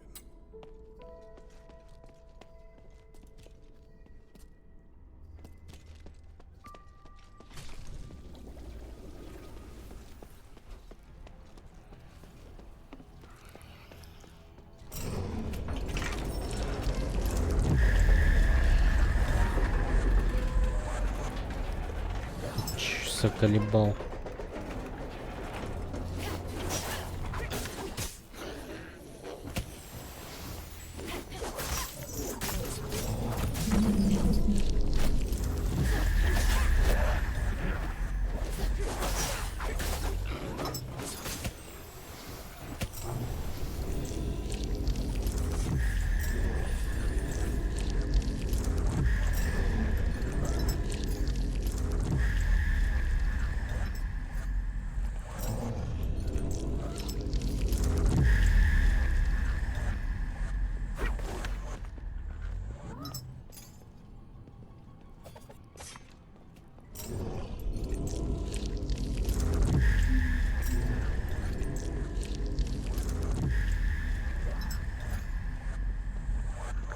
Заколебал.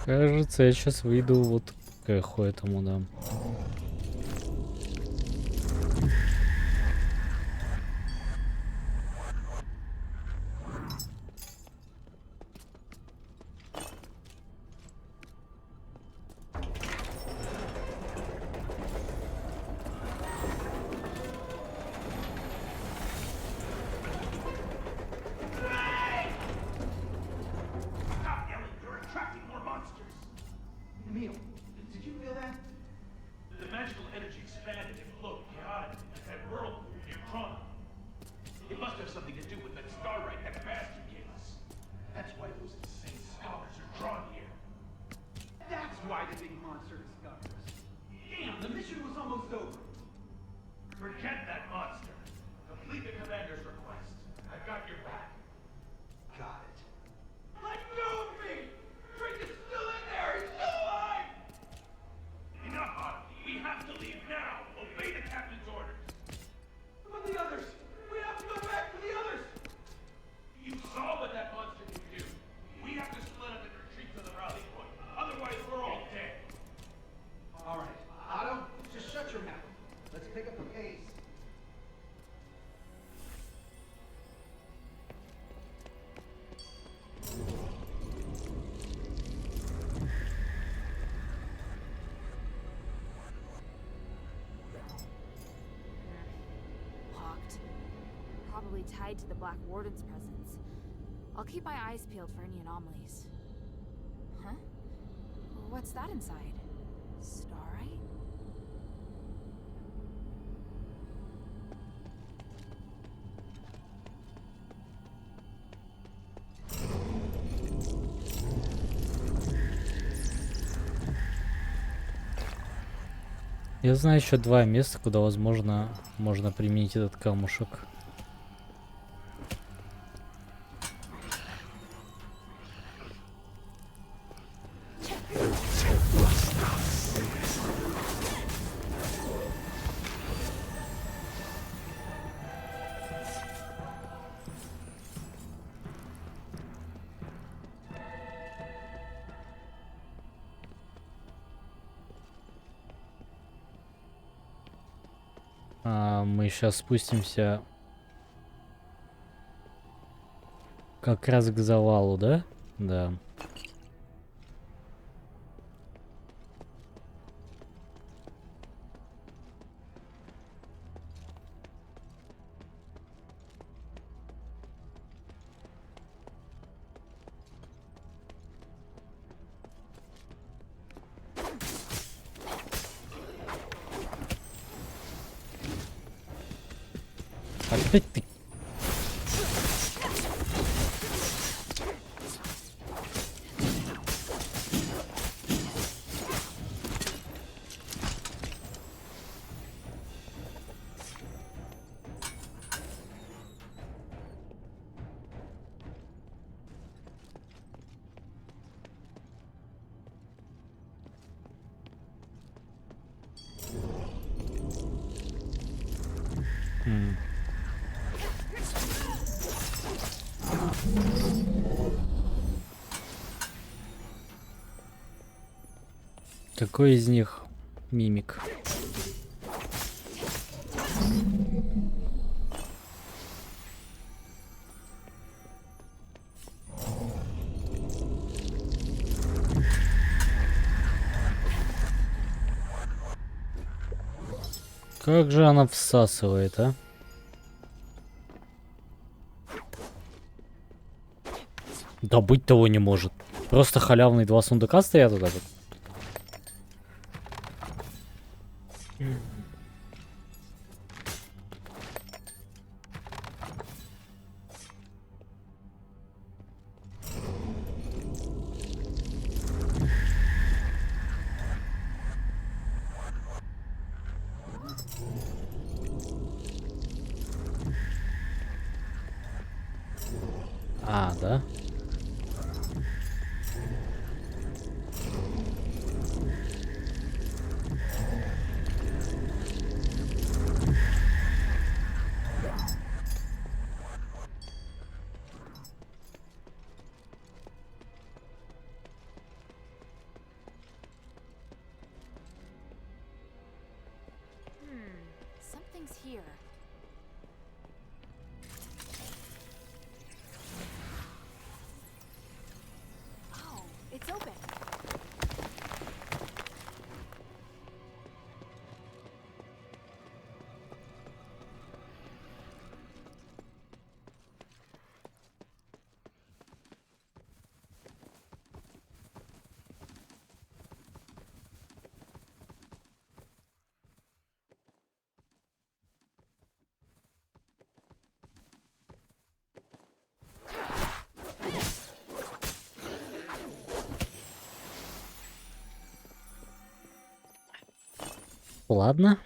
Кажется, я сейчас выйду вот к эху этому, да. Stop yelling! You're attracting more monsters! Emil, did you feel that? The magical energy expanded and flowed chaotically like that whirlpool near Tron. It must have something to do with that starlight that bastard gave us. That's why those insane scholars are drawn here. That's why the big monster discovered us. Damn, the mission was almost over. Forget that monster. Complete the commander's request. I've got your back. Got it. Let go of me! Drake is still in there! He's still alive! Enough, Otto. We have to leave now. Obey the captain's orders. But the others! We have to go back to the others! You saw what that monster can do. We have to split up and retreat to the rally point. Otherwise, we're all dead. All right. Otto, just shut your mouth. Let's pick up the pace. Locked. Probably tied to the Black Warden's presence. I'll keep my eyes peeled for any anomalies. Huh? What's that inside? Starite? Я знаю еще два места, куда, возможно, можно применить этот камушек. Мы сейчас спустимся как раз к завалу, да? Да. Опять ты. Какой из них мимик? Как же она всасывает, а? Да быть того не может. Просто халявные два сундука стоят вот так вот. А, да? here. Oh, it's open. Ладно.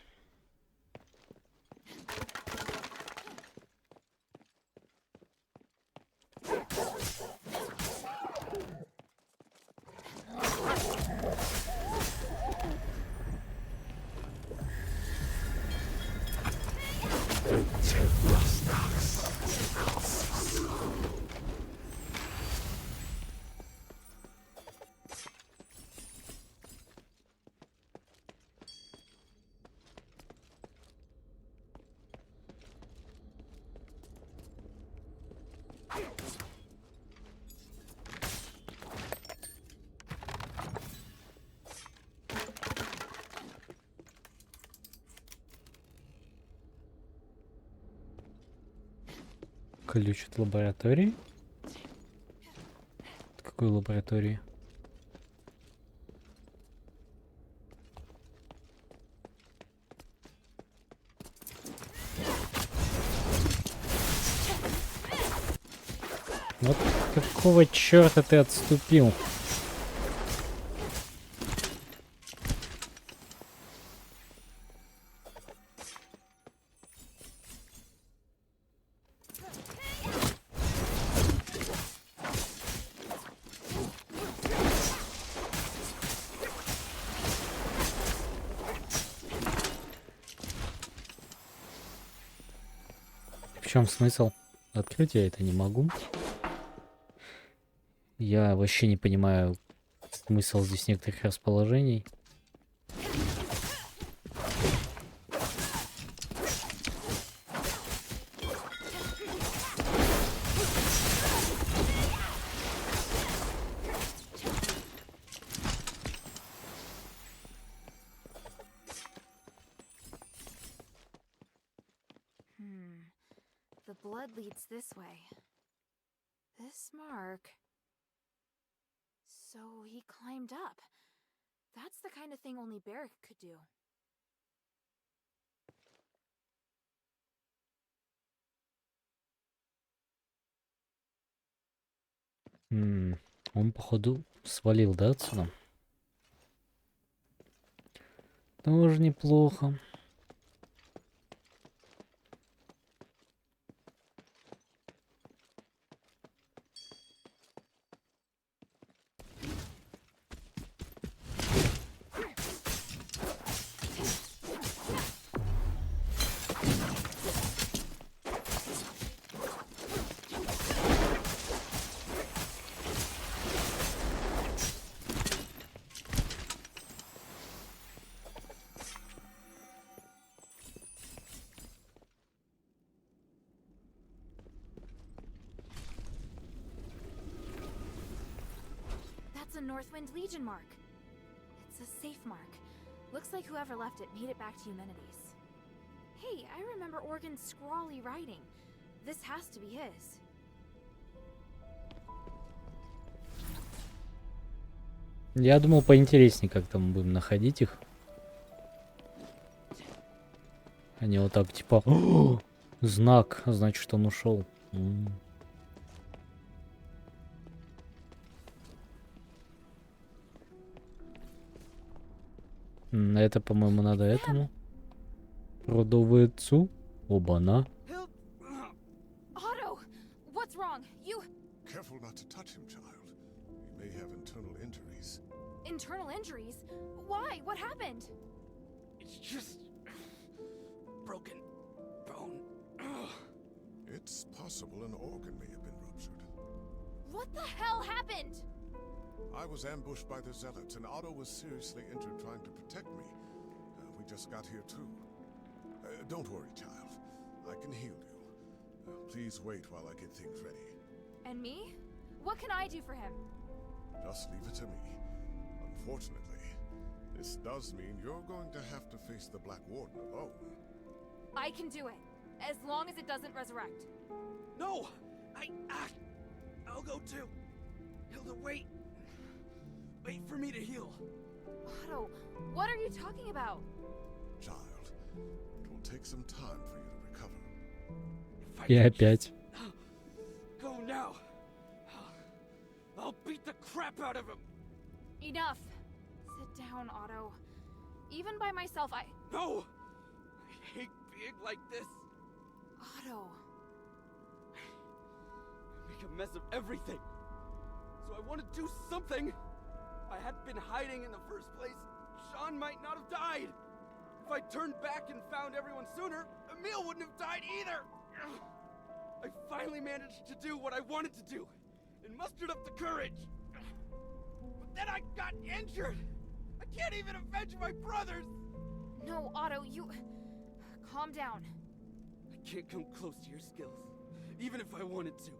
Ключ от лаборатории? От какой лаборатории? Вот какого черта ты отступил? В чем смысл? Открыть я это не могу. Я вообще не понимаю смысл здесь некоторых расположений. The blood leads this way. This mark. So he climbed up. That's the kind of thing only Barrick could do. Он, походу, свалил, да, отсюда? Тоже неплохо. That's a Northwind Legion mark. It's a safe mark. Looks like whoever left it made it back to Eumenides. Hey, I remember Organ's scrawly writing. This has to be his. Я думал, поинтереснее, как там будем находить их. Они вот так, типа... О, знак, значит, что он ушел. Это, по-моему, надо этому продавцу. Оба-на. Otto, what's wrong? You... Careful not to touch him, child. He may have internal injuries. Internal injuries? Why? What happened? It's just... broken bone. It's possible an organ may have been ruptured. What the hell happened? I was ambushed by the Zealots, and Otto was seriously injured trying to protect me. We just got here too. Don't worry, child. I can heal you. Please wait while I get things ready. And me? What can I do for him? Just leave it to me. Unfortunately, this does mean you're going to have to face the Black Warden alone. I can do it, as long as it doesn't resurrect. No! I'll go too. Hilda, wait. Wait for me to heal. Otto, what are you talking about? Child, it will take some time for you to recover. И опять. Go now. I'll beat the crap out of him. Enough. Sit down, Otto. Even by myself, No! I hate being like this. Otto. I make a mess of everything. So I want to do something. If I hadn't been hiding in the first place, Sean might not have died. If I turned back and found everyone sooner, Emil wouldn't have died either. I finally managed to do what I wanted to do, and mustered up the courage. But then I got injured. I can't even avenge my brothers. No, Otto, you... Calm down. I can't come close to your skills, even if I wanted to.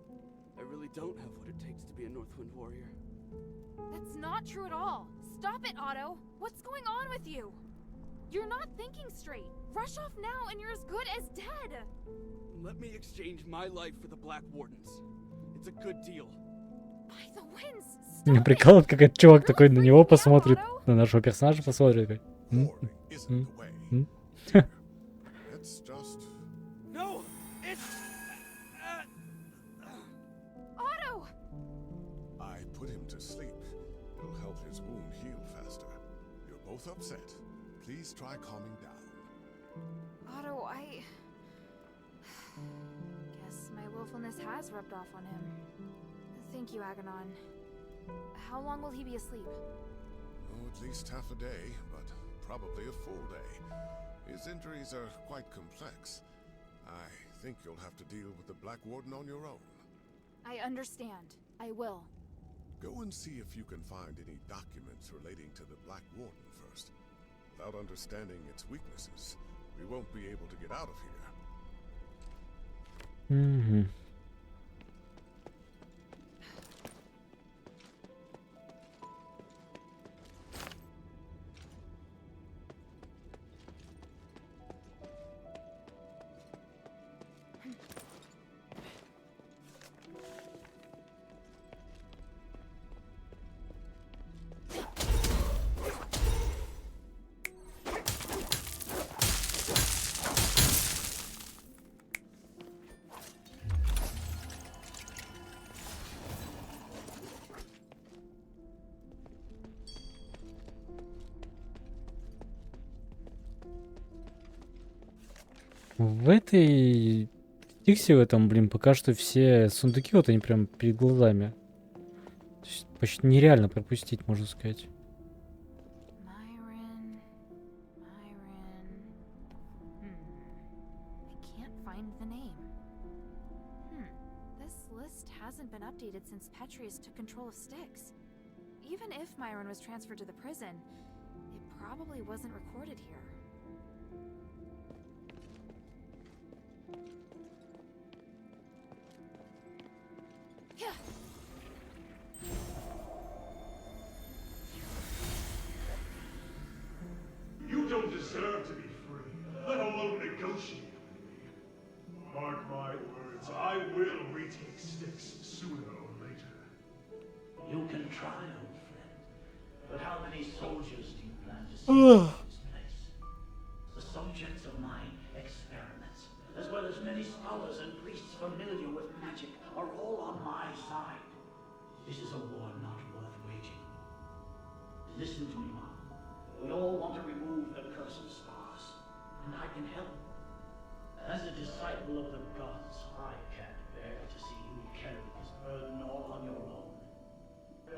I really don't have what it takes to be a Northwind warrior. That's not true at all. Stop it, Otto. What's going on with you? You're not thinking straight. Rush off now and you're as good as dead. Let me exchange my life for the Black Warden's. It's a good deal. By the winds, Меня прикалывает, как этот чувак такой на него посмотрит, на нашего персонажа посмотрит. Такой, It's just... No! It's... Otto! I put him to sleep. It'll help his wound heal faster. You're both upset. Please try calming down. Otto, I... Guess my willfulness has rubbed off on him. Thank you, Aganon. How long will he be asleep? Oh, at least half a day, but probably a full day. His injuries are quite complex. I think you'll have to deal with the Black Warden on your own. I understand. I will. Go and see if you can find any documents relating to the Black Warden first. Without understanding its weaknesses, we won't be able to get out of here. Mm-hmm. В этой Стиксе в этом, блин, пока что все сундуки, вот они прям перед глазами. То есть почти нереально пропустить, можно сказать. Hasn't been updated since Petrius took control of Styx. Even if Myron was transferred to the prison, it probably wasn't recorded here. You don't deserve to be free, let alone negotiate with me. Mark my words, I will retake Styx sooner or later. You can try, old friend. But how many soldiers do you plan to see in this place? The subjects of my experiments, as well as many scholars and priests familiar with magic, are all on my side. This is a war not worth waging. Listen to me, Mom. We all want to remove the curse of stars, and I can help. As a disciple of the gods, I can't bear to see you carry this burden all on your own.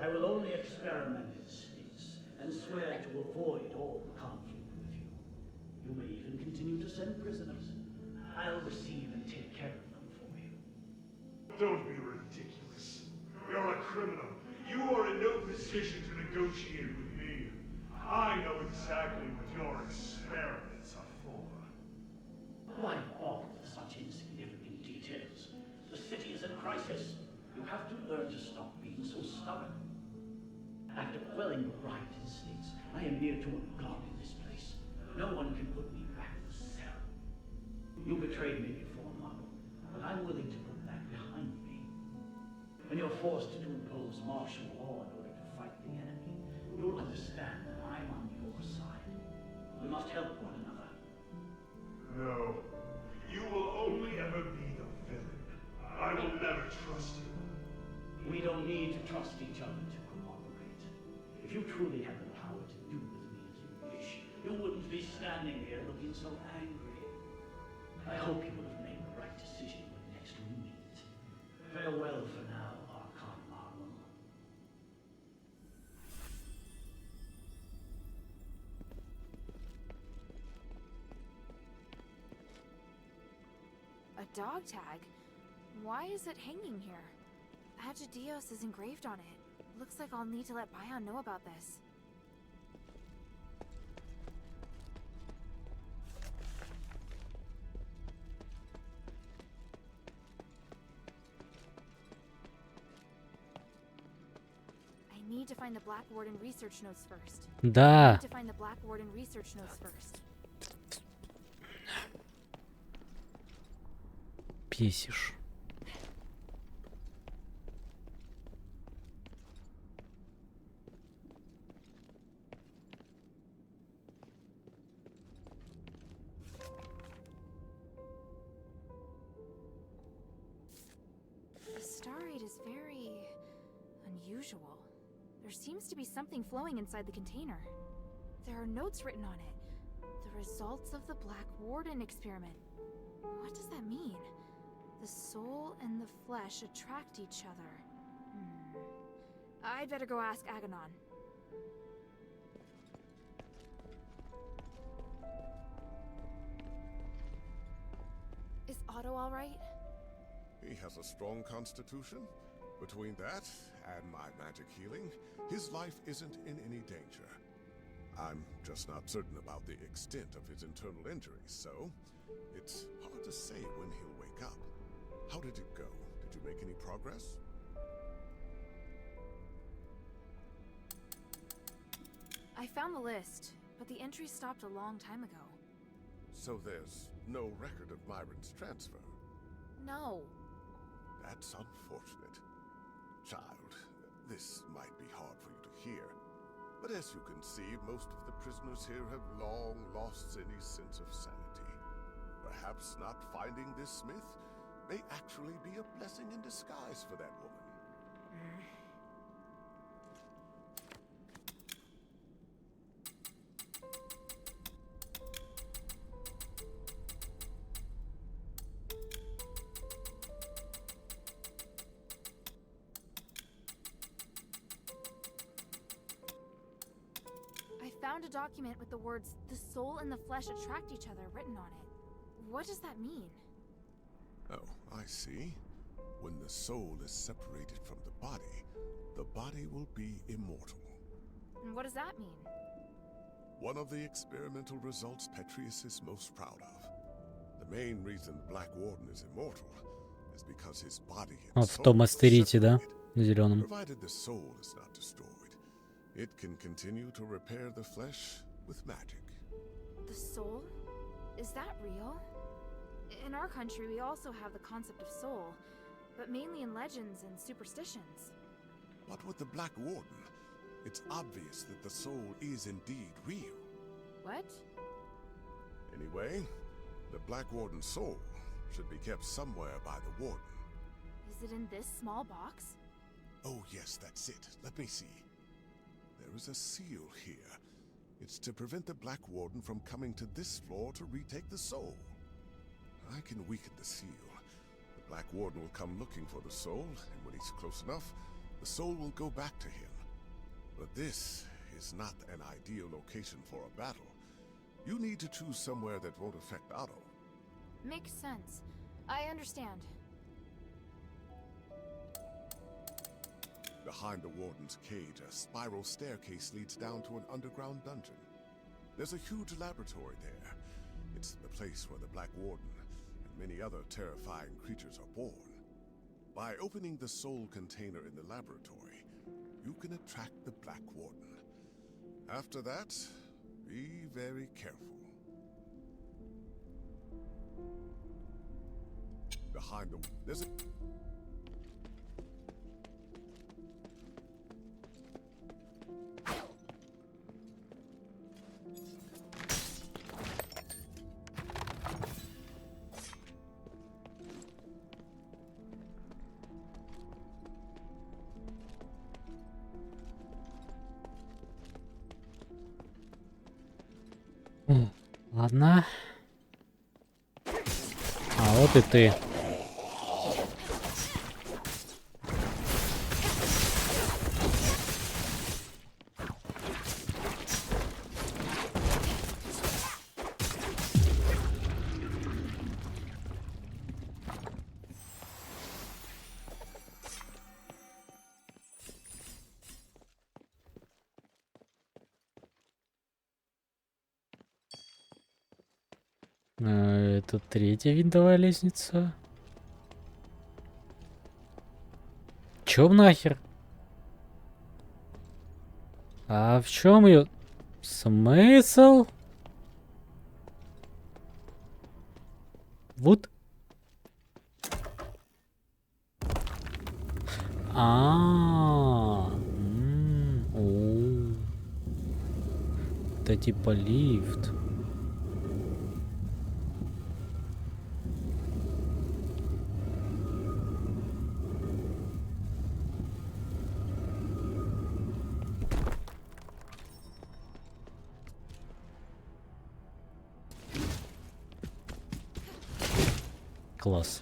I will only experiment in Styx, and swear to avoid all conflict with you. You may even continue to send prisoners. I'll receive and take care of them for you. Don't be ridiculous. You're a criminal. You are in no position to negotiate with me. I know exactly what your experiments are for. Chris, you have to learn to stop being so stubborn. After quelling the right instincts, I am near to a god in this place. No one can put me back in the cell. You betrayed me before, Margot, but I'm willing to put that behind me. When you're forced to impose martial law in order to fight the enemy, you'll understand that I'm on your side. We must help one another. No. You will only ever be the villain. I will never trust you. We don't need to trust each other to cooperate. If you truly had the power to do with me as you wish, you wouldn't be standing here looking so angry. I hope you will have made the right decision when next we meet. Farewell for now, Archon Marlon. A dog tag? Why is it hanging here? Agidios is engraved on it. Looks like I'll need to let Bion know about this. I need to find the Black Warden research notes first. Да. I need to find the Black Warden research notes first. Бесишь. The starite is very unusual. There seems to be something flowing inside the container. There are notes written on it. The results of the Black Warden experiment. What does that mean? The soul and the flesh attract each other. I'd better go ask Aganon. Is Otto all right? He has a strong constitution. Between that and my magic healing, his life isn't in any danger. I'm just not certain about the extent of his internal injuries, so it's hard to say when he'll wake up. How did it go? Did you make any progress? I found the list, but the entry stopped a long time ago. So there's no record of Myron's transfer. No. That's unfortunate. Child, this might be hard for you to hear, but as you can see, most of the prisoners here have long lost any sense of sanity. Perhaps not finding this smith may actually be a blessing in disguise for that woman. I found a document with the words, "The soul and the flesh attract each other," written on it. What does that mean? Oh, I see. When the soul is separated from the body will be immortal. And what does that mean? One of the experimental results Petrius is most proud of. The main reason the Black Warden is immortal is because his body and Вот в soul том are астерите, да? На зеленом. Provided the soul is not destroyed, it can continue to repair the flesh with magic. The soul? Is that real? In our country, we also have the concept of soul, but mainly in legends and superstitions. But with the Black Warden, it's obvious that the soul is indeed real. What? Anyway, the Black Warden's soul should be kept somewhere by the Warden. Is it in this small box? Oh yes, that's it. Let me see. There is a seal here. It's to prevent the Black Warden from coming to this floor to retake the soul. I can weaken the seal. The Black Warden will come looking for the soul, and when he's close enough, the soul will go back to him. But this is not an ideal location for a battle. You need to choose somewhere that won't affect Otto. Makes sense. I understand. Behind the Warden's cage, a spiral staircase leads down to an underground dungeon. There's a huge laboratory there. It's the place where the Black Warden and many other terrifying creatures are born. By opening the soul container in the laboratory, you can attract the Black Warden. After that, be very careful. Behind the... there's a... Ладно. А вот и ты. Это третья винтовая лестница. Чё нахер? А в чем ее смысл? Вот. Это типа лифт. Класс.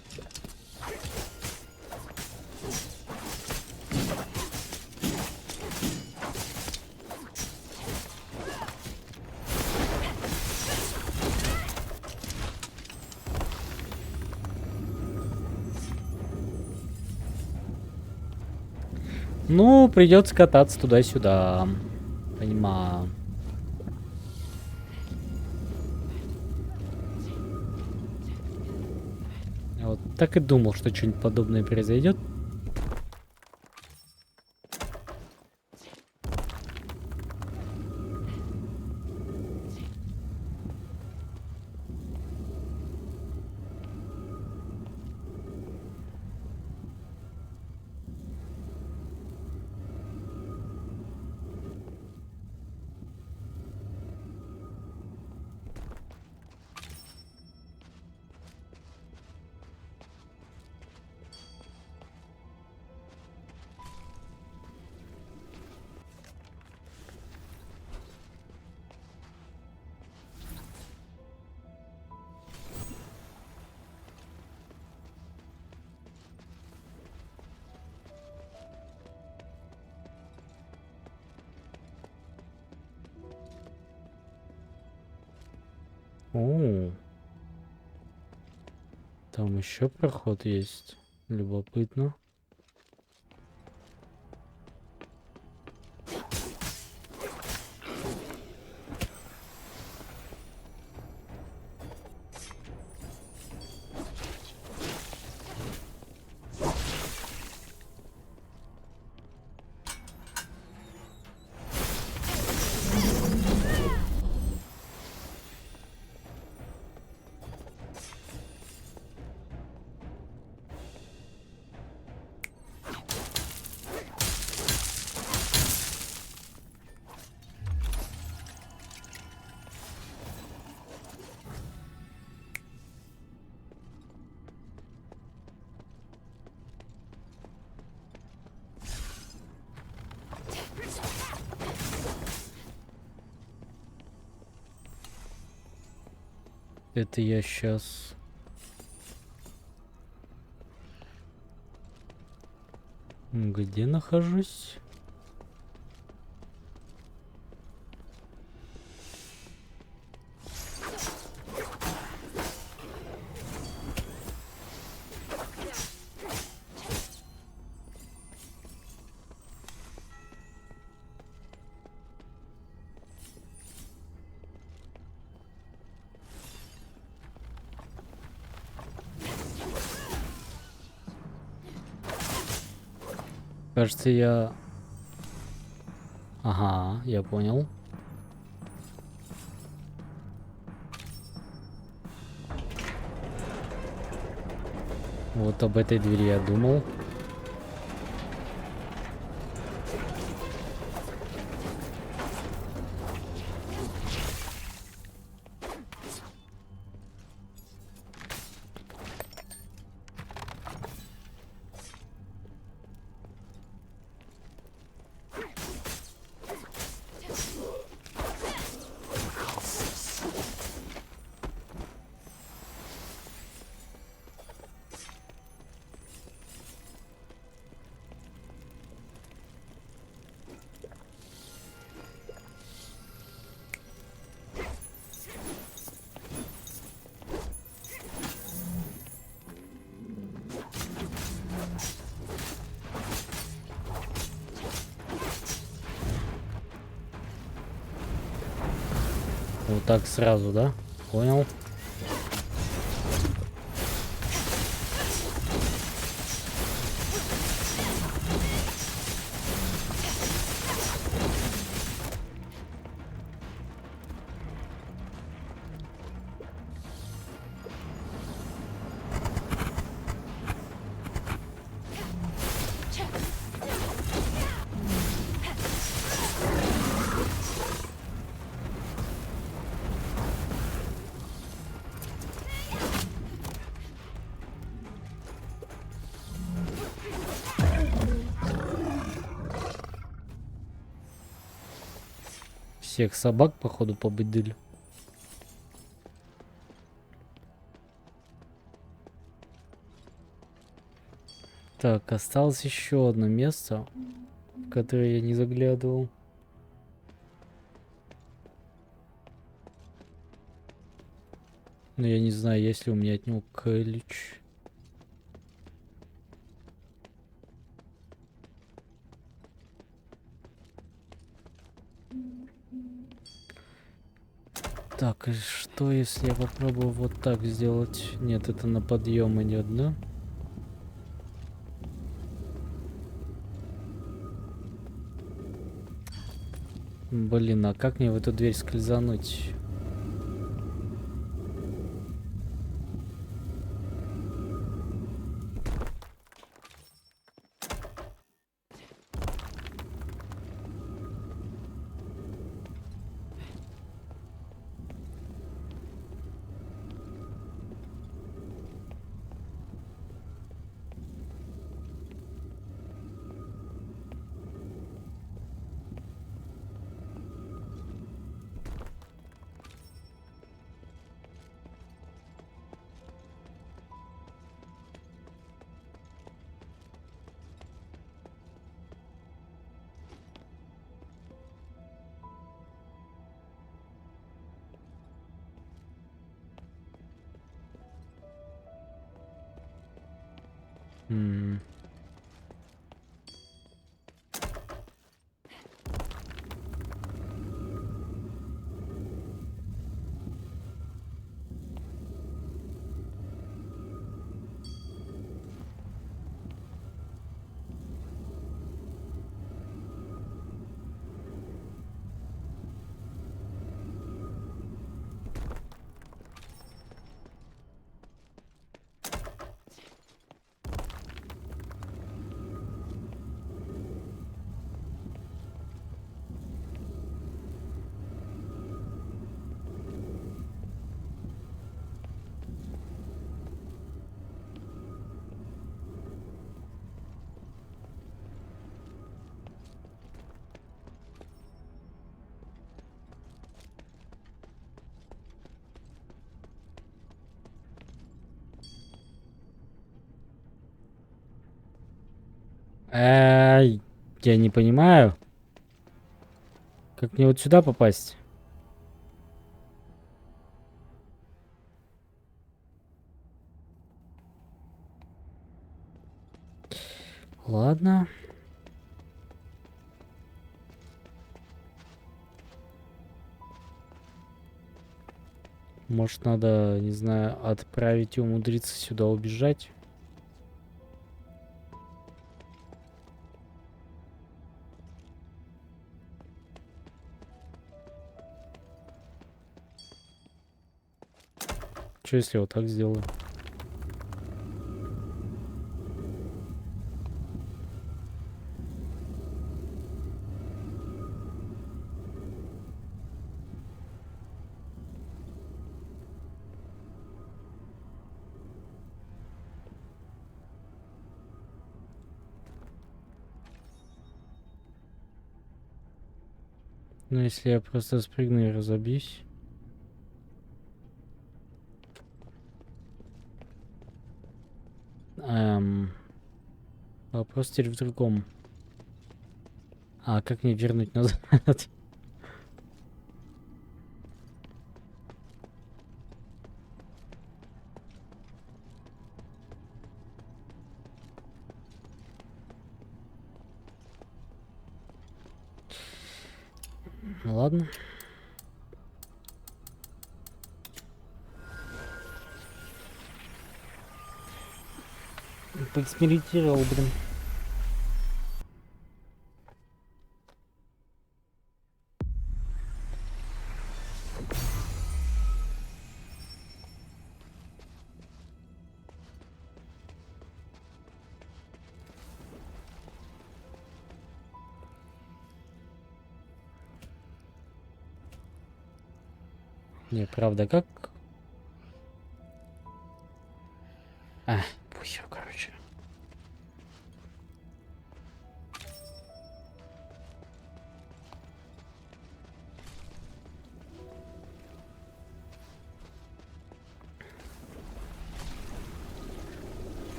Ну, придется кататься туда-сюда. Понимаю. Вот так и думал, что что-нибудь подобное произойдет. О, там еще проход есть. Любопытно. Это я сейчас... Где нахожусь? Кажется, я... Ага, я понял. Вот об этой двери я думал. Вот так сразу, да? Понял. Всех собак, походу, победили. Так, осталось еще одно место, в которое я не заглядывал. Но я не знаю, есть ли у меня от него ключ. Так, и что если я попробую вот так сделать? Нет, это на подъем идет, да? Блин, а как мне в эту дверь скользануть? М. Ай, я не понимаю. Как мне вот сюда попасть? Ладно. Может, надо, не знаю, отправить и умудриться сюда убежать? Что если вот так сделаю? Ну, если я просто спрыгну и разобьюсь. Вопрос теперь в другом. А как мне вернуть назад? Ну ладно. Поэкспериментировал, блин. Не, правда, как? Похер, короче.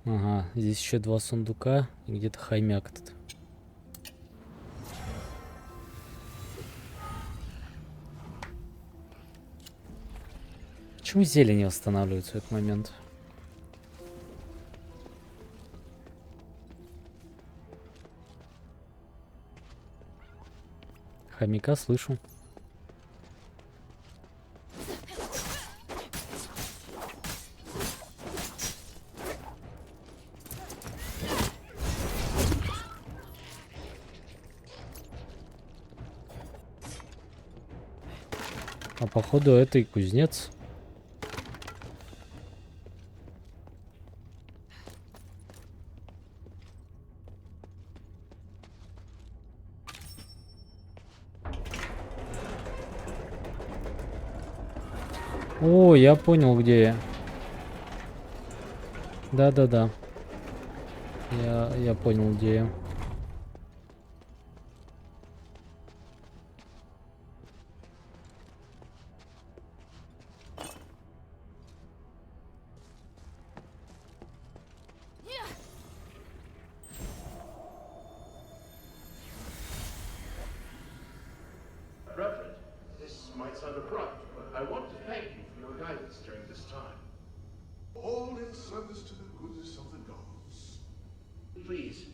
Ага, здесь еще 2 сундука и где-то хомяк тут. Почему зелень не восстанавливается в этот момент? Хомяка слышу. А походу это и кузнец. О, я понял, где я. Да-да-да. Я понял, где я. Reverend, this might sound abrupt, but I want to thank you for your guidance during this time. All in service to the goodness of the gods. Please,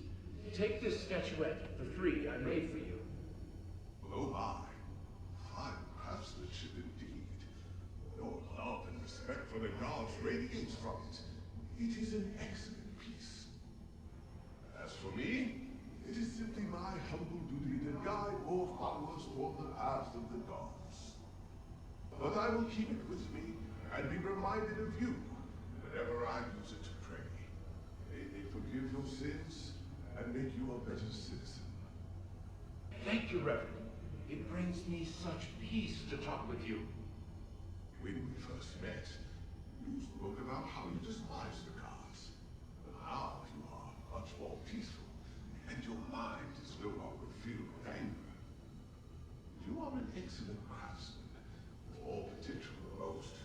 take this statuette, the 3 I made for you. Oh my. Fine craftsmanship indeed. Your love and respect for the gods radiates from it. It is an excellent piece. As for me, it is simply my humble duty to guide more followers toward the paths of the gods. But I will keep it with me and be reminded of you whenever I use it to pray. May they forgive your sins and make you a better citizen. Thank you, Reverend. It brings me such peace to talk with you. When we first met, you spoke about how you despise the gods. But now you are much more peaceful, and your mind is no longer filled with anger. You are an excellent craftsman, with all potential to boast.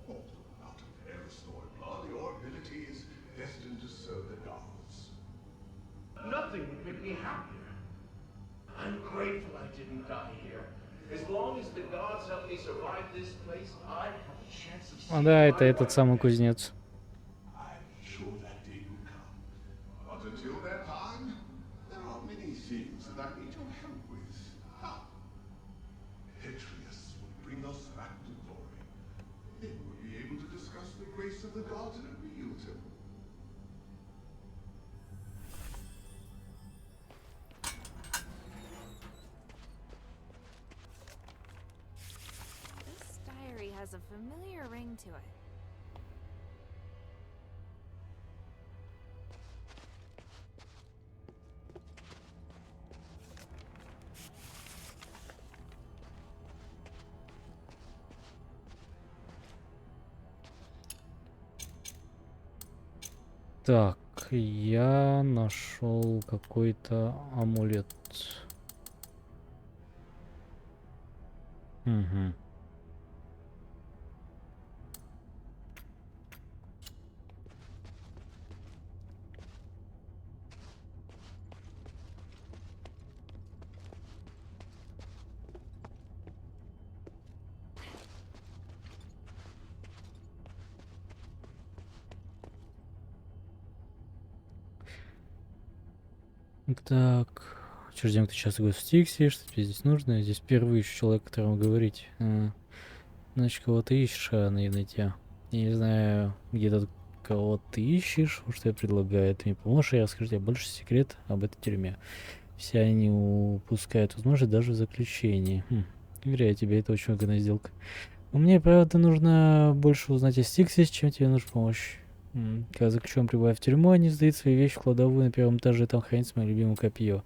Although out of Aristoid blood, your ability is destined to serve the gods. Nothing would make me happier. I'm grateful I didn't die here. As long as the gods help me survive this place, I have a chance of А seeing да, my это этот самый кузнец. I'm sure that day will come. But until that time, there are many things that I need your help with. Petrius will bring us back to glory. Then we'll be able to discuss the grace of the gods in a real temple. familiar ring to it. Так, я нашел какой-то амулет. Угу. Так, чужденка, ты часто говоришь в Стиксе, что тебе здесь нужно. Здесь впервые ищу человека, которому говорить. Значит, кого ты ищешь, наивный тебя. Я не знаю, где тот, кого ты ищешь, что я предлагаю. Ты мне поможешь, я расскажу тебе больше секрет об этой тюрьме. Все они упускают возможность даже в заключении. Уверяю тебя, это очень выгодная сделка. Но мне, правда, нужно больше узнать о Стиксе, чем тебе нужна помощь. Когда заключен прибывая в тюрьму, они сдают свои вещи в кладовую на первом этаже, там хранится мое любимое копье.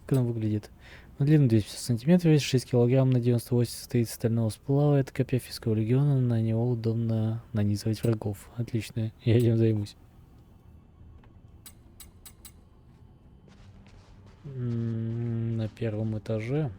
Как оно выглядит? Ну, длина 250 сантиметров, весит 6 килограмм, на 98 состоит из стального сплава. Это копье физского легиона, на него удобно нанизывать врагов. Отлично, я этим займусь. На первом этаже.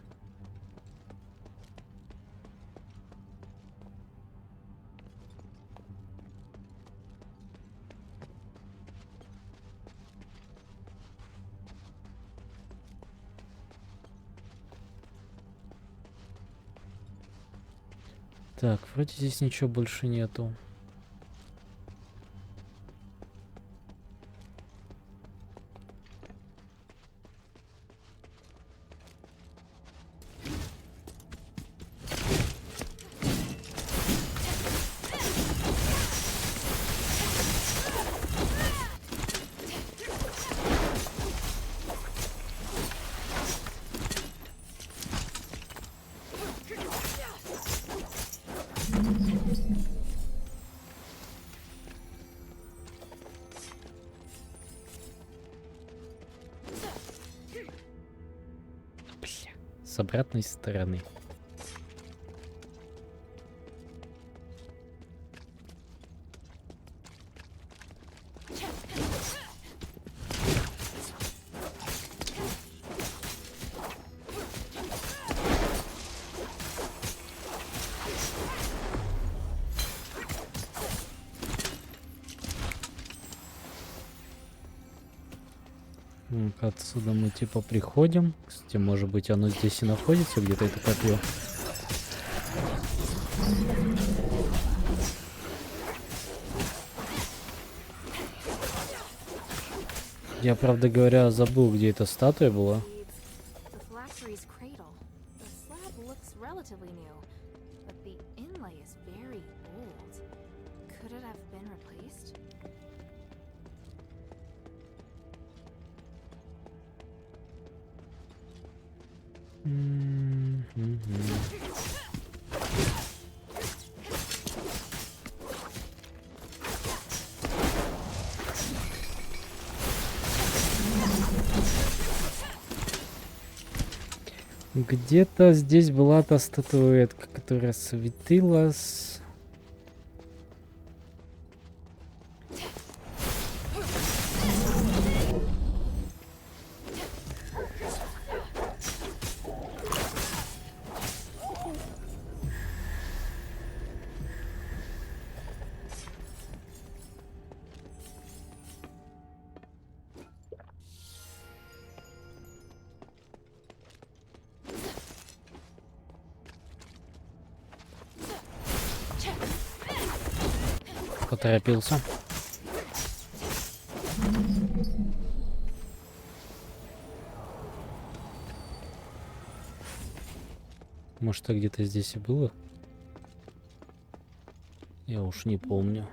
Так, вроде здесь ничего больше нету. С обратной стороны. Отсюда мы типа приходим. Кстати, может быть, оно здесь и находится, где-то это копье. Я, правда говоря, забыл, где эта статуя была. Где-то здесь была та статуэтка, которая светилась. Поторопился. Может, это где-то здесь и было? Я уж не помню.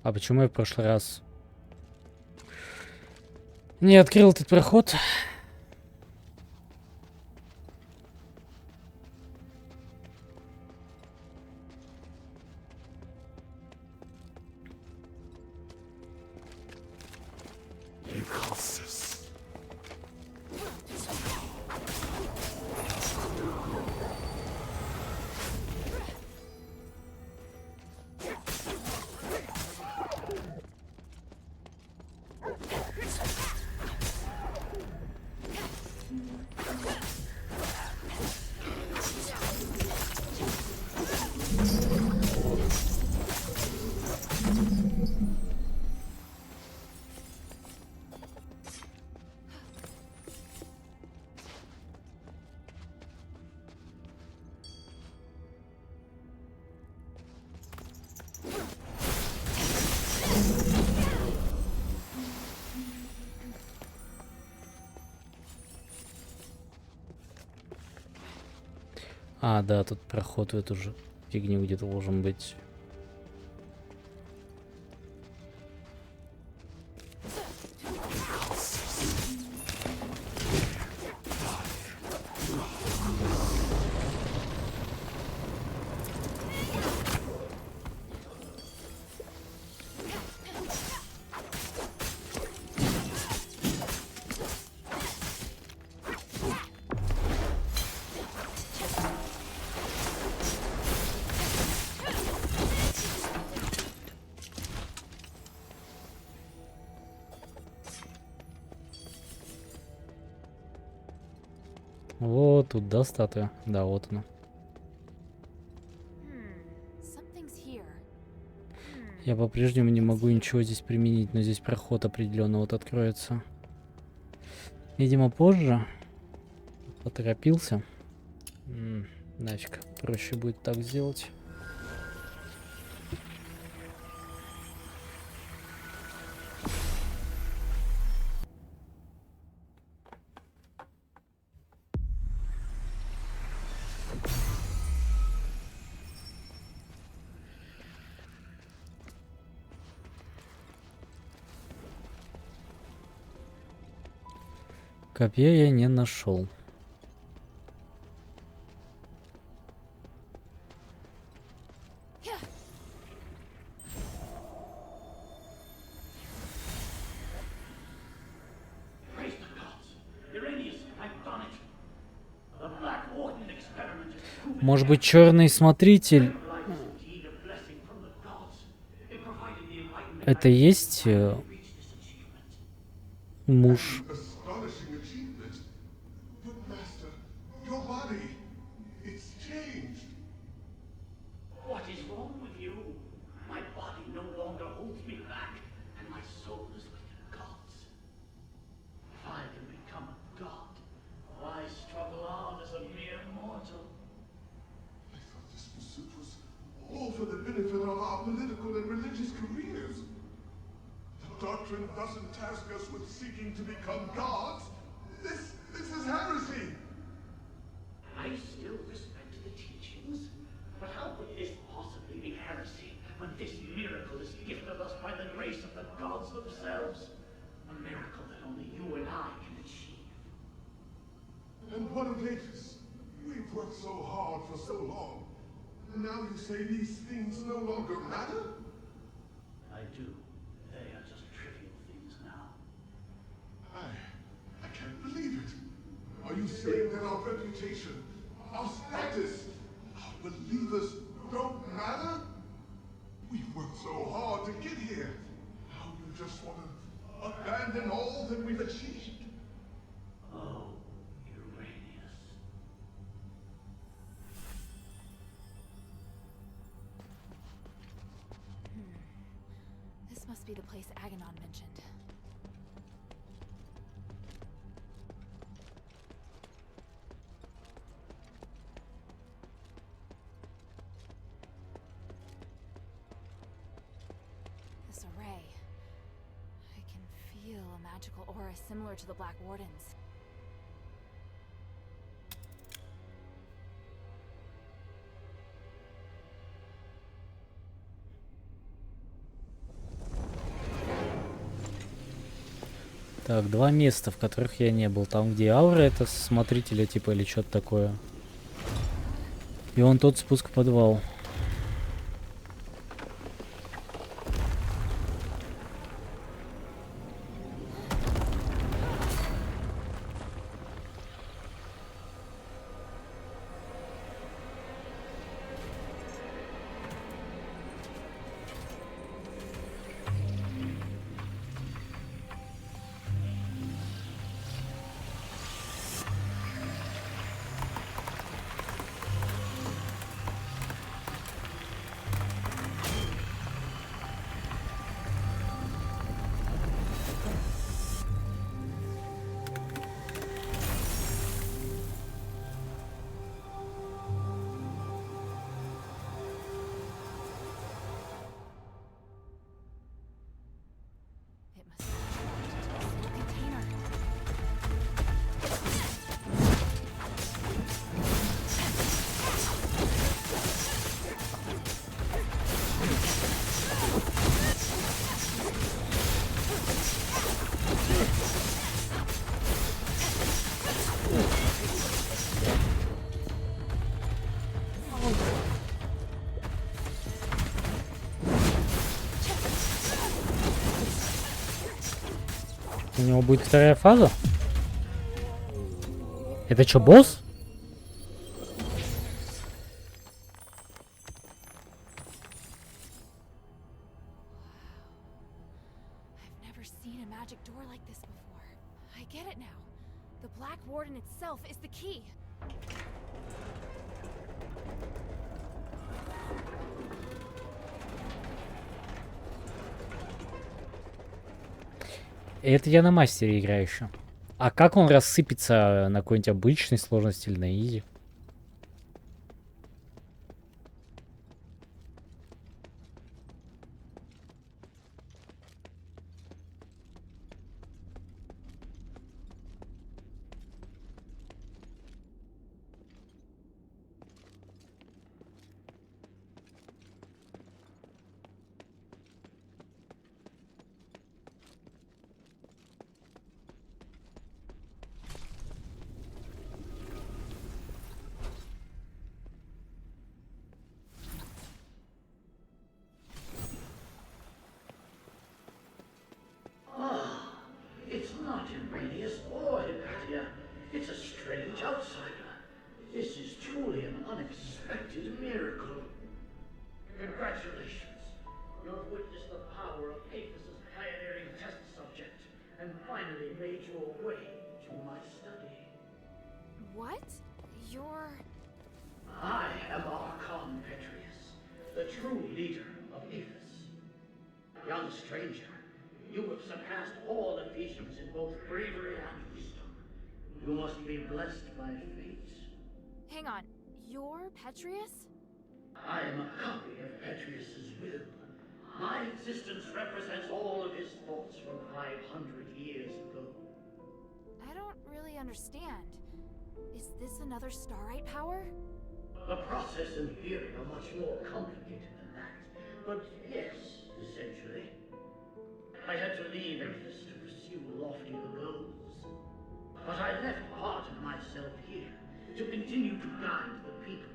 А почему я в прошлый раз не открыл этот проход? А, да, тут проход в эту же фигню где-то должен быть. Вот тут, да, статуя? Да, вот она. Something's here. Я по-прежнему не могу ничего здесь применить, но здесь проход определенно вот откроется. Видимо, позже. Поторопился. Нафиг. Проще будет так сделать. Копья я не нашел. Praise the gods. Uranius, I've done it. The Black Warden experiment has proven Может быть, черный смотритель? indeed a blessing from the gods. It provided the enlightenment Это есть муж? Astonishing achievement. But Master, your body, it's changed. What is wrong with you? My body no longer holds me back, and my soul is with the gods. If I can become a god, why struggle on as a mere mortal? I thought this pursuit was all for the benefit of our political and religious careers. The doctrine doesn't task us with seeking to become gods. This is heresy. I still respect the teachings, but how could this possibly be heresy when this miracle is gifted us by the grace of the gods themselves? A miracle that only you and I can achieve. And what of Avis? We've worked so hard for so long. Now you say these things no longer matter? I do. They are just trivial things now. I can't believe it. Are you saying that our reputation, our status, our believers don't matter? We've worked so hard to get here. Now you just want to abandon all that we've achieved? Oh, Uranius. This must be the place Aganon mentioned. This array. I can feel a magical aura similar to the Black Warden's. Так, два места, в которых я не был. Там, где аура, это смотрителя типа или что-то такое. И он тот спуск в подвал. У него будет вторая фаза? Это что, босс? I've never seen a magic door like this before. I get it now. The Black Warden itself is the key. Это я на мастере играю еще. А как он рассыпется на какой-нибудь обычной сложности или на изи? It's not Iranius or Hypatia. It's a strange outsider. This is truly an unexpected miracle. Congratulations. You have witnessed the power of Aphis's pioneering test subject and finally made your way to my study. What? You're... I am Archon Petrius, the true leader of Aphis. Young stranger, you have surpassed all Ephesians in both bravery and wisdom. You must be blessed by fate. Hang on. You're Petrius? I am a copy of Petrius's will. My existence represents all of his thoughts from 500 years ago. I don't really understand. Is this another Starite power? The process and theory are much more complicated than that. But yes, essentially. I had to leave Aphis to pursue loftier goals. But I left part of myself here to continue to guide the people.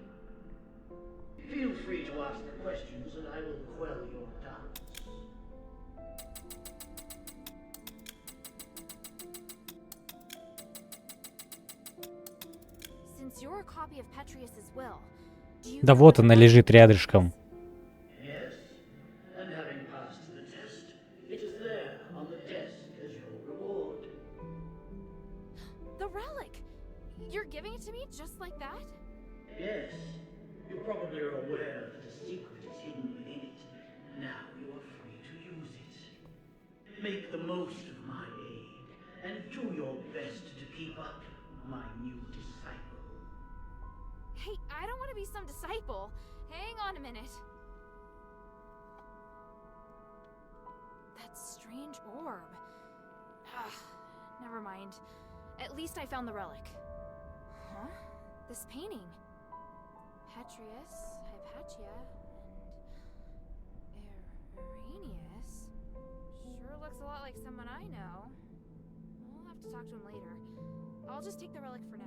Feel free to ask questions and I will quell your doubts. Since you're a copy of Petrius's will, do you... Да вот она лежит рядышком. Yes, and having passed the test, it is there on the desk as your reward. The relic! You're giving it to me just like that? Yes, you probably are aware that a secret is hidden within it. Now you are free to use it. Make the most of my aid, and do your best to keep up, my new disciple. Hey, I don't want to be some disciple. Hang on a minute. That strange orb. Ugh, never mind. At least I found the relic. Huh? This painting. Petrius, Hypatia, and Arrhenius. Sure looks a lot like someone I know. to talk to him later. I'll just take the relic for now.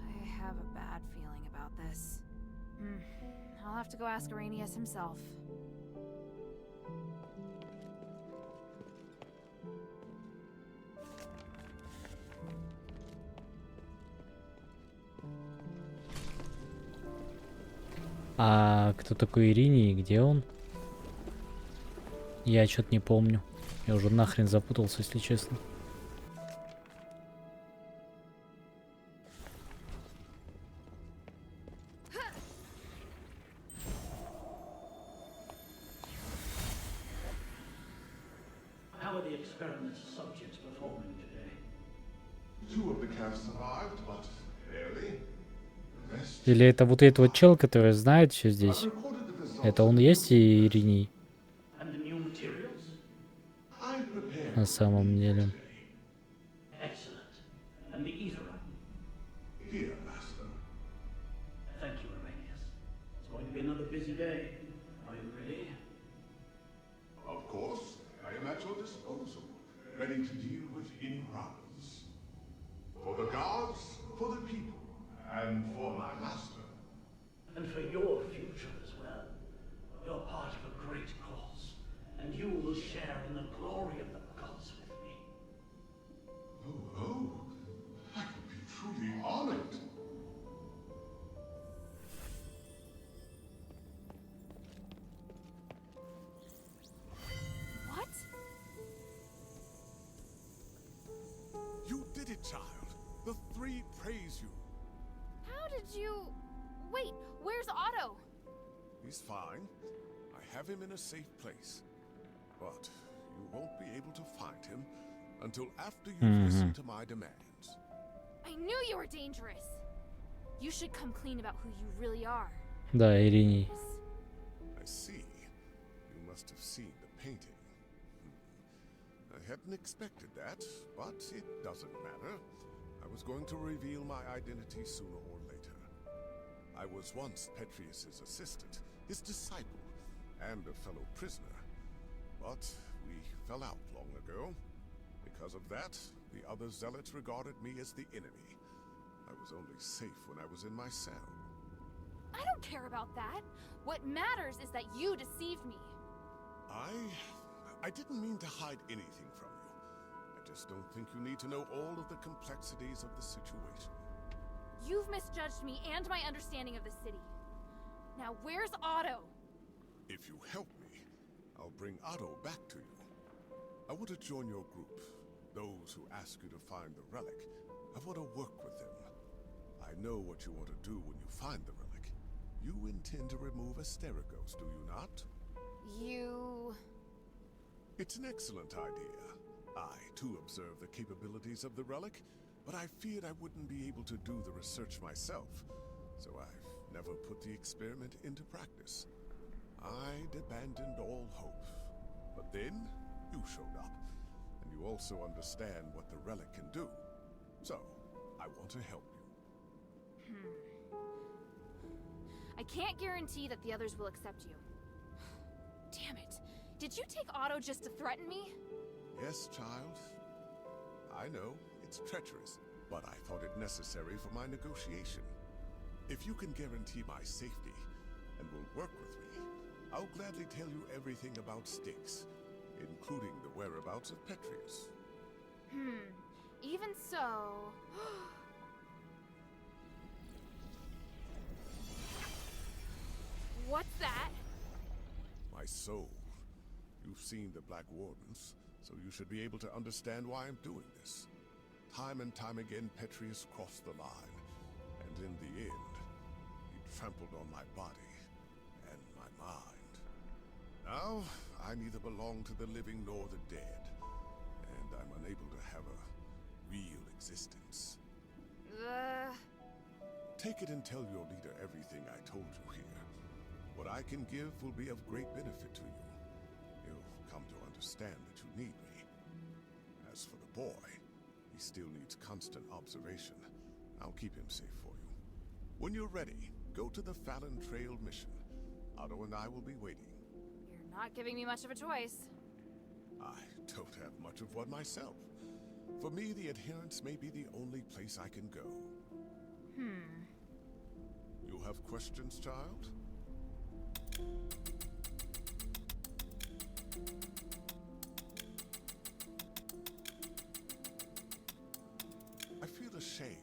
I have a bad feeling about this. I'll have to go ask Arrhenius himself. А кто такой Ириний и где он? Я что-то не помню. Я уже нахрен запутался, если честно. How are the experiment's subjects performing today? 2 of the calves survived, but barely. The rest Или это вот этот вот чел, который знает все здесь? Это он есть и Ириний? And the new materials? I prepared На самом деле. Excellent. And the ether item? here, Master. Thank you, Arrhenius. It's going to be another busy day. Are you ready? Of course, I am at your disposal, ready to deal with any problems. For the gods, for the people, and for my master. And for your future as well. You're part of a great cause, and you will share in the glory of the gods with me. Oh, I would be truly honored. What? You did it, child. The 3 praise you. How did you... Wait, where's Otto? He's fine. I have him in a safe place. But you won't be able to find him until after you've listened to my demands. I knew you were dangerous. You should come clean about who you really are. Да, Ириний. I see. You must have seen the painting. I hadn't expected that, but it doesn't matter. I was going to reveal my identity sooner or later. I was once Petrius's assistant, his disciple, and a fellow prisoner. But we fell out long ago. Because of that, the other zealots regarded me as the enemy. I was only safe when I was in my cell. I don't care about that. What matters is that you deceived me. I didn't mean to hide anything from you. I just don't think you need to know all of the complexities of the situation. You've misjudged me and my understanding of the city. Now where's Otto? If you help me, I'll bring Otto back to you. I want to join your group. Those who ask you to find the relic. I want to work with them. I know what you want to do when you find the relic. You intend to remove Asterigos, do you not? You... It's an excellent idea. I, too, observe the capabilities of the relic, but I feared I wouldn't be able to do the research myself, so I've never put the experiment into practice. I'd abandoned all hope. But then, you showed up, and you also understand what the relic can do. So, I want to help you. I can't guarantee that the others will accept you. Damn it. Did you take Otto just to threaten me? Yes, child. I know, it's treacherous, but I thought it necessary for my negotiation. If you can guarantee my safety, and will work with me, I'll gladly tell you everything about Styx, including the whereabouts of Petrius. Even so... What's that? My soul. You've seen the Black Wardens, so you should be able to understand why I'm doing this. Time and time again, Petrius crossed the line, and in the end, he trampled on my body and my mind. Now, I neither belong to the living nor the dead, and unable to have a real existence. Take it and tell your leader everything I told you here. What I can give will be of great benefit to you. He'll come to understand that you need me. As for the boy, he still needs constant observation. I'll keep him safe for you. When you're ready, go to the Fallon Trail mission. Otto and I will be waiting. You're not giving me much of a choice. I don't have much of one myself. For me, the adherents may be the only place I can go. You have questions, child? I feel ashamed,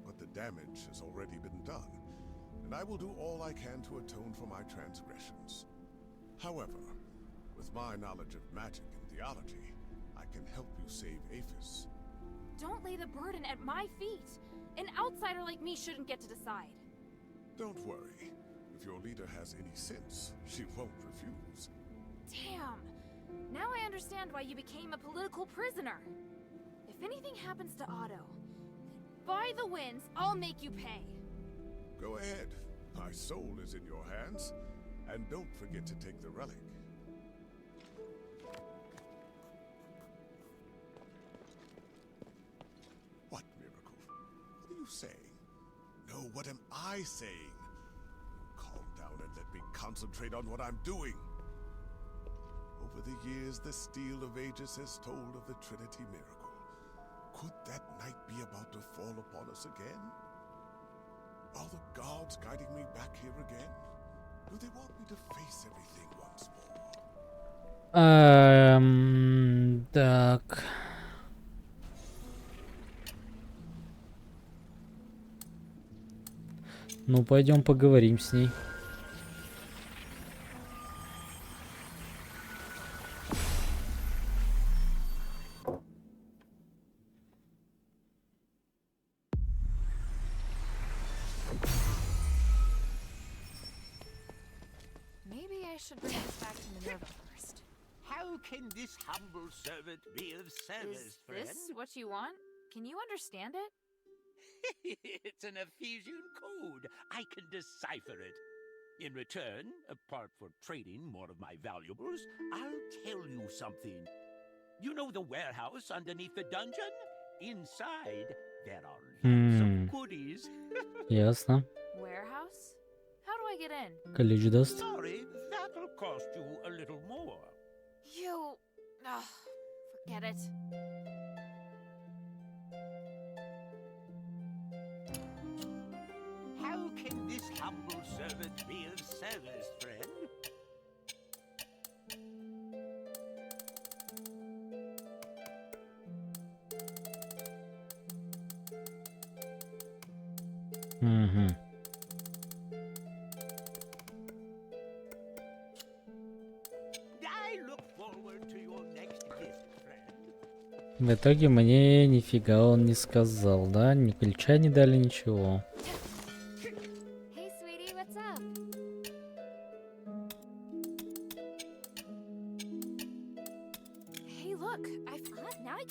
but the damage has already been done, and I will do all I can to atone for my transgressions. However, with my knowledge of magic and theology, I can help you save Aphis. Don't lay the burden at my feet. An outsider like me shouldn't get to decide. Don't worry. If your leader has any sense, she won't refuse. Damn! Now I understand why you became a political prisoner. If anything happens to Otto, then by the winds, I'll make you pay. Go ahead. My soul is in your hands. And don't forget to take the relic. What miracle? What are you saying? No, what am I saying? Calm down and let me concentrate on what I'm doing. Over the years, the Steel of Aegis has told of the Trinity miracle. Could that night be about to fall upon us again? Are the gods guiding me back here again? Do they want me to face everything once more? Так. Ну, пойдем поговорим с ней. Maybe I should bring this back to Minerva first. How can this humble servant be of service, Is friend? this what you want? Can you understand it? It's an Ephesian code. I can decipher it. In return, apart from trading more of my valuables, I'll tell you something. You know the warehouse underneath the dungeon? Inside, there are lots of goodies. Ясно. Warehouse? How do I get in? Ключ даст. Sorry, that'll cost you a little more. You... Ugh, forget it. How can this humble servant be of service, friend? Угу. I look forward to your next gift, friend. В итоге мне нифига он не сказал, да? Ни ключа не дали, ничего. Hey, sweetie, what's up? Hey, look, I forgot. Now I...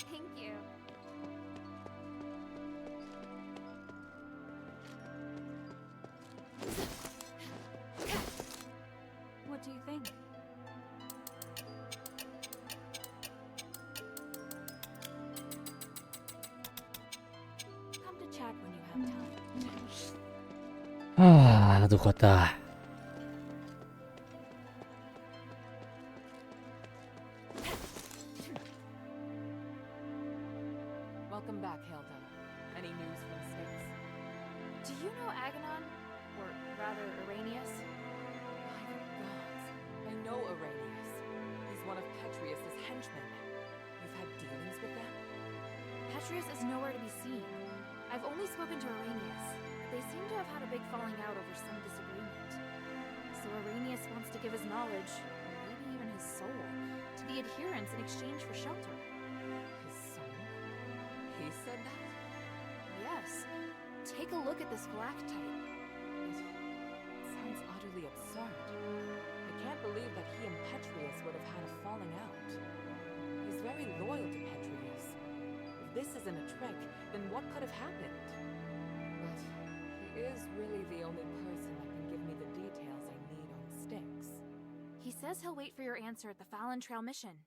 Thank you. What do you think? Come to chat when you have time. Духота. Do you know Aganon? Or rather, Arrhenius? By the gods, I know Aurelius. He's one of Petrius's henchmen. You've had dealings with them? Petrius is nowhere to be seen. I've only spoken to Arrhenius. They seem to have had a big falling out over some disagreement. So Arrhenius wants to give his knowledge, or maybe even his soul, to the adherents in exchange for shelter. His soul? He said that? Yes. Take a look at this stalactite. It sounds utterly absurd. I can't believe that he and Petrius would have had a falling out. He's very loyal to Petrius. If this isn't a trick, then what could have happened? But he is really the only person that can give me the details I need on Styx. He says he'll wait for your answer at the Fallon Trail mission.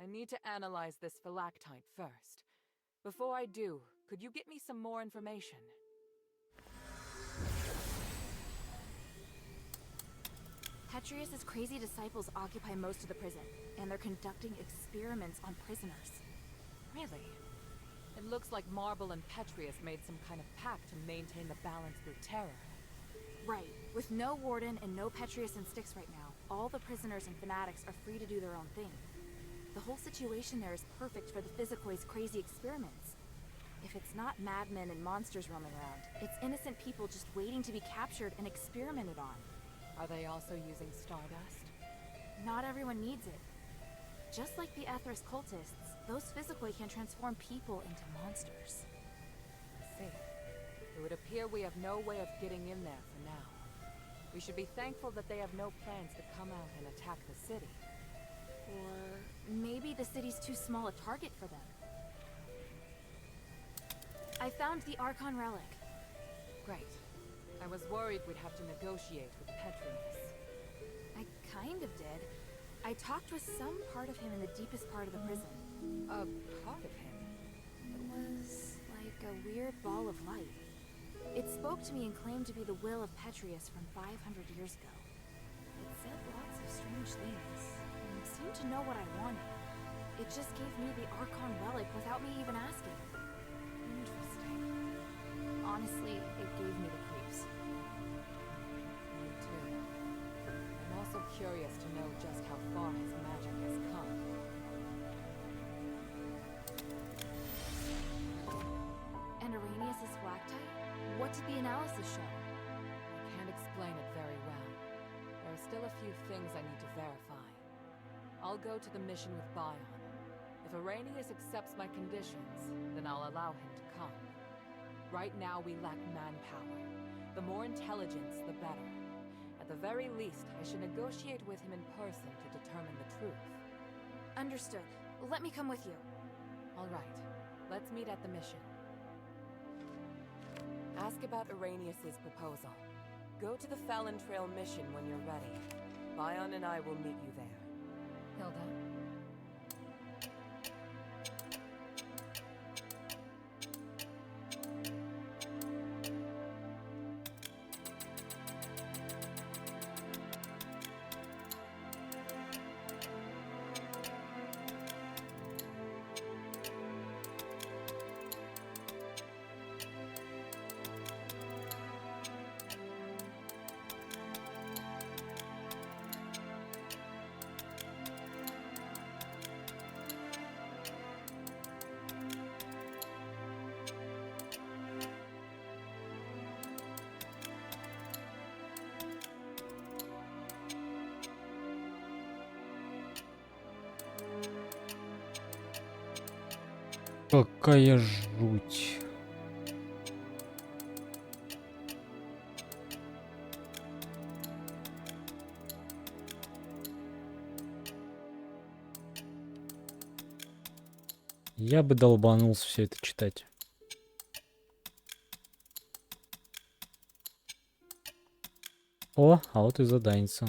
I need to analyze this phylactite first. Before I do, could you get me some more information? Petrius's crazy disciples occupy most of the prison, and they're conducting experiments on prisoners. Really? It looks like Marble and Petrius made some kind of pact to maintain the balance through terror. Right. With no warden and no Petrius and Styx right now, all the prisoners and fanatics are free to do their own thing. The whole situation there is perfect for the Physicoid's crazy experiments. If it's not madmen and monsters roaming around, it's innocent people just waiting to be captured and experimented on. Are they also using stardust? Not everyone needs it. Just like the Atheris cultists, those Physicoid can transform people into monsters. I see. It would appear we have no way of getting in there for now. We should be thankful that they have no plans to come out and attack the city. Or maybe the city's too small a target for them. I found the Archon relic. Great. I was worried we'd have to negotiate with Petrius. I kind of did. I talked with some part of him in the deepest part of the prison. A part of him? It was like a weird ball of light. It spoke to me and claimed to be the will of Petrius from 500 years ago. It said lots of strange things, and seemed to know what I wanted. It just gave me the Archon relic without me even asking. Interesting. Honestly, it gave me the creeps. Me too. I'm also curious to know just how far his magic has come. And Arrhenius' phylactite? What did the analysis show? I can't explain it very well. There are still a few things I need to verify. I'll go to the mission with Bion. If Arrhenius accepts my conditions, then I'll allow him to come. Right now we lack manpower. The more intelligence, the better. At the very least, I should negotiate with him in person to determine the truth. Understood. Let me come with you. All right. Let's meet at the mission. Ask about Arrhenius' proposal. Go to the Fallon Trail mission when you're ready. Bion and I will meet you there. Hilda? Какая жуть. Я бы долбанулся все это читать. О, а вот и заданница.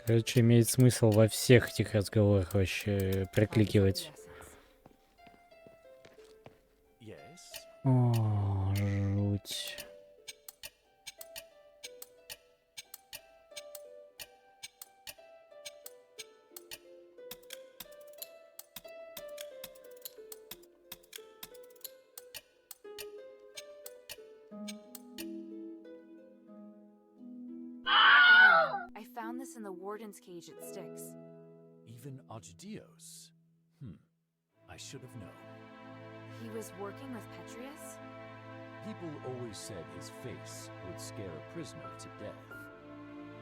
Короче, имеет смысл во всех этих разговорах вообще прокликивать. О, жуть. I found this in the warden's cage at Styx. Even Asterigos? I should have known. He was working with Petrius? People always said his face would scare a prisoner to death.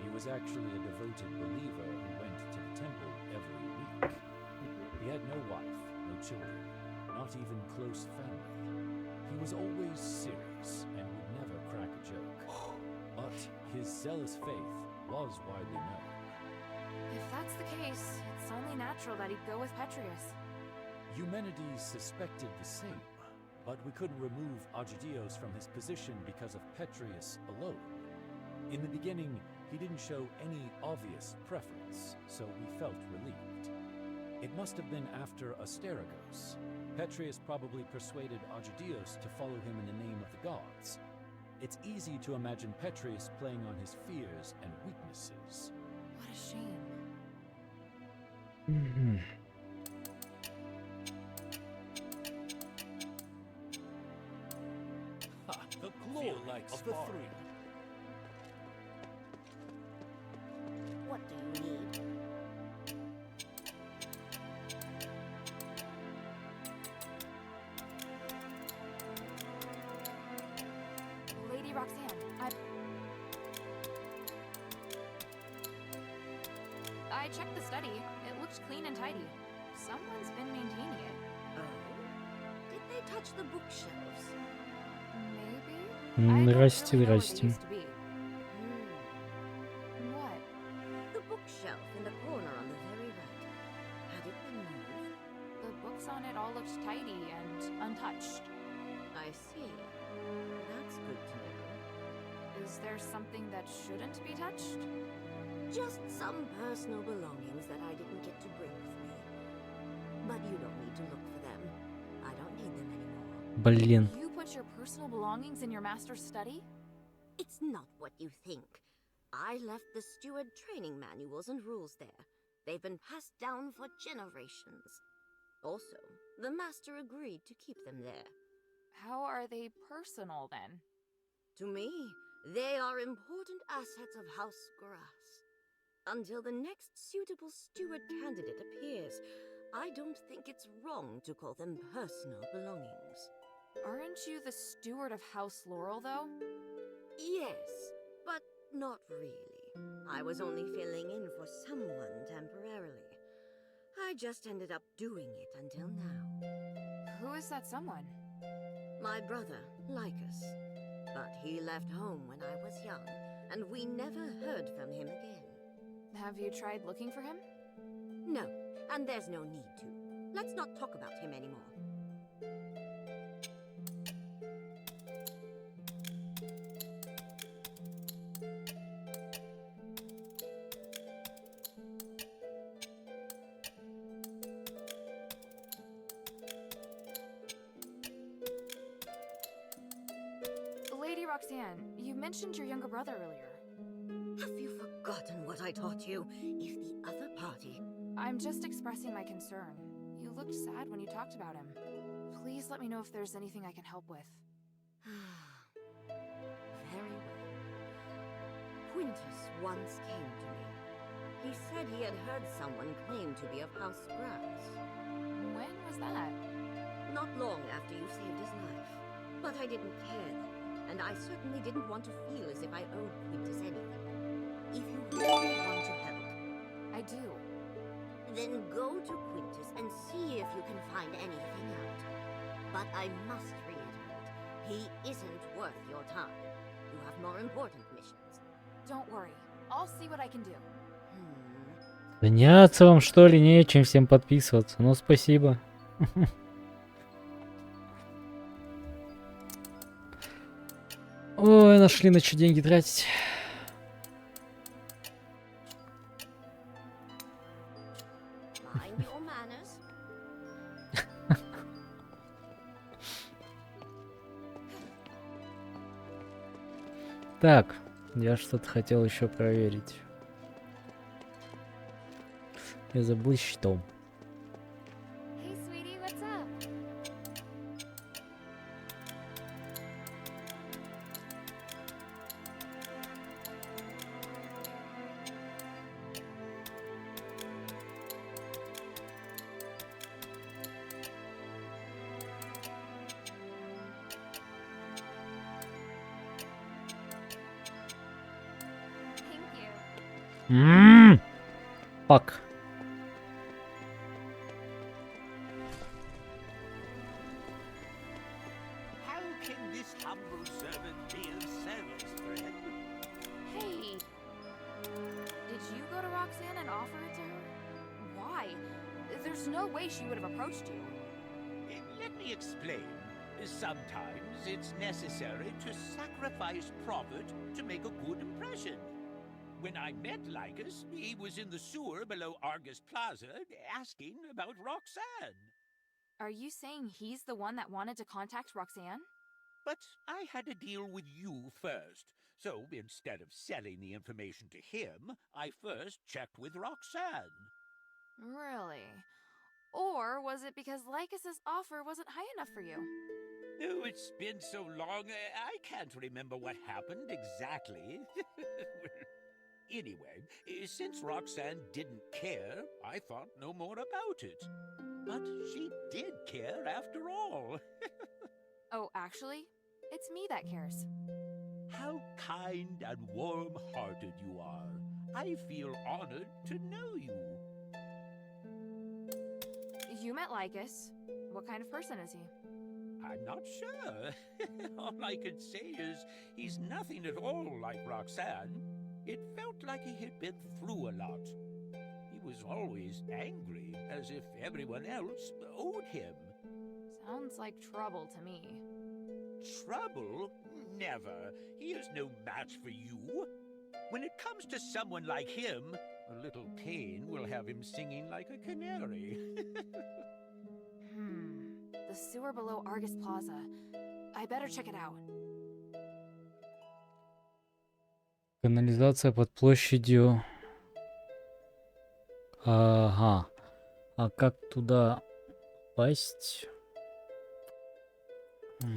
He was actually a devoted believer who went to the temple every week. He had no wife, no children, not even close family. He was always serious and would never crack a joke. But his zealous faith was widely known. If that's the case, it's only natural that he'd go with Petrius. Eumenides suspected the same, but we couldn't remove Agidios from his position because of Petrius alone. In the beginning, he didn't show any obvious preference, so we felt relieved. It must have been after Asterigos. Petrius probably persuaded Agidios to follow him in the name of the gods. It's easy to imagine Petrius playing on his fears and weaknesses. What a shame. The glory of the three. What do you need? Lady Roxanne, I checked the study. It looks clean and tidy. Someone's been maintaining it. Oh? Did they touch the bookshelves? Maybe? Здрасте, здрасте. What? The bookshelf in the corner on the very right. Had it been moved? The books on it all looked tidy and untouched. I see. That's good to know. Is there something that shouldn't be touched? Just some personal belongings that I didn't get to bring with me. But you don't need to look for them. I don't need them anymore. Блин. You put your personal belongings in your master's study? It's not what you think. I left the steward training manuals and rules there. They've been passed down for generations. Also, the master agreed to keep them there. How are they personal then? To me, they are important assets of House Grass. Until the next suitable steward candidate appears, I don't think it's wrong to call them personal belongings. Aren't you the steward of House Laurel, though? Yes, but not really. I was only filling in for someone temporarily. I just ended up doing it until now. Who is that someone? My brother, Lycus. But he left home when I was young, and we never heard from him again. Have you tried looking for him? No, and there's no need to. Let's not talk about him anymore. Lady Roxanne, you mentioned your younger brother earlier. Have you forgotten what I taught you? If the other party... I'm just expressing my concern. You looked sad when you talked about him. Please let me know if there's anything I can help with. Very well. Quintus once came to me. He said he had heard someone claim to be of House Grass. When was that? Not long after you saved his life. But I didn't care then, and I certainly didn't want to feel as if I owed Quintus anything. If you really want to help... I do. Then go to Quintus and see if you can find anything out. But I must reiterate, he isn't worth your time. You have more important missions. Don't worry. I'll see what I can do. Заняться вам, что ли, нечем всем подписываться. Ну, спасибо. Ой, нашли на что деньги тратить. Так, я что-то хотел еще проверить. Я забыл что. Hey, sweetie, what's up? Thank you. Fuck. How can this humble servant be of service, friend? Hey, did you go to Roxanne and offer it to her? Why? There's no way she would have approached you. Let me explain. Sometimes it's necessary to sacrifice profit to make a good impression. When I met Lycus, he was in the sewer below Argus Plaza asking about Roxanne. Are you saying he's the one that wanted to contact Roxanne? But I had to deal with you first. So instead of selling the information to him, I first checked with Roxanne. Really? Or was it because Lycus's offer wasn't high enough for you? Oh, it's been so long, I can't remember what happened exactly. Anyway, since Roxanne didn't care, I thought no more about it. But she did care after all. Oh, actually, it's me that cares. How kind and warm-hearted you are. I feel honored to know you. You met Lycus. What kind of person is he? I'm not sure. All I can say is he's nothing at all like Roxanne. It felt like he had been through a lot. He was always angry, as if everyone else owed him. Sounds like trouble to me. Trouble? Never. He is no match for you. When it comes to someone like him, a little pain will have him singing like a canary. The sewer below Argus Plaza. I better check it out. Канализация под площадью. Ага. А как туда попасть? I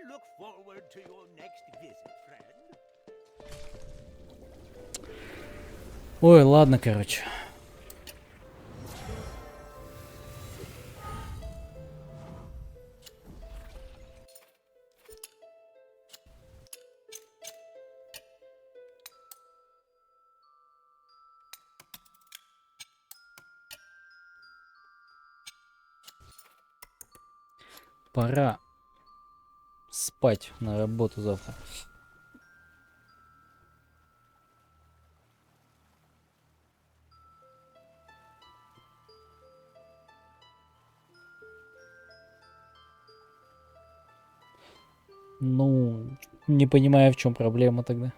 look forward to your next visit, friend. Ой, ладно, короче. Пора спать, на работу завтра. Ну, не понимаю, в чем проблема тогда.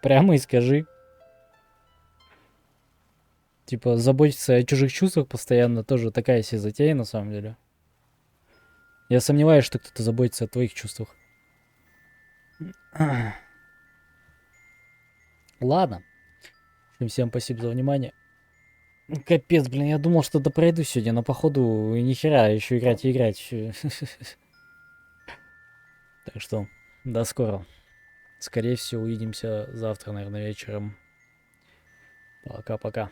Прямо и скажи. Типа, заботиться о чужих чувствах постоянно тоже такая себе затея, на самом деле. Я сомневаюсь, что кто-то заботится о твоих чувствах. Ладно. Всем спасибо за внимание. Капец, блин, я думал, что допройду сегодня, но походу ни хера, еще играть и играть. Так что, до скорого. Скорее всего, увидимся завтра, наверное, вечером. Пока-пока.